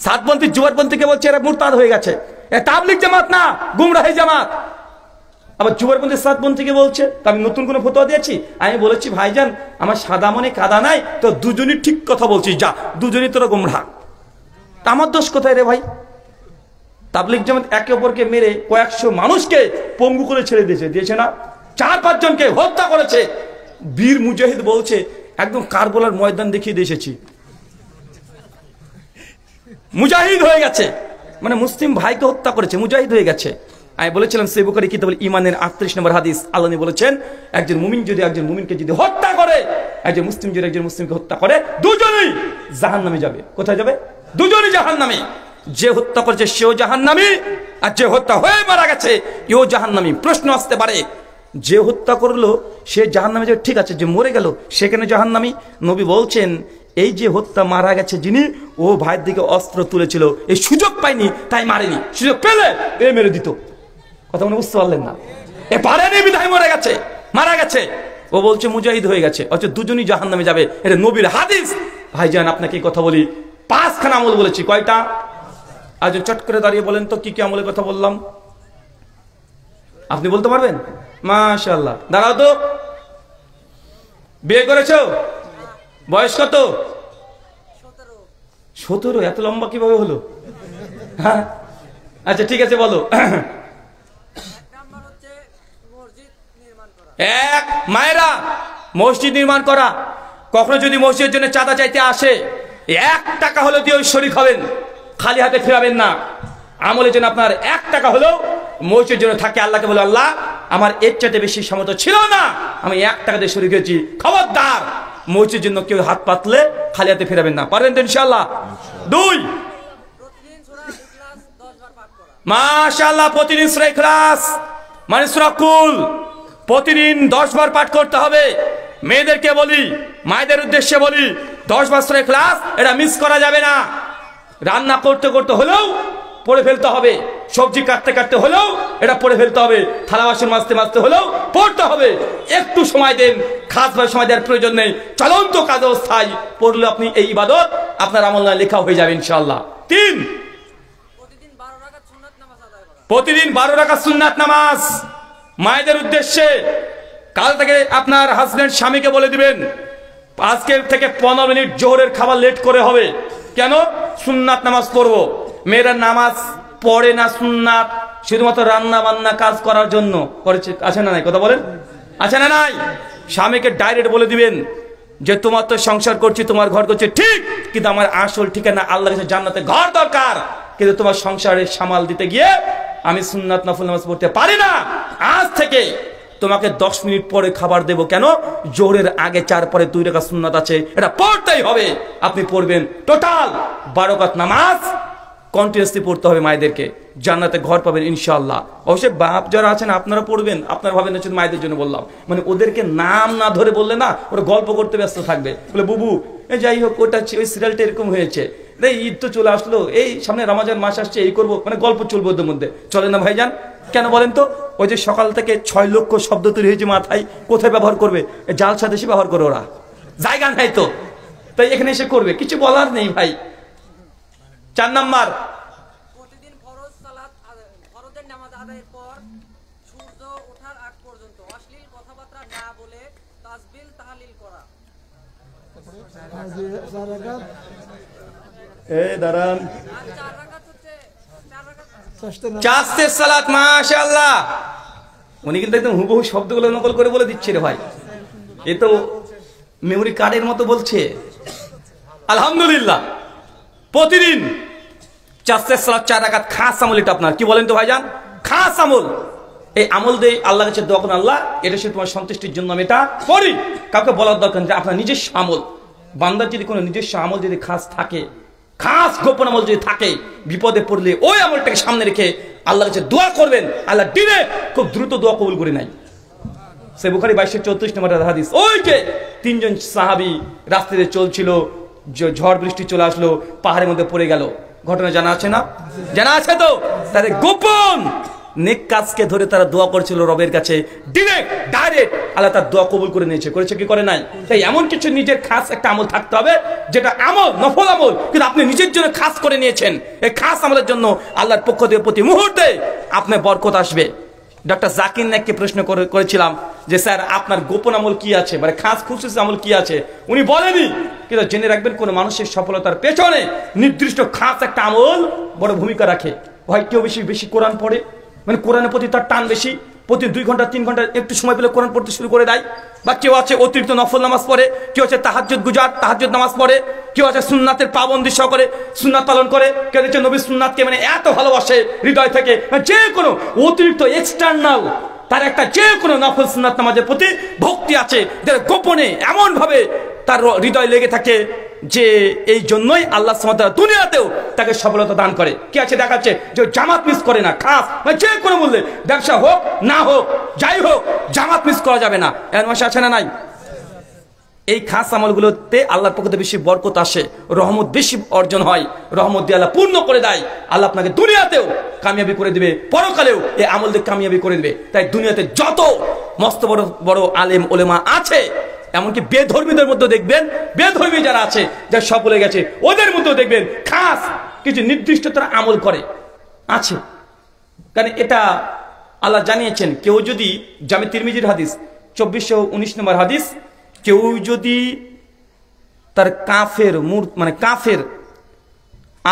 সাতপন্থী জুবারপন্থীকে বলছে এরা মুরতাদ হয়ে গেছে, এ তাবলিগ জামাত না, গুমরাহি জামাত। আবার জুবারপন্থী সাতপন্থীকে বলছে, আমি নতুন কোনো ফতোয়া দিয়েছি? আমি বলেছি ভাইজান আমার সাদা মনে কাদা নাই, তো দুজনই ঠিক কথা বলছিস, যা দুজনই তোরা গুমরাহ। আমার দোষ কোথায় রে ভাই? তাবলিগ জামাত একে অপরকে মেরে কয়েকশো মানুষকে পঙ্গু করে ছেড়ে দিয়েছে না? 4-5 জনকে হত্যা করেছে। বীর মুজাহিদ বলছে একদম কারবালার ময়দান দেখিয়ে দিয়ে এসেছি, মুজাহিদ হয়ে গেছে, মানে মুসলিম ভাইকে হত্যা করেছে, মুজাহিদ হয়ে গেছে। আমি বলেছিলাম সহিহ বুখারী কিতাবুল ঈমানের 38 নম্বর হাদিস, আল্লাহ নবী বলেছেন একজন মুমিন যদি একজন মুমিনকে যদি হত্যা করে, একজন মুসলিম যদি একজন মুসলিমকে হত্যা করে, দুজনেই জাহান্নামে যাবে। কোথায় যাবে? দুজনেই জাহান্নামে। যে হত্যা করেছে সেও জাহান্নামী, আর যে হত্যা হয়ে মারা গেছে এও জাহান্নামী। প্রশ্ন আসতে পারে যে হত্যা করলো সে জাহান্নামে যাবে, ঠিক আছে, যে মরে গেল সেখানে জাহান্নামী? নবী বলছেন এই যে হত্যা মারা গেছে যিনি, ও ভাইয়ের দিকে অস্ত্র তুলেছিল, এই সুযোগ পায়নি তাই মারেনি, সুযোগ পেলে এ মেরে দিত। কথা মনে বুঝতে পারলেন না? এ পারেনি বিধায় মরে গেছে, মারা গেছে। ও বলছে মুজাহিদ হয়ে গেছে, অথচ দুজনই জাহান্নামে যাবে। এটা নবীর হাদিস। ভাইজান আপনাকে এই কথা বলি, 5খানা আমল বলেছি, কয়টা? আজ চট করে দাঁড়িয়ে বলেন তো কি কি আমলের কথা বললাম? আপনি বলতে পারবেন? মাশাআল্লাহ। দাঁড়াও তো। বিয়ে করেছো? বয়স কত? 17। এত লম্বা কিভাবে হলো? হ্যাঁ আচ্ছা ঠিক আছে বলো। এক, মায়েরা মসজিদ নির্মাণ করা। কখনো যদি মসজিদের জন্য চাঁদা চাইতে আসে, 1 টাকা হলেও দিয়ে শরীক হবেন, খালি হাতে ফেরাবেন না। আমলের জন্য আপনার 1 টাকা হলেও মসজিদের জন্য থাকে, আল্লাহকে বলে আল্লাহ আমার এর চাইতে বেশি সামর্থ্য ছিল না, আমি 1 টাকা দিয়ে শরীক হয়েছি। খবরদার মসজিদের জন্য কেউ হাত পাতলে খালি হাতে ফেরাবেন না। পারবেন তো ইনশাআল্লাহ? 2, মাশাআল্লাহ, প্রতিদিন সূরা ইখলাস মানে সূরা কুল প্রতিদিন 10 বার পাঠ করতে হবে। মেয়েদেরকে বলি, মায়েদের উদ্দেশ্যে বলি, 10 বার সূরা ইখলাস এটা মিস করা যাবে না। রান্না করতে করতে হলেও পড়ে ফেলতে হবে, সবজি কাটতে কাটতে হলেও এটা পড়ে ফেলতে হবে, থালা বাসন মাজতে মাজতে হলেও পড়তে হবে। একটু সময় দেন, খাসভাবে সময় দেওয়ার প্রয়োজন নেই। চলন্ত কাজ অবস্থায় পড়লে আপনি এই ইবাদত আপনার আমলনামায় লেখা হয়ে যাবে ইনশাআল্লাহ। 3, প্রতিদিন 12 রাকাত সুন্নাত নামাজ। মায়েদের উদ্দেশ্যে কাল থেকে আপনার হাজবেন্ড স্বামীকে বলে দিবেন আজকের থেকে 15 মিনিট জোহরের খাবার লেট করে হবে। কেন? সুন্নাত নামাজ পড়বো। মেয়েরা নামাজ পড়ে না সুন্নাত, শুধুমাত্র রান্না বান্না কাজ করার জন্য করেছে। আছে না নাই? কথা বলেন, আছে না নাই? স্বামীকে ডাইরেক্ট বলে দিবেন যে তোমার তো সংসার করছি, তোমার ঘর করছে ঠিক, কিন্তু আমার আসল ঠিকানা আল্লাহর কাছে জান্নাতে ঘর দরকার, কিন্তু তোমার সংসারের সামাল দিতে গিয়ে আমি সুন্নাত নফল নামাজ পড়তে পারি না। আজ থেকে তোমাকে 10 মিনিট পরে খাবার দেব। কেন? জোহরের আগে 4 পরে 2 রাকাত সুন্নাত আছে, এটা পড়তেই হবে। আপনি পড়বেন টোটাল 12 রাকাত নামাজ কন্টিনিউয়াসলি পড়তে হবে। মায়েদেরকে জান্নাতে ঘর পাবেন ইনশাআল্লাহ। অবশ্যই বাপ যারা আছেন আপনারা পড়বেন, আপনারা ভাবেন না মায়েদের জন্য বললাম, মানে ওদেরকে নাম না ধরে বললে না ওরা গল্প করতে ব্যস্ত থাকবে, বলে বুবু যাই হোক ওটা ওই সিরিয়ালটা এরকম হয়েছে, ঈদ তো চলে আসলো, এই সামনে রমজান মাস আসছে, এই করবো, মানে গল্প চলবে ওদের মধ্যে। চলে না ভাইজান? কেন বলেন তো? ওই যে সকাল থেকে 6 লক্ষ শব্দ তৈরি হয়েছে মাথায়, কোথায় ব্যবহার করবে? জালসা দেশে ব্যবহার করে, ওরা জায়গা নাই তো, তাই এখানে এসে করবে, কিছু বলার নেই ভাই। 4 নাম্বার, প্রতিদিন ফরজ সালাত ফরজের নামাজ আদায়ের পর সূর্য ওঠার আগ পর্যন্ত অশ্লীল কথাবার্তা না বলে তাসবিহ তাহলিল করা। দাঁড়ান, আর 4 রাকাত হচ্ছে 4 রাকাত চাস্তের সালাত। মাশাআল্লাহ, উনি কিন্তু একদম হুবহু শব্দগুলো নকল করে বলে দিচ্ছে রে ভাই, এ তো মেমোরি কার্ডের মতো বলছে। আলহামদুলিল্লাহ প্রতিদিন 4 রাকাত খাস আমল, এটা আপনার কি বলেন তো ভাইজান, খাস আমল। এই আমল দিয়ে আল্লাহর কাছে দোয়া করুন, আল্লাহ এটা সে তোমার সন্তুষ্টির জন্য আমি এটা করি। কাউকে বলার দরকার নেই, আপনার নিজস্ব আমল। বান্দার যদি কোনো নিজস্ব আমল যদি খাস থাকে, খাস গোপন আমল যদি থাকে, বিপদে পড়লে ওই আমলটাকে সামনে রেখে আল্লাহর কাছে দোয়া করবেন, আল্লাহ দিনে খুব দ্রুত দোয়া কবুল করে নাই। সে বুখারী 2234 নম্বর হাদিস। ওই যে 3 জন সাহাবী রাস্তাতে চলছিল, ঝড় বৃষ্টি চলে আসলো, পাহাড়ের মধ্যে পড়ে গেল। ঘটনা জানা আছে না? জানা আছে তো? তাদের গোপন নেক কাজকে ধরে তারা দোয়া করছিল রবের কাছে, ডাইরেক্ট আল্লাহ তার দোয়া কবুল করে নিয়েছে। করেছে কি করে নাই? তাই এমন কিছু নিজের খাস একটা আমল থাকতে হবে, যেটা আমল নফল আমল, কিন্তু আপনি নিজের জন্য খাস করে নিয়েছেন। এই খাস আমলের জন্য আল্লাহর পক্ষ থেকে প্রতি মুহূর্তে আপনার বরকত আসবে। ডক্টর জাকির নায়েককে প্রশ্ন করেছিলাম যে স্যার আপনার গোপন আমল কি আছে, মানে খাস খুশি আমল কি আছে? উনি বলেনি, কিন্তু জেনে রাখবেন কোন মানুষের সফলতার পেছনে নির্দিষ্ট খাস একটা আমল বড় ভূমিকা রাখে। হয় কেউ বেশি কোরআন পড়ে, মানে কোরআনের প্রতি তার টান বেশি, প্রতি 2 ঘন্টা 3 ঘন্টা একটু সময় পেলে কোরআন পড়তে শুরু করে দেয়। বা কেউ আছে অতিরিক্ত নফল নামাজ পড়ে, কেউ আছে তাহাজ্জুদ গুজার, তাহাজ্জুদ নামাজ পড়ে, কেউ আছে সুন্নাতের পাবন্দি সহকারে সুন্নাত পালন করে, কেউ আছে নবীর সুন্নাতকে মানে এত ভালোবাসে হৃদয় থেকে। যে কোনো অতিরিক্ত এক্সটার্নাল তার একটা যে কোনো নফল সুন্নাত নামাজের প্রতি ভক্তি আছে, যারা গোপনে এমন ভাবে তার হৃদয় লেগে থাকে যে এই জন্যই আল্লাহ সুবহানাহু ওয়া তাআলা দুনিয়াতেও তাকে সফলতা দান করে। কি আছে দেখাচ্ছে যে জামাত মিস করে না, খাস মানে যে কোনো মূল্যে, ব্যবসা হোক না হোক যাই হোক, জামাত মিস করা যাবে না। এর মাসে আছে না নাই? এই খাস আমলগুলোতে আল্লাহর পক্ষ থেকে বেশি বরকত আসে, রহমত বেশি অর্জন হয়, রহমত দিয়ে আল্লাহ পূর্ণ করে দেয়। আল্লাহ আপনাকে দুনিয়াতেও কামিয়াবি করে দিবে, পরকালেও এই আমল দিয়ে কামিয়াবি করে দিবে। তাই দুনিয়াতে যত মস্ত বড় বড় আলেম ওলেমা আছে, এমনকি বেধর্মীদের মধ্যে দেখবেন, বেধর্মী যারা আছে, যারা সফল হয়ে গেছে, ওদের মধ্যেও দেখবেন খাস কিছু নির্দিষ্ট তারা আমল করে আছে। কারণ এটা আল্লাহ জানিয়েছেন, কেউ যদি জামে তিরমিজির হাদিস 2419 নম্বর হাদিস, কেউ যদি তার কাফের মানে কাফের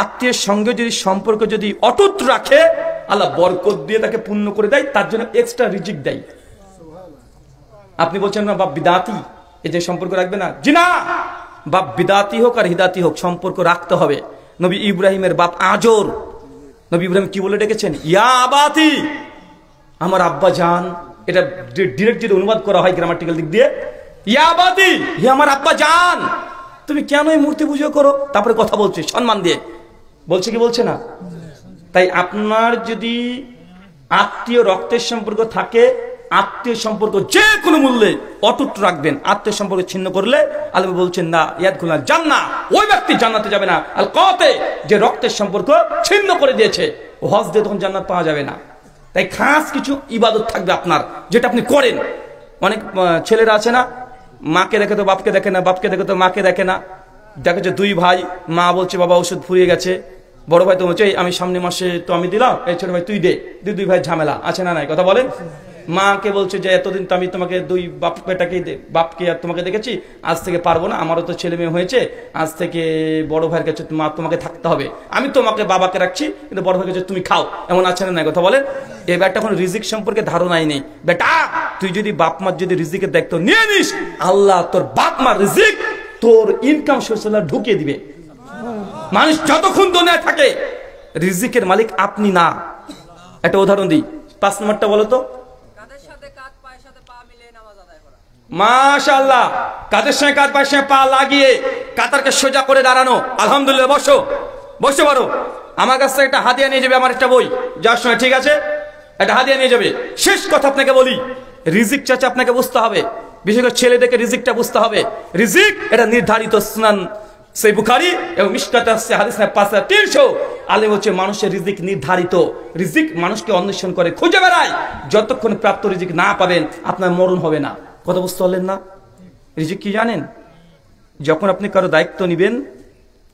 আত্মীয়ের সঙ্গে যদি সম্পর্ক যদি অটুট রাখে, আল্লাহ বরকত দিয়ে তাকে পূর্ণ করে দেয়, তার জন্য এক্সট্রা রিজিক দেয়। আপনি বলছেন না বাপ বিদাতি, এই যে সম্পর্ক রাখবে না, জি না, বাপ বিদাতি হোক আর হিদাতি হোক সম্পর্ক রাখতে হবে। নবী ইব্রাহিমের বাপ আজর, নবী ইব্রাহিম কি বলে ডেকেছেন? ইয়া আবাতি, আমার আব্বা জান। এটা ডিরেক্ট যদি অনুবাদ করা হয় গ্রামাটিক্যাল দিক দিয়ে, ইয়া আবাতি, হে আমার আব্বা জান, তুমি কেন এই মূর্তি পুজো করো? তারপরে কথা বলছে সম্মান দিয়ে, বলছে কি বলছে না? তাই আপনার যদি আত্মীয় রক্তের সম্পর্ক থাকে, আত্মীয় সম্পর্ক যে কোনো মূল্যে অটুট রাখবেন। আত্মীয় সম্পর্ক ছিন্ন করলে আল্লাহ বলছেন না ইয়াদখুলুল জান্নাহ, ওই ব্যক্তি জান্নাতে যাবে না। আল কতে, যে রক্তের সম্পর্ক ছিন্ন করে দিয়েছে, ও হজ দিয়ে তখন জান্নাত পাওয়া যাবে না। তাই খাস কিছু ইবাদত থাকবে আপনার, যেটা আপনি করেন। অনেক ছেলেরা আছে না, মাকে দেখে তো বাপকে দেখে না, বাপকে দেখে তো মাকে দেখে না। দেখে যে 2 ভাই, মা বলছে বাবা ওষুধ ফুরিয়ে গেছে, বড় ভাই তো বলছে আমি সামনে মাসে তো আমি দিলাম, এই ছোট ভাই তুই দে। 2 ভাই ঝামেলা আছে না নাই? কথা বলেন। মাকে বলছে যে এতদিন তো আমি তোমাকে 2 বাপকে আর তোমাকে দেখেছি, আজ থেকে পারবো না, আমারও তো ছেলে মেয়ে হয়েছে, আজ থেকে বড় ভাইয়ের কাছে মা তোমাকে থাকতে হবে, আমি তোমাকে বাবাকে রাখছি, কিন্তু বড় ভাইয়ের কাছে তুমি খাও, এমন আছে না নাই? কথা বলেন। এই ব্যাপারটা কোনো রিজিক সম্পর্কে ধারণাই নেই। বেটা তুই যদি বাপ মার যদি রিজিকের দায়িত্ব নিয়ে নিস, আল্লাহ তোর বাপ মার রিজিক তোর ইনকাম সোর্স ঢুকিয়ে দিবে। মানুষ যতক্ষণ দুনিয়ায় থাকে, রিজিকের মালিক আপনি না। একটা উদাহরণ দিই, 5 নম্বরটা বলো তো। মাশাআল্লাহ, কাদের সঙ্গে কাঁধ পায়ের সঙ্গে পা লাগিয়ে কাতারকে সোজা করে দাঁড়ানো। আলহামদুলিল্লাহ, বসো, বসে পারো। আমার কাছ থেকে একটা হাদিয়া নিয়ে যাবে, আমার একটা বই যার সময়, ঠিক আছে? একটা হাদিয়া নিয়ে যাবে। শেষ কথা আপনাকে বলি, রিজিক চাচা আপনাকে বুঝতে হবে, বিশেষ করে ছেলেদেরকে রিজিকটা বুঝতে হবে। রিজিক এটা নির্ধারিত। সুনান সেই বুখারী এবং মিশকাতে আছে হাদিস না 5300 আলেম হচ্ছে মানুষের রিজিক নির্ধারিত। রিজিক মানুষকে অন্বেষণ করে, খুঁজে বেড়ায়। যতক্ষণ প্রাপ্ত রিজিক না পাবেন আপনার মরণ হবে না। কথা বুঝতে পারলেন না? রিজিক কি জানেন? যখন আপনি কারো দায়িত্ব নেবেন,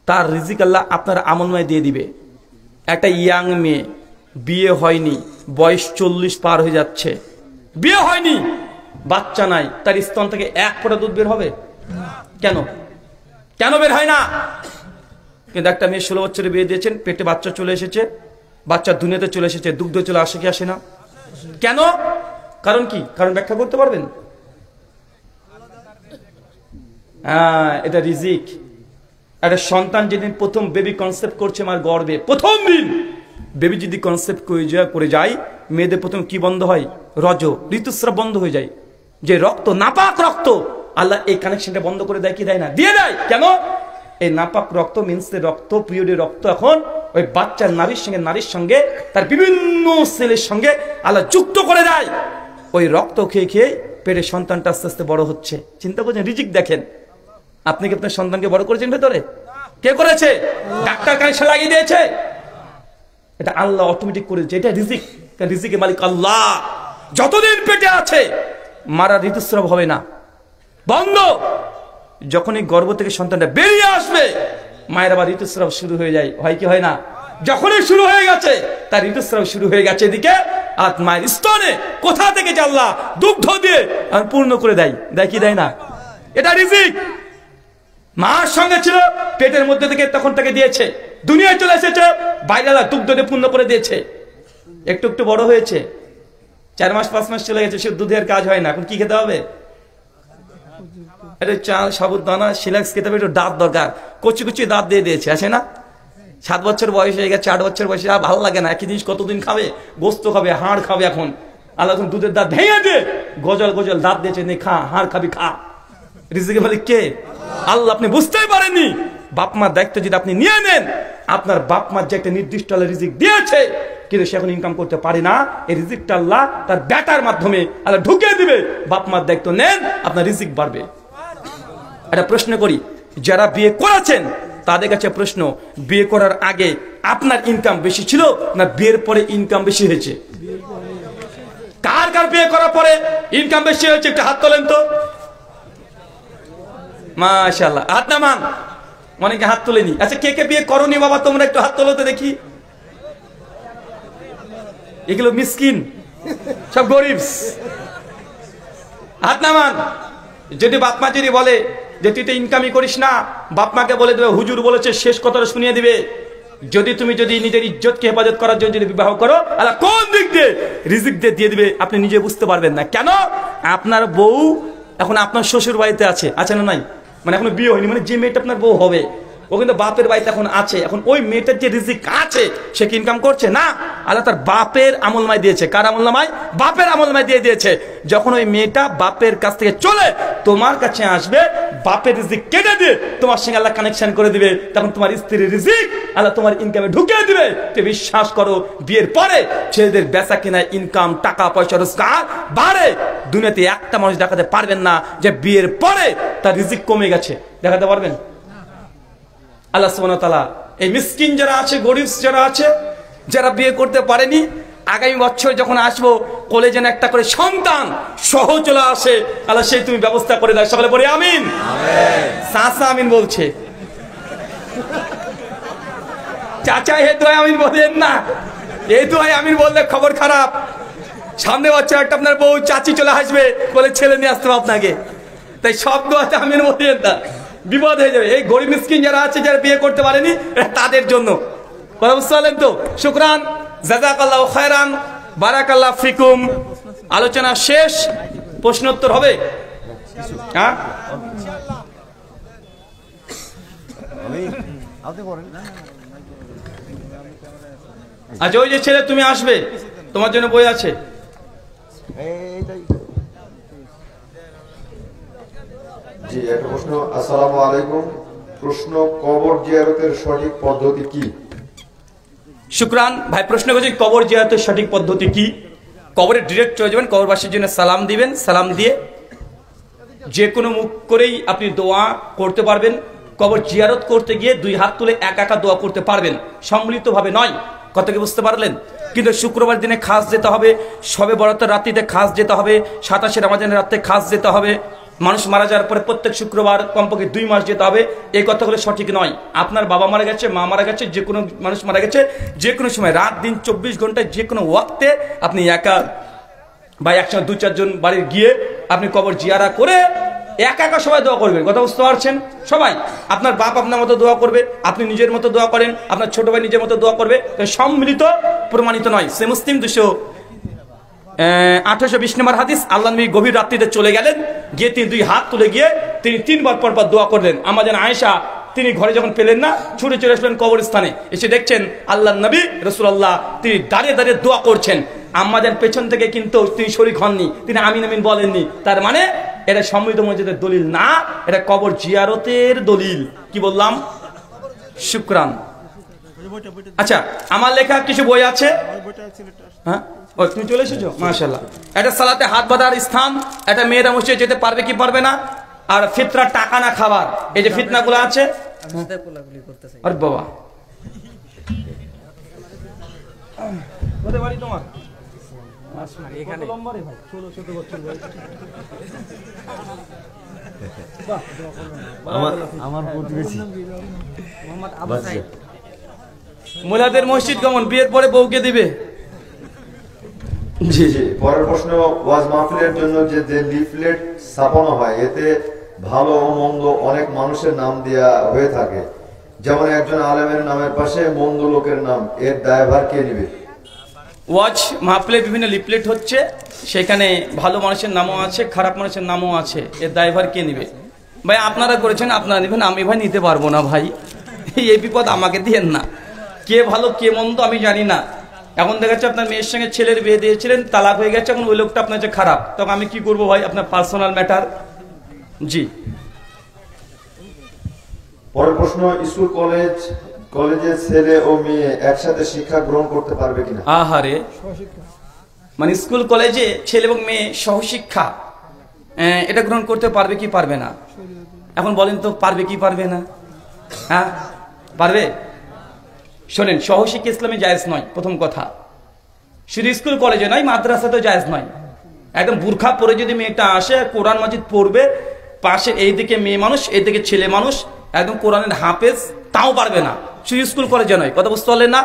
তার রিজিক আল্লাহ আপনার আমলনামায় দিয়ে দিবে। একটা ইয়াং মেয়ে, বিয়ে হয়নি, বয়স 40 পার হয়ে যাচ্ছে, বিয়ে হয়নি, বাচ্চা নাই, তার স্তন থেকে 1 ফোঁটা দুধ বের হবে? কেন কেন বের হয় না? কিন্তু একটা মেয়ে 16 বছরে বিয়ে দিয়েছেন, পেটে বাচ্চা চলে এসেছে, বাচ্চা দুনিয়াতে চলে এসেছে, দুগ্ধ চলে আসে কি আসে না? কেন? কারণ কি? কারণ ব্যাখ্যা করতে পারবেন? এটা রিজিক। একটা সন্তান যেদিন প্রথম বেবি কনসেপ্ট করছে আমার গর্বে, প্রথম দিন বেবি যদি কনসেপ্ট করে যায়, মেয়েদের প্রথম কি বন্ধ হয়? ঋতুস্রাব বন্ধ হয়ে যায়। যে রক্ত, নাপাক রক্ত, আল্লাহ এই কানেকশনটা বন্ধ করে দেয় কি দেয় না? দিয়ে দেয়। কেন? এই নাপাক রক্ত, মেন্সের রক্ত, পিরিয়ডের রক্ত এখন ওই বাচ্চার নারীর সঙ্গে তার বিভিন্ন সেলের সঙ্গে আল্লাহ যুক্ত করে দেয়। ওই রক্ত খেয়ে খেয়ে পেটে সন্তানটা আস্তে আস্তে বড় হচ্ছে। চিন্তা করছেন, রিজিক দেখেন। আপনি কি আপনার সন্তানকে বড় করেছেন ভেতরে? কে করেছে? ডাক্তার কানেকশন লাগিয়ে দিয়েছে? এটা আল্লাহ অটোমেটিক করেছে। এটা রিজিক। রিজিকের মালিক আল্লাহ। যতদিন পেটে আছে মারা ঋতুস্রাব হবে না, বন্ধ। যখনই গর্ভ থেকে সন্তানটা বেরিয়ে আসবে, মায়ের আবার ঋতুস্রাব শুরু হয়ে যায়। হয় কি হয় না? যখনই শুরু হয়ে গেছে তার ঋতুস্রাব শুরু হয়ে গেছে, এদিকে আর মায়ের স্তনে কোথা থেকে যে আল্লাহ দুগ্ধ দিয়ে পূর্ণ করে দেয়। দেয় কি দেয় না? এটা রিজিক। মার সঙ্গে ছিল, পেটের মধ্যে থেকে তখন থেকে দিয়েছে, দুনিয়ায় চলে এসেছে, বাইরে আল্লাহ দুগ্ধ দিয়ে পূর্ণ করে দিয়েছে। একটু একটু বড় হয়েছে, 4 মাস 5 মাস চলে গেছে, সে দুধের কাজ হয় না। এখন কি খেতে হবে? এটা চাল, সাবুদানা, সিলাক্স খেতে হবে। একটু দাঁত দরকার, কচি কচি দাঁত দিয়ে দিয়েছে, আছে না? 7 বছর বয়স হয়ে গেছে, 8 বছর বয়সে আর ভালো লাগে না। একই জিনিস কতদিন খাবে? গোস্ত খাবে, হাড় খাবে। এখন আল্লাহ দুধের দাঁত ভেঙে দিয়ে গজল গজল দাঁত দিয়েছে, নে খা, হাড় খাবি, খা। রিজিকের মালিক কে? আল্লাহ। আপনি বুঝতেই পারেননি। বাপ মার দায়িত্ব যদি আপনি নিয়ে নেন, আপনার বাপ মার যে একটা নির্দিষ্ট রিজিক দিয়েছে, কিন্তু সে এখন ইনকাম করতে পারে না, এই রিজিকটা আল্লাহ তার বেটার মাধ্যমে আল্লাহ ঢুকিয়ে দিবে। বাপ মার দায়িত্ব নেন, আপনার রিজিক বাড়বে। একটা প্রশ্ন করি, যারা বিয়ে করেছেন তাদের কাছে প্রশ্ন, বিয়ে করার আগে আপনার ইনকাম বেশি ছিল না বিয়ের পরে ইনকাম বেশি হয়েছে? কার কার বিয়ে করার পরে ইনকাম বেশি হয়েছে? একটু হাত তোলেন তো। মাশাআল্লাহ, হাত নামান। অনেকে হাত তোলেনি। আচ্ছা, কে কে বিয়ে করনি বাবা? তোমরা একটু হাত তোলো তো দেখি। এগুলো মিসকিন, সব গরিব। হাত নামান। যদি বাপ মা যদি বলে যে তুই তো ইনকামই করিস না, বাপ মাকে বলে দেবে, হুজুর বলেছে, শেষ কথাটা শুনিয়ে দিবে। তুমি যদি নিজের ইজ্জতকে হেফাজত করার জন্য যদি বিবাহ করো, আল্লাহ কোন দিক দিয়ে রিজিক দিয়ে দিবে আপনি নিজে বুঝতে পারবেন না। কেন? আপনার বউ এখন আপনার শ্বশুর বাড়িতে আছে না নাই? মানে এখনো বিয়ে হয়নি, মানে যে মেয়েটা আপনার বউ হবে ও কিন্তু বাপের বাড়িতে এখন আছে। এখন ওই মেয়েটার যে রিজিক আছে সে কি ইনকাম করছে না? আল্লাহ তার বাপের আমলনামায় দিয়েছে। কার আমলনামায়? বাপের আমলনামায় দিয়ে দিয়েছে। যখন ওই মেয়েটা বাপের কাছ থেকে চলে তোমার কাছে আসবে, বাপের রিজিক কেটে দিয়ে তোমার সঙ্গে আল্লাহ কানেকশন করে দিবে। তখন তোমার স্ত্রীর রিজিক আল্লাহ তোমার ইনকামে ঢুকিয়ে দিবে। তুমি বিশ্বাস করো, বিয়ের পরে ছেলেদের বেচা কেনা ইনকাম, টাকা পয়সা রোজগার বাড়ে। দুনিয়াতে একটা মানুষ দেখাতে পারবেন না যে বিয়ের পরে তার রিজিক কমে গেছে। দেখাতে পারবেন? আল্লাহ সুবহানাহু ওয়া তাআলা এই মিসকিন যারা আছে, গরিব যারা আছে, যারা বিয়ে করতে পারেনি, আগামী বছর যখন আসবো কোলে যেন একটা করে সন্তান সহ চলে আসে, আল্লাহ সেই তুমি ব্যবস্থা করে দাও। সকলে বলি আমিন। চাচা আমিন বলছে, চাচা হে দোয়া আমিন বলেন না। এই দোয়া আমিন বললে খবর খারাপ। সামনে বছর একটা আপনার বউ চাচি চলে আসবে, বলে ছেলে নিয়ে আসতে হবে আপনাকে। তাই সব দোয়াতে আমিন বলেন না, বিপদ হয়ে যাবে। এই গরিব মিসকিন যারা আছে, যারা বিয়ে করতে পারেনি, তাদের জন্য কথা বুঝতে পারলেন তো? শুকরান, জাযাকাল্লাহু খায়রান, বারাকাল্লাহু ফিকুম। আলোচনা শেষ, প্রশ্নোত্তর হবে। হ্যাঁ, আচ্ছা, ওই যে ছেলে তুমি আসবে, তোমার জন্য বই আছে। জি, একটা প্রশ্ন। আসসালামু আলাইকুম। প্রশ্ন, কবর জিয়ারতের সঠিক পদ্ধতি কি? শুকরান ভাই, প্রশ্ন করছি কবর জিয়ারতের সঠিক পদ্ধতি কি? কবরে ডিরেক্ট চলে যাবেন, কবরবাসীর জন্য সালাম দিবেন, সালাম দিয়ে যে কোনো মুখ করেই আপনি দোয়া করতে পারবেন। কবর জিয়ারত করতে গিয়ে 2 হাত তুলে একা দোয়া করতে পারবেন, সম্মিলিতভাবে নয়। কত কি বুঝতে পারলেন? কিন্তু শুক্রবার দিনে খাস যেতে হবে, শবে বরাতের রাত্রিতে খাস যেতে হবে, 27শে রমজানের রাতে খাস যেতে হবে। মানুষ মারা যাওয়ার পরে প্রত্যেক শুক্রবার কমপক্ষে 2 মাস যেতে হবে। এই কথাগুলো সঠিক নয়। আপনার বাবা মারা গেছে, মা মারা গেছে, যে কোনো মানুষ মারা গেছে, যে কোনো সময় রাত দিন 24 ঘন্টায় যে কোনো ওয়াক্তে আপনি একা বা একসঙ্গে 2-4 জন বাড়ির গিয়ে আপনি কবর জিয়ারা করে একা সবাই দোয়া করবেন। কথা বুঝতে পারছেন? সবাই, আপনার বাপ আপনার মতো দোয়া করবে, আপনি নিজের মতো দোয়া করেন, আপনার ছোট ভাই নিজের মতো দোয়া করবে। সম্মিলিত প্রমাণিত নয়। সে মুসলিম 218-20 নম্বর হাদিস। আল্লাহ নবী গভীর রাত্রিতে চলে গেলেন, গিয়ে তিনি 2 হাত তুলে গিয়ে তিনি 3 বার পর দোয়া করলেন। আমাদের আয়েশা তিনি ঘরে যখন পেলেন না, ছুটে চলে আসলেন কবরস্থানে। এসে দেখছেন আল্লাহ নবী রাসূলুল্লাহ তিনি দাঁড়িয়ে দাঁড়িয়ে দোয়া করছেন। আম্মাজান পেছন থেকে কিন্তু তিনি শরীক হননি, তিনি আমিন আমিন বলেননি। তার মানে এটা সমৃদ্ধ মসজিদের দলিল না, এটা কবর জিয়ারতের দলিল। কি বললাম? শুকরান। আচ্ছা, আমার লেখা কিছু বই আছে। হ্যাঁ, ও তুমি চলে এসেছো, মাশাআল্লাহ। এটা সালাতে হাত বাঁধার স্থান, এটা মেয়েরা মসজিদে যেতে পারবে কি পারবে না, আর ফিতরা টাকা না খাবার, এই যে ফিতনাগুলো আছে। আরে বাবা, কোথায় বাড়ি তোমার? এখানে লম্বা রে ভাই, 16-17 বছর বয়স। আমার প্রতিবেশী মোহাম্মদ আবু সাইদ। মুলাদের মসজিদ কেমন, বিয়ের পরে বউকে দিবে? জি জি। পরের প্রশ্ন, ওয়াজ মাহফিলের জন্য যে লিফলেট ছাপানো হয় এতে ভালো ও মন্দ অনেক মানুষের নাম দেয়া হয়ে থাকে, যেমন একজন আলেমের নামের পাশে মন্দ লোকের নাম, এর দায়ভার কে নেবে? ওয়াজ মাহফিলের বিভিন্ন লিফলেট হচ্ছে, সেখানে ভালো মানুষের নামও আছে, খারাপ মানুষের নামও আছে, এর দায়ভার কে নেবে? ভাই আপনারা করেছেন, আপনারা নেবেন, আমি ভাই নিতে পারবো না ভাই, এই বিপদ আমাকে দিয়েন না। কে ভালো কে মন্দ আমি জানি না। এখন দেখা যাচ্ছে আপনার মেয়ের সঙ্গে ছেলের বিয়ে দিয়েছিলেন, তালাক হয়ে গেছে, এখন ওই লোকটা আপনার যে খারাপ, তখন আমি কি করবো ভাই? আপনার পার্সোনাল ম্যাটার। জি। পরের প্রশ্ন, স্কুল কলেজে ছেলে ও মেয়ে একসাথে শিক্ষা গ্রহণ করতে পারবে কিনা? আহারে, মানে স্কুল কলেজে ছেলে এবং মেয়ে সহশিক্ষা এটা গ্রহণ করতে পারবে কি পারবে না? এখন বলেন তো, পারবে কি পারবে না? হ্যাঁ, পারবে। শোনেন, সহশিক্ষা ইসলামে জায়েজ নয়, প্রথম কথা। শুধু স্কুল কলেজে নয়, মাদ্রাসাতেও জায়েজ নয়। একদম বুরখা পরে যদি মেয়েটা আসে, কোরআন মাজিদ পড়বে, পাশে এইদিকে মেয়ে মানুষ, এইদিকে ছেলে মানুষ, একদম কোরআনের হাফেজ, তাও পারবে না। শুধু স্কুল কলেজে নয়, কথা বুঝতে পারলেন না?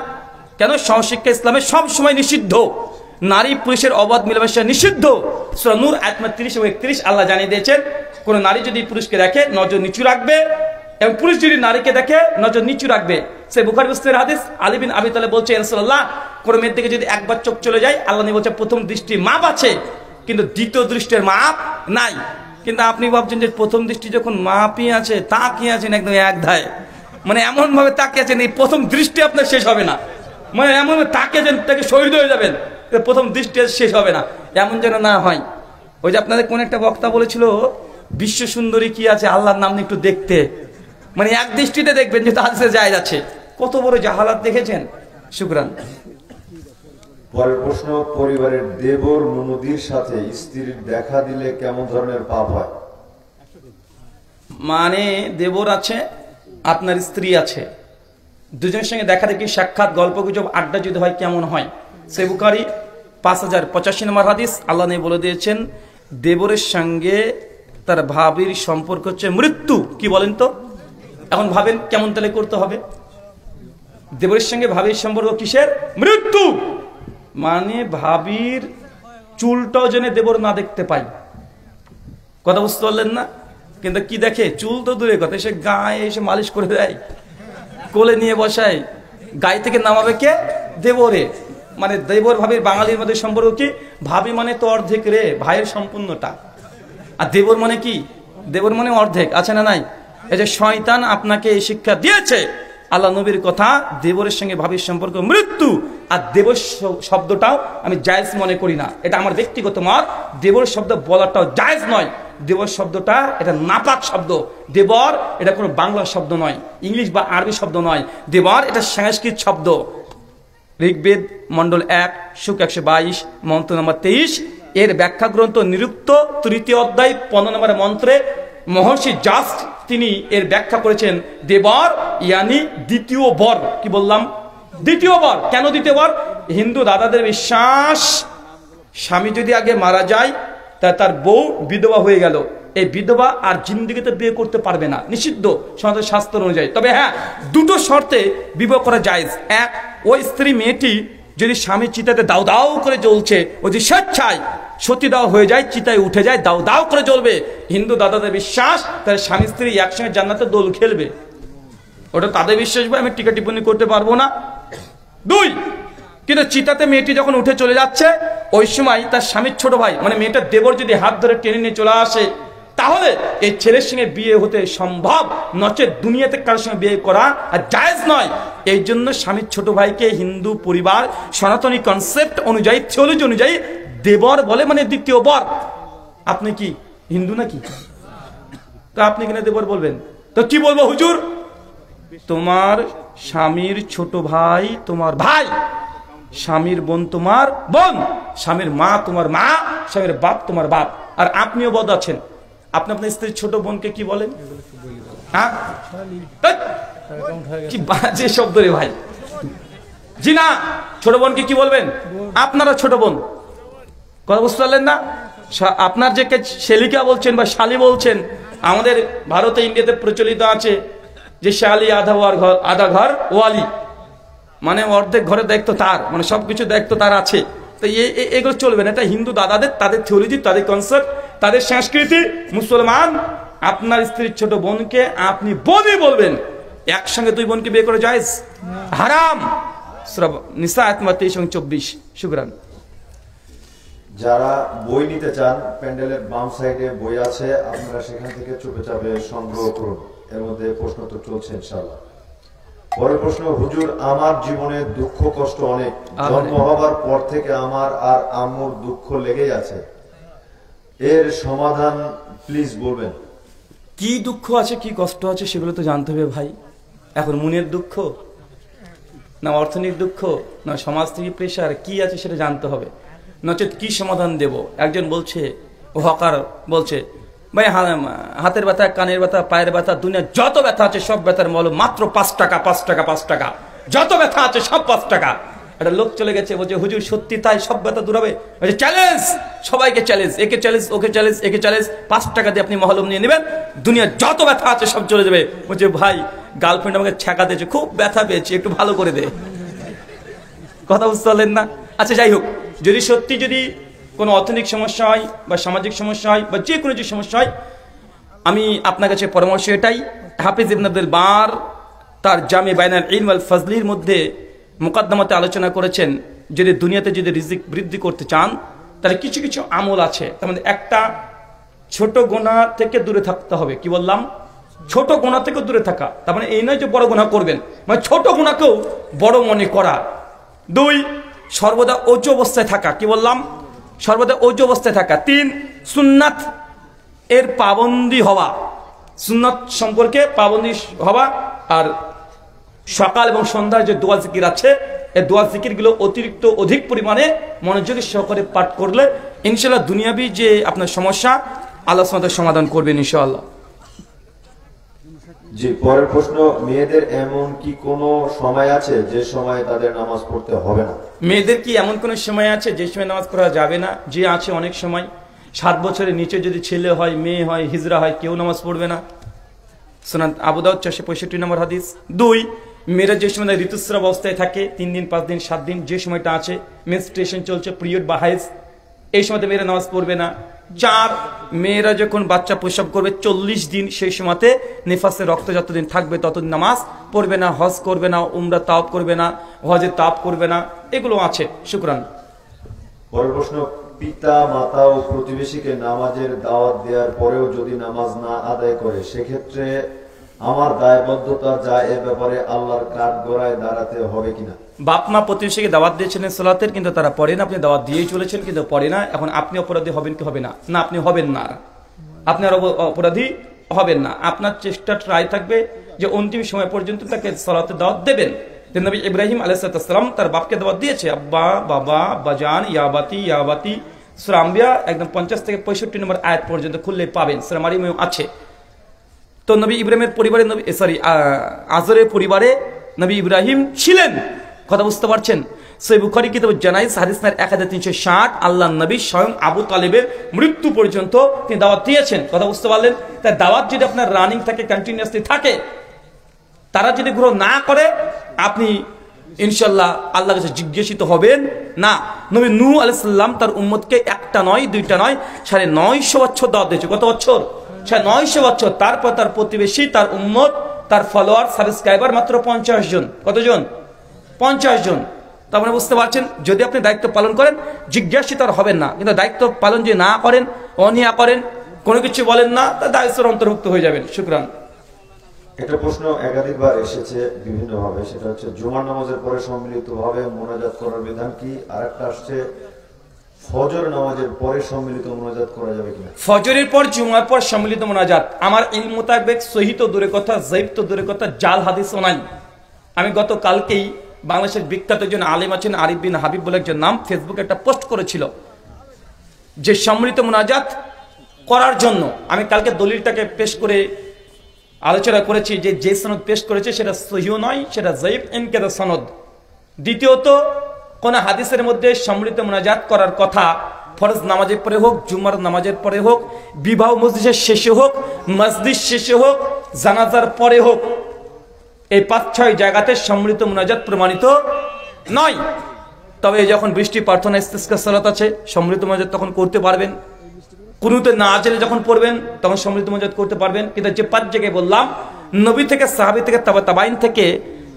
কেন? সহশিক্ষা ইসলামে সব সময় নিষিদ্ধ, নারী পুরুষের অবাধ মেলামেশা নিষিদ্ধ। সূরা নূর আয়াত 30 ও 31 আল্লাহ জানিয়ে দিয়েছেন, কোন নারী যদি পুরুষকে দেখে নজর নিচু রাখবে, এবং পুরুষ যদি নারীকে দেখে নজর নিচু রাখবে। সে বুখারী মুসলিমের হাদিস, আলী বিন আবি তালেব বলছে, রাসূলুল্লাহ, কোন মেয়ের দিকে যদি একবার চোখ চলে যায়, আল্লাহ নবী বলছে প্রথম দৃষ্টির মাপ আছে, কিন্তু দ্বিতীয় দৃষ্টির মাপ নাই। কিন্তু আপনি ভাবছেন যে প্রথম দৃষ্টি যখন মাপই আছে, তাকিয়ে আছেন একদম এক ধায়, মানে এমন ভাবে তাকিয়ে আছেন এই প্রথম দৃষ্টি আপনার শেষ হবে না, মানে এমন ভাবে তাকিয়ে আছেন তাকে শহীদ হয়ে যাবেন, প্রথম দৃষ্টি শেষ হবে না, এমন যেন না হয়। ওই যে আপনাদের কোন একটা বক্তা বলেছিল, বিশ্ব সুন্দরী কি আছে, আল্লাহর নাম একটু দেখতে, মানে এক দৃষ্টিতে দেখবেন যে হাদিসে জায়েজ আছে। কত বড় জাহালাত দেখেছেন। শুকরান। পরের প্রশ্ন, পরিবারের দেবর ননদীর সাথে স্ত্রীর দেখা দিলে কেমন ধরনের পাপ হয়? মানে দেবর আছে, আপনার স্ত্রী আছে, দুজনের সঙ্গে দেখা দেখি, সাক্ষাৎ, গল্প গুজব, আড্ডা যদি হয় কেমন হয়? সে বুখারী 5085 নম্বর হাদিস, আল্লাহ নবী বলে দিয়েছেন, দেবরের সঙ্গে তার ভাবির সম্পর্ক হচ্ছে মৃত্যু। কি বলেন তো? এখন ভাবেন কেমন তাহলে করতে হবে? দেবরের সঙ্গে ভাবির সম্পর্ক কিসের? মৃত্যু। মানে ভাবির চুলটাও যেন দেবর না দেখতে পাই। কথা বুঝতে পারলেন না? কিন্তু কি দেখে? চুল তো দূরে কথা, সে গায়ে এসে মালিশ করে দেয়, কোলে নিয়ে বসায়, গায়ে থেকে নামাবে কে? দেবরে। মানে দেবর ভাবির বাঙালির মধ্যে সম্পর্ক কি? ভাবি মানে তো অর্ধেক রে, ভাইয়ের সম্পূর্ণটা। আর দেবর মানে কি? দেবর মানে অর্ধেক, আছে না নাই? এই যে শয়তান আপনাকে এই শিক্ষা দিয়েছে, আল্লাহ নবীর কথা, দেবরের সঙ্গে ভাবির সম্পর্ক মৃত্যু। আর দেবর শব্দটাও আমি জায়েজ মনে করি না, এটা আমার ব্যক্তিগত মত। দেবর শব্দ বলাটাও জায়েজ নয়। দেবর শব্দটা এটা নাপাক শব্দ। দেবর এটা কোনো বাংলা শব্দ নয়, ইংলিশ বা আরবি শব্দ নয়। দেবর এটা সংস্কৃত শব্দ। ঋগ্বেদ মন্ডল 1 শুক 122 মন্ত্র নম্বর 23 এর ব্যাখ্যা গ্রন্থ নিরুক্ত 3য় অধ্যায় 15 নম্বর মন্ত্রে মহর্ষি জাস তিনি এর ব্যাখ্যা করেছেন, দেবর ইয়ানি দ্বিতীয় বর। কি বললাম? দ্বিতীয় বর। কেন দ্বিতীয় বর? হিন্দু দাদাদের বিশ্বাস, স্বামী যদি আগে মারা যায় তা তার বউ বিধবা হয়ে গেল, এই বিধবা আর জিন্দেগিতে বিয়ে করতে পারবে না, নিষিদ্ধ সনাতন শাস্ত্র অনুযায়ী। তবে হ্যাঁ, দুটো শর্তে বিবাহ করা জায়েজ। এক, ওই স্ত্রী মেয়েটি যদি স্বামী চিতাতে দাউ দাউ করে জ্বলছে, ও যদি স্বেচ্ছায় সতী দাও হয়ে যায়, চিতায় উঠে যায়, দাউ দাউ করে জ্বলবে, হিন্দু দাদাদের বিশ্বাস তার স্বামী স্ত্রী একসঙ্গে জান্নাতে দোল খেলবে। ওটা তাদের বিশ্বাস, ভাই আমি টিকা টিপ্পনি করতে পারবো না। 2, কিন্তু চিতাতে মেয়েটি যখন উঠে চলে যাচ্ছে, ওই সময় তার স্বামীর ছোট ভাই মানে মেয়েটার দেবর যদি হাত ধরে টেনে নিয়ে চলে আসে, তাহলে এই ছেলের সঙ্গে বিয়ে হতে সম্ভব, নচেত দুনিয়াতে কারোর সঙ্গে বিয়ে করা আর জায়েজ নয়। এই জন্য স্বামীর ছোট ভাইকে হিন্দু পরিবার সনাতনী কনসেপ্ট অনুযায়ী, থিওলজি অনুযায়ী দেবর বলে, মানে দ্বিতীয় বর। আপনি কি হিন্দু নাকি? তো আপনি কিনা দেবর বলবেন? তো কি বলবো হুজুর? তোমার স্বামীর ছোট ভাই তোমার ভাই, স্বামীর বোন তোমার বোন, স্বামীর মা তোমার মা, স্বামীর বাপ তোমার বাপ। আর আপনিও বদ আছেন, আপনি আপনার স্ত্রীর ছোট বোনকে কি বলেন? হ্যাঁ, কি বাজে শব্দ রে ভাই। জি না, ছোট বোনকে কি বলবেন? আপনারা ছোট বোন, কথা বুঝতে পারলেন না? আপনার যে শেলিকা বলছেন বা শালি বলছেন, আমাদের ভারতে ইন্ডিয়াতে প্রচলিত আছে যে শালি আধা ঘর ওয়ালি, মানে অর্ধেক ঘরে দায়িত্ব তার, মানে সবকিছু দায়িত্ব তার আছে। তো এগুলো চলবে না, এটা হিন্দু দাদাদের, তাদের থিওলজি, তাদের কনসেপ্ট, তাদের সংস্কৃতি। মুসলমান আপনার স্ত্রীর ছোট বোনকে আপনি বোনই বলবেন, একসঙ্গে দুই বোনকে বিয়ে করে জায়েজ, হারাম। সূরা নিসা আয়াত 23 এবং 24। শুকরান। যারা বই নিতে চান, প্যান্ডেলের বাম সাইডে বই আছে, আপনারা সেখান থেকে চুপচাপে সংগ্রহ করুন। এর মধ্যে প্রশ্ন তো চলছে ইনশাআল্লাহ। পরের প্রশ্ন, হুজুর আমার জীবনে দুঃখ কষ্ট অনেক, জন্ম হবার পর থেকে আমার আর আম্মুর দুঃখ লেগেই আছে, এর সমাধান প্লিজ বলবেন। কি দুঃখ আছে, কি কষ্ট আছে সেগুলো তো জানতে হবে ভাই। এখন মনের দুঃখ না অর্থনৈতিক দুঃখ না সমাজ থেকে প্রেশার, কি আছে সেটা জানতে হবে, নচেত কি সমাধান দেব। একজন বলছে, ও হকার বলছে, ভাই হাতের ব্যথা, কানের ব্যথা, পায়ের ব্যথা, দুনিয়ার যত ব্যথা আছে সব ব্যথার মল মাত্র 5 টাকা, 5 টাকা, 5 টাকা, যত ব্যথা আছে সব 5 টাকা। একটা লোক চলে গেছে, বলছে হুজুর সত্যি তাই, সব ব্যথা দূর হবে? চ্যালেঞ্জ, সবাইকে চ্যালেঞ্জ, একে চ্যালেঞ্জ, ওকে চ্যালেঞ্জ, একে চ্যালেঞ্জ, 5 টাকা দিয়ে আপনি মহলম নিয়ে নেবেন, দুনিয়ার যত ব্যথা আছে সব চলে যাবে। বলছে ভাই গার্লফ্রেন্ড আমাকে ছ্যাঁকা দিয়েছে, খুব ব্যথা পেয়েছি, একটু ভালো করে দে। কথা বুঝতে পারলেন না? আচ্ছা যাই হোক, যদি সত্যি যদি কোনো অর্থনৈতিক সমস্যা হয় বা সামাজিক সমস্যা হয় বা যে কোনো যে সমস্যা হয়, আমি আপনার কাছে পরামর্শ এটাই, হাফিজ ইবনে আব্দুল বার তার জামে বাইনাল ইলম ওয়াল ফাজলির মধ্যে মুকদ্দমাতে আলোচনা করেছেন, যদি দুনিয়াতে যদি রিজিক বৃদ্ধি করতে চান তাহলে কিছু কিছু আমল আছে। তার মধ্যে একটা, ছোট গুনাহ থেকে দূরে থাকতে হবে। কি বললাম? ছোট গুনাহ থেকে দূরে থাকা। তার মানে এই নয় যে বড় গুনাহ করবেন, মানে ছোট গুনাহকেও বড় মনে করা। 2, সর্বদা ওযু অবস্থায় থাকা। কি বললাম? সর্বদা ওযু অবস্থায় থাকা। 3, সুন্নাত এর পাবন্দি হওয়া, সুন্নাত সম্পর্কে পাবন্দি হওয়া। আর সকাল এবং সন্ধ্যায় যে দোয়া জিকির আছে, এই দোয়া জিকিরগুলো অতিরিক্ত অধিক পরিমাণে মনোযোগী সহকারে পাঠ করলে ইনশাআল্লাহ দুনিয়াবি যে আপনার সমস্যা আল্লাহ সুবহানাহু ওয়া তাআলা সমাধান করবেন ইনশাআল্লাহ। জি, পরের প্রশ্ন, মেয়েদের এমন কি কোনো সময় আছে যে সময় তাদের নামাজ পড়তে হবে না? মেয়েদের কি এমন কোনো সময় আছে যে সময় নামাজ পড়া যাবে না? যে আছে, অনেক সময়। 7 বছরের নিচে যদি ছেলে হয়, মেয়ে হয়, হিজরা হয়, কেউ নামাজ পড়বে না। সুনান আবু দাউদ 465 নম্বর হাদিস। 2, মেয়েরা যে সময় ঋতুস্রাব অবস্থায় থাকে, 3 দিন, 5 দিন, 7 দিন, যে সময়টা আছে, মেনস্ট্রুয়েশন চলছে, পিরিয়ড বা হাইজ, এই সময়তে মেয়েরা নামাজ পড়বে না। 4, মেয়েরা যখন বাচ্চা প্রসব করবে 40 দিন, সেই সময়তে নিফাসের রক্ত যতদিন থাকবে ততদিন নামাজ পড়বে না, হজ করবে না, উমরা তাওয়াফ করবে না, হজে তাওয়াফ করবে না, এগুলো আছে। শুকরান। পরের প্রশ্ন, পিতা মাতা ও প্রতিবেশীকে নামাজের দাওয়াত দেওয়ার পরেও যদি নামাজ না আদায় করে, সেক্ষেত্রে আমার দায়বদ্ধতা যা, এ ব্যাপারে আল্লাহর কাঠগড়ায় দাঁড়াতে হবে কিনা? বাপ মা প্রতিবেশীকে দাওয়াত দিয়েছিলেন সালাতের, কিন্তু তারা পড়ে না, আপনি দাওয়াত দিয়েই চলেছেন কিন্তু পড়ে না, এখন আপনি অপরাধী হবেন কি হবে না? না, আপনি হবেন না, আপনি আর অপরাধী হবেন না। আপনার চেষ্টা ট্রাই থাকবে যে অন্তিম সময় পর্যন্ত তাকে সালাতের দাওয়াত দেবেন। নবী ইব্রাহিম আলাইহিস সালাম তার বাপকে দাওয়াত দিয়েছে, আব্বা, বাবা, বাজান, ইয়াবাতি, ইয়াবাতি। সূরা আম্বিয়া একদম 50 থেকে 65 নম্বর আয়াত পর্যন্ত খুললে পাবেন, সূরা মারিয়ামেও আছে। তো নবী ইব্রাহিমের পরিবারে আজরের পরিবারে নবী ইব্রাহিম ছিলেন। কথা বুঝতে পারছেন? সহিহ বুখারী কিতাব জানাইজ হাদিস নাম্বার 1360, আল্লাহর নবী স্বয়ং আবু তালেবের মৃত্যু পর্যন্ত তিনি দাওয়াত দিয়েছেন। কথা বুঝতে পারলেন? তাই দাওয়াত যদি আপনার রানিং থাকে, কন্টিনিউয়াসলি থাকে, তারা যদি গ্রহণ না করে, আপনি ইনশাআল্লাহ আল্লাহর কাছে জিজ্ঞাসিত হবেন না। নবী নূহ আলাইহিস সালাম তার উম্মতকে একটা নয়, দুইটা নয়, 950 বছর দাওয়াত দিয়েছে। কত বছর? 950 বছর। তারপর তার প্রতিবেশী, তার উম্মত, তার ফলোয়ার, সাবস্ক্রাইবার মাত্র 50 জন। কতজন? 50 জন। তার মানে বুঝতে পারছেন, যদি আপনি দায়িত্ব পালন করেন জিজ্ঞাসিত আর হবেন না, কিন্তু দায়িত্ব পালন যদি না করেন, অনিয়া করেন, কোনো কিছু বলেন না, তা দায়িত্বের অন্তর্ভুক্ত হয়ে যাবেন। শুকরান। একটা প্রশ্ন একাধিকবার এসেছে বিভিন্ন ভাবে, সেটা হচ্ছে জুমার নামাজের পরে সম্মিলিতভাবে মোনাজাত করার বিধান কি? আর একটা আসছে ফজর নামাজের পরে সম্মিলিত মোনাজাত করা যাবে কিনা? ফজরের পর জুমার পর সম্মিলিত মোনাজাত আমার ইলম মোতাবেক সহি তো দূরের কথা, যায়েব তো দূরের কথা, জাল হাদিসও নাই। আমি গত কালকেই বাংলাদেশের বিখ্যাত একজন আলেম আছেন আরিফ বিন হাবিব বলে একজন নাম, ফেসবুকে একটা পোস্ট করেছিল যে সম্মিলিত মোনাজাত করার জন্য। আমি কালকে দলিলটাকে পেশ করে আলোচনা করেছি যে সনদ পেশ করেছে সেটা সহিও নয়, সেটা যায়েব ইনকাদা সনদ। দ্বিতীয়ত, কোন হাদিসের মধ্যে সম্মিলিত মোনাজাত করার কথা ফরজ নামাজের পরে হোক, জুমার নামাজের পরে হোক, বিবাহ মজলিসের শেষে হোক, মসজিদ শেষে হোক, জানাজার পরে হোক, এই ৫-৬ জায়গাতে সম্মিলিত মোনাজাত প্রমাণিত নয়। তবে যখন বৃষ্টি প্রার্থনা ইস্তিসকা সালাত আছে, সম্মিলিত মোনাজাত তখন করতে পারবেন। কুনুতে নাজিলে যখন পড়বেন তখন সম্মিলিত মোনাজাত করতে পারবেন। কিন্তু যে ৫ জায়গায় বললাম, নবী থেকে, সাহাবী থেকে, তাবাইন থেকে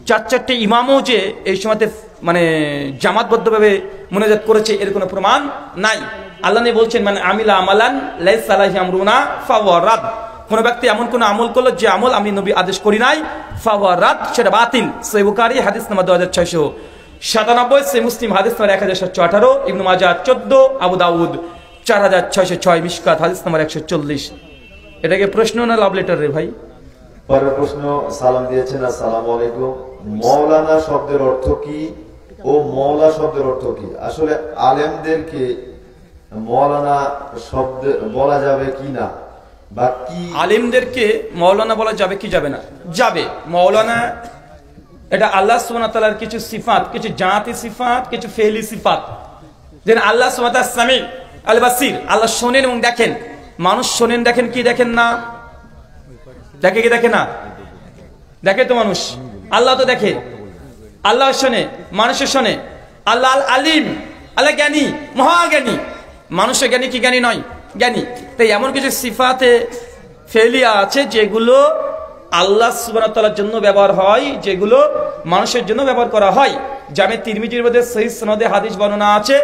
৪-৪টে ইমামও যে এই সময়তে মানে জামাতবদ্ধভাবে মোনাজাত করেছে এর কোনো প্রমাণ নাই। আল্লাহ নবী বলছেন, মানে আমিলা আমালান লাইসা আলাইহি আমরুনা ফাহুয়া রাদ। কোন ব্যক্তি এমন কোন আমল করলো যে আমল আমি নবী আদেশ করি নাই, ফাহুয়া রাদ, সেটা বাতিল। সহিহ বুখারী হাদিস নাম্বার 2697, সহিহ মুসলিম হাদিস নাম্বার 1718, ইবনে মাজাহ 14, আবু দাউদ 4606, মিশকাত হাদিস নাম্বার 140। এটাকে প্রশ্ন না লাভ লেটার রে ভাই? পরের প্রশ্ন সালাম দিয়েছেন, আসসালামু আলাইকুম, মাওলানা শব্দের অর্থ কি ও মাওলা শব্দের অর্থ কি? আসলে আলেমদেরকে মাওলানা শব্দ বলা যাবে কি না, বা কি আলেমদেরকে মাওলানা বলা যাবে কি যাবে না? যাবে। মাওলানা এটা আল্লাহ সুবহানাহু ওয়া তাআলার কিছু সিফাত, কিছু জাতি সিফাত, কিছু ফেলি সিফাত। যেন আল্লাহ সুবহানাহু ওয়া তাআলা সামি আল বাসির, আল্লাহ শোনেন এবং দেখেন। মানুষ শোনেন, দেখেন কি দেখেন না? দেখে কি দেখে না? দেখে তো মানুষ। আল্লাহ তো দেখে, আল্লাহ শোনে, মানুষের শোনে। আল্লাহ আল আলিম, আল্লাহ জ্ঞানী, মহাজ্ঞানী। মানুষের জ্ঞানী কি জ্ঞানী নয়? জ্ঞানী। তাই এমন কিছু সিফাতে ফেলিয়া আছে যেগুলো আল্লাহ সুবহানাহু ওয়া তাআলার জন্য ব্যবহার হয়, যেগুলো মানুষের জন্য ব্যবহার করা হয়। জামে তিরমিজির মধ্যে সহিহ সনদে হাদিস বর্ণনা আছে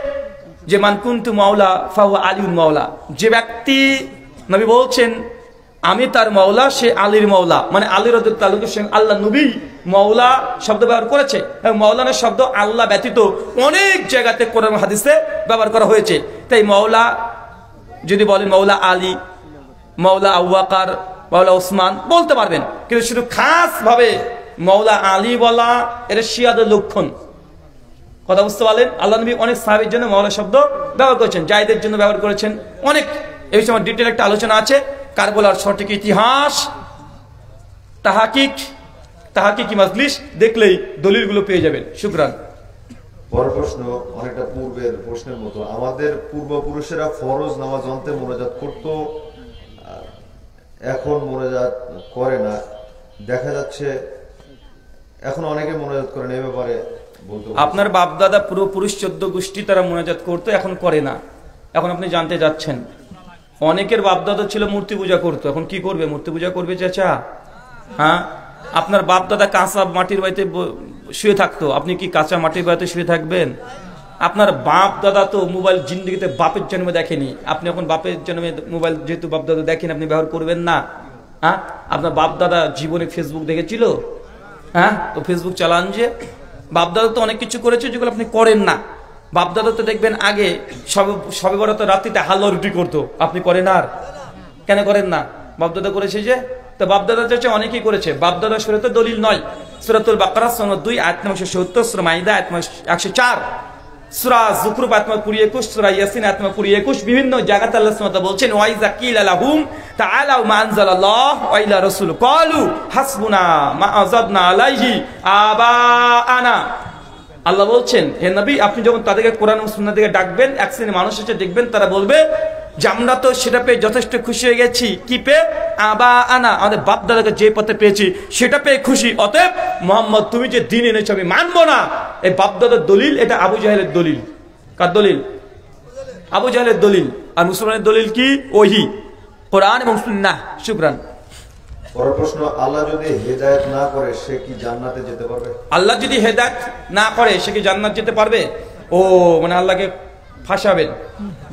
যে মান কুনতু মাওলা ফাহুয়া আলিউল মাওলা। যে ব্যক্তি, নবী বলছেন আমি তার মাওলা, সে আলীর মাওলা। মানে আলী রাদিয়াল্লাহু তাআলার সঙ্গে আল্লাহ নবী মাওলা শব্দ ব্যবহার করেছে। এবং মাওলানা শব্দ আল্লাহ ব্যতীত অনেক জায়গাতে কোরআন হাদিসে ব্যবহার করা হয়েছে। তাই মাওলা যদি বলেন মাওলা আলী, মাওলা আবু বকর, মাওলা ওসমান বলতে পারবেন, কিন্তু শুধু খাস ভাবে মাওলা আলী বলা এটা শিয়াদের লক্ষণ। কথা বুঝতে পারলেন? আল্লাহ নবী অনেক সাহাবীর জন্য মাওলা শব্দ ব্যবহার করেছেন, জায়েদের জন্য ব্যবহার করেছেন অনেক। এই সময় ডিটেল একটা আলোচনা আছে, কারবালার সঠিক ইতিহাস, তাহাকিকি মাজলিস দেখলেই দলিলগুলো পেয়ে যাবেন। শুকরান। পরের প্রশ্ন অনেকটা পূর্বের প্রশ্নের মতো। আমাদের পূর্বপুরুষেরা ফরজ নামাজ অন্তে মোনাজাত করত, এখন মোনাজাত করে না। দেখা যাচ্ছে এখন অনেকে মোনাজাত করে না, এই ব্যাপারে বলতে। আপনার বাপ দাদা পূর্বপুরুষ 14 গোষ্ঠী তারা মোনাজাত করতো, এখন করে না। এখন আপনি জানতে যাচ্ছেন অনেকের বাপ দাদা ছিল মূর্তি পূজা করতো, এখন কি করবে? মূর্তি পূজা করবে চাচা? হ্যাঁ, আপনার বাপ দাদা কাঁচা মাটির বাড়িতে শুয়ে থাকতো, আপনি কি কাঁচা মাটির বাড়িতে শুয়ে থাকবেন? আপনার বাপ দাদা তো মোবাইল জিন্দেগিতে বাপের জন্মে দেখেনি, আপনি এখন বাপের জন্মে মোবাইল যেহেতু বাপ দাদা দেখেন, আপনি ব্যবহার করবেন না? হ্যাঁ, আপনার বাপ দাদা জীবনে ফেসবুক দেখেছিল? হ্যাঁ, তো ফেসবুক চালান যে। বাপ দাদা তো অনেক কিছু করেছে যেগুলো আপনি করেন না। বাপ দাদা তো দেখবেন আগে সবে বরাত রাত্রিতে হালুয়া রুটি করতো, আপনি করেন? আর কেন করেন না? বাপ দাদা করেছে যে। তো বাপ দাদা চাইছে অনেকেই করেছে। বাপ দাদা শরীয়তে দলিল নয়। সূরাতুল বাকারা সনদ 2 আয়াত নম্বর 170, সূরা মাইদা আয়াত নম্বর 104, সূরা যুখরুফ আয়াত নম্বর 21, সূরা ইয়াসিন আয়াত নম্বর 21, বিভিন্ন জায়গাতে আল্লাহ সুবহানাহু ওয়া তাআলা বলছেন ওয়াইজা কিলা লাহুম তাআলাউ মা আনজালাল্লাহু ওয়া ইলা রাসূল ক্বালু হাসবুনা মা আযাদনা আলাইহি আবাআনা। আল্লাহ বলছেন হে নবী, আপনি যখন তাদেরকে কোরআন ও সুন্নাহ দিকে ডাকবেন, এক শ্রেণী মানুষ এসে দেখবেন তারা বলবে যে আমরা তো সেটা পেয়ে যথেষ্ট খুশি হয়ে গেছি। কি পেয়ে? আবা আনা, আমাদের বাপ দাদাকে যে পথে পেয়েছি সেটা পেয়ে খুশি। অতএব মোহাম্মদ তুমি যে দিন এনেছো আমি মানবো না। এই বাপ দাদার দলিল, এটা আবু জাহেলের দলিল। কার দলিল? আবু জাহেলের দলিল। আর মুসলমানের দলিল কি? ওহী, কোরআন এবং সুন্নাহ। শুকরান। পরের প্রশ্ন, আল্লাহ যদি হেদায়েত না করে সে কি জান্নাতে যেতে পারবে? আল্লাহ যদি হেদায়েত না করে সে কি জান্নাত যেতে পারবে? ও মানে আল্লাহকে ফাঁসাবেন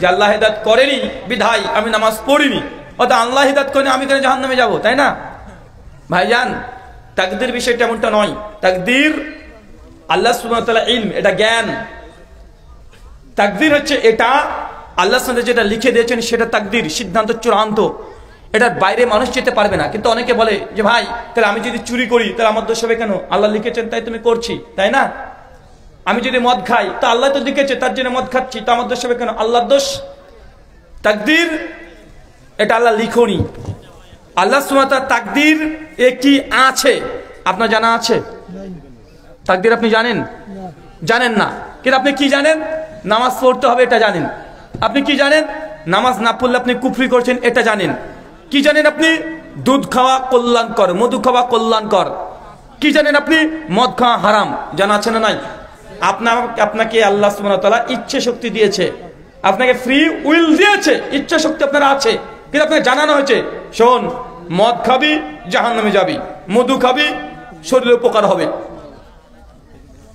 যে আল্লাহ হেদায়েত করেনি বিধায় আমি নামাজ পড়িনি, অত আল্লাহ হিদায়াত করে আমি কেন জাহান্নামে যাব, তাই না ভাইজান? তাকদীর বিষয়টা এমনটা নয়। তাকদীর আল্লাহ সুবহানাহু ওয়া তাআলা ইলম, এটা জ্ঞান। তাকদীর হচ্ছে এটা আল্লাহ সুবহানাহু ওয়া তাআলা যেটা লিখে দিয়েছেন সেটা তাকদীর, সিদ্ধান্ত চূড়ান্ত, এটার বাইরে মানুষ যেতে পারবে না। কিন্তু অনেকে বলে যে ভাই তাহলে আমি যদি চুরি করি তাহলে আমার দোষ হবে কেন? আল্লাহ লিখেছেন তাই তুমি করছি, তাই না? আমি যদি মদ খাই তো আল্লাহ তো লিখেছে তার জন্য মদ খাচ্ছি, তো আমার দোষ হবে কেন? আল্লাহর দোষ। তাকদীর এটা আল্লাহ লিখনি। আল্লাহ সুবহানাহু ওয়া তাআলা তাকদীর কি আছে আপনার জানা আছে? তাকদীর আপনি জানেন? জানেন না। কিন্তু আপনি কি জানেন? নামাজ পড়তে হবে এটা জানেন। আপনি কি জানেন? নামাজ না পড়লে আপনি কুফরি করছেন এটা জানেন। কি জানেন আপনি? দুধ খাওয়া কল্যাণকর, মধু খাওয়া কল্যাণকর। কি জানেন আপনি? মদ খাওয়া হারাম। জানা আছে না নাই? আপনাকে আল্লাহ সুবহানাহু ওয়া তাআলা ইচ্ছা শক্তি দিয়েছে, আপনাকে ফ্রি উইল দিয়েছে, ইচ্ছা শক্তি আপনার আছে। কিন্তু আপনাকে জানানো হয়েছে শোন মদ খাবি জাহান্নামে যাবি, মধু খাবি শরীরে উপকার হবে।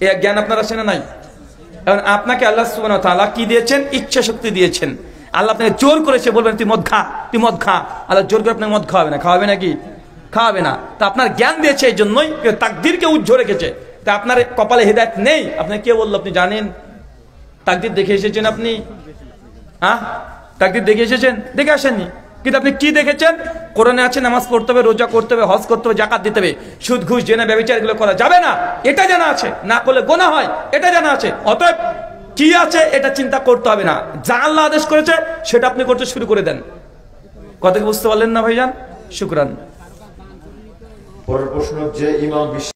এই জ্ঞান আপনার আছে না নাই? এখন আপনাকে আল্লাহ সুবহানাহু ওয়া তাআলা কি দিয়েছেন? ইচ্ছা শক্তি দিয়েছেন। আল্লাহ আপনাকে জোর করেছে, বলবেন তুই মদ খা, তুই মদ খা। আল্লাহ জোর করে আপনাকে মদ খাওয়াবে না, খাওয়াবে নাকি? খাওয়াবে না। তা আপনার জ্ঞান দিয়েছে এই জন্যই, তাকদীরকে উজ্জ্বল রেখেছে। তা আপনার কপালে হেদায়েত নেই, আপনাকে কে বললো আপনি জানেন? তাকদীর দেখে এসেছেন আপনি? হ্যাঁ, তাকদীর দেখে এসেছেন? দেখে আসেননি। কিন্তু আপনি কি দেখেছেন? কোরআনে আছে নামাজ পড়তে হবে, রোজা করতে হবে, হজ করতে হবে, জাকাত দিতে হবে। সুদ ঘুষ জেনা ব্যভিচার এগুলো করা যাবে না, এটা জানা আছে। না করলে গুনাহ হয়, এটা জানা আছে। অতএব কি আছে এটা চিন্তা করতে হবে না, যা আল্লাহ আদেশ করেছে সেটা আপনি করতে শুরু করে দেন। কথা কি বুঝতে পারলেন না ভাইজান? শুকরান। পরের প্রশ্ন, যে ইমাম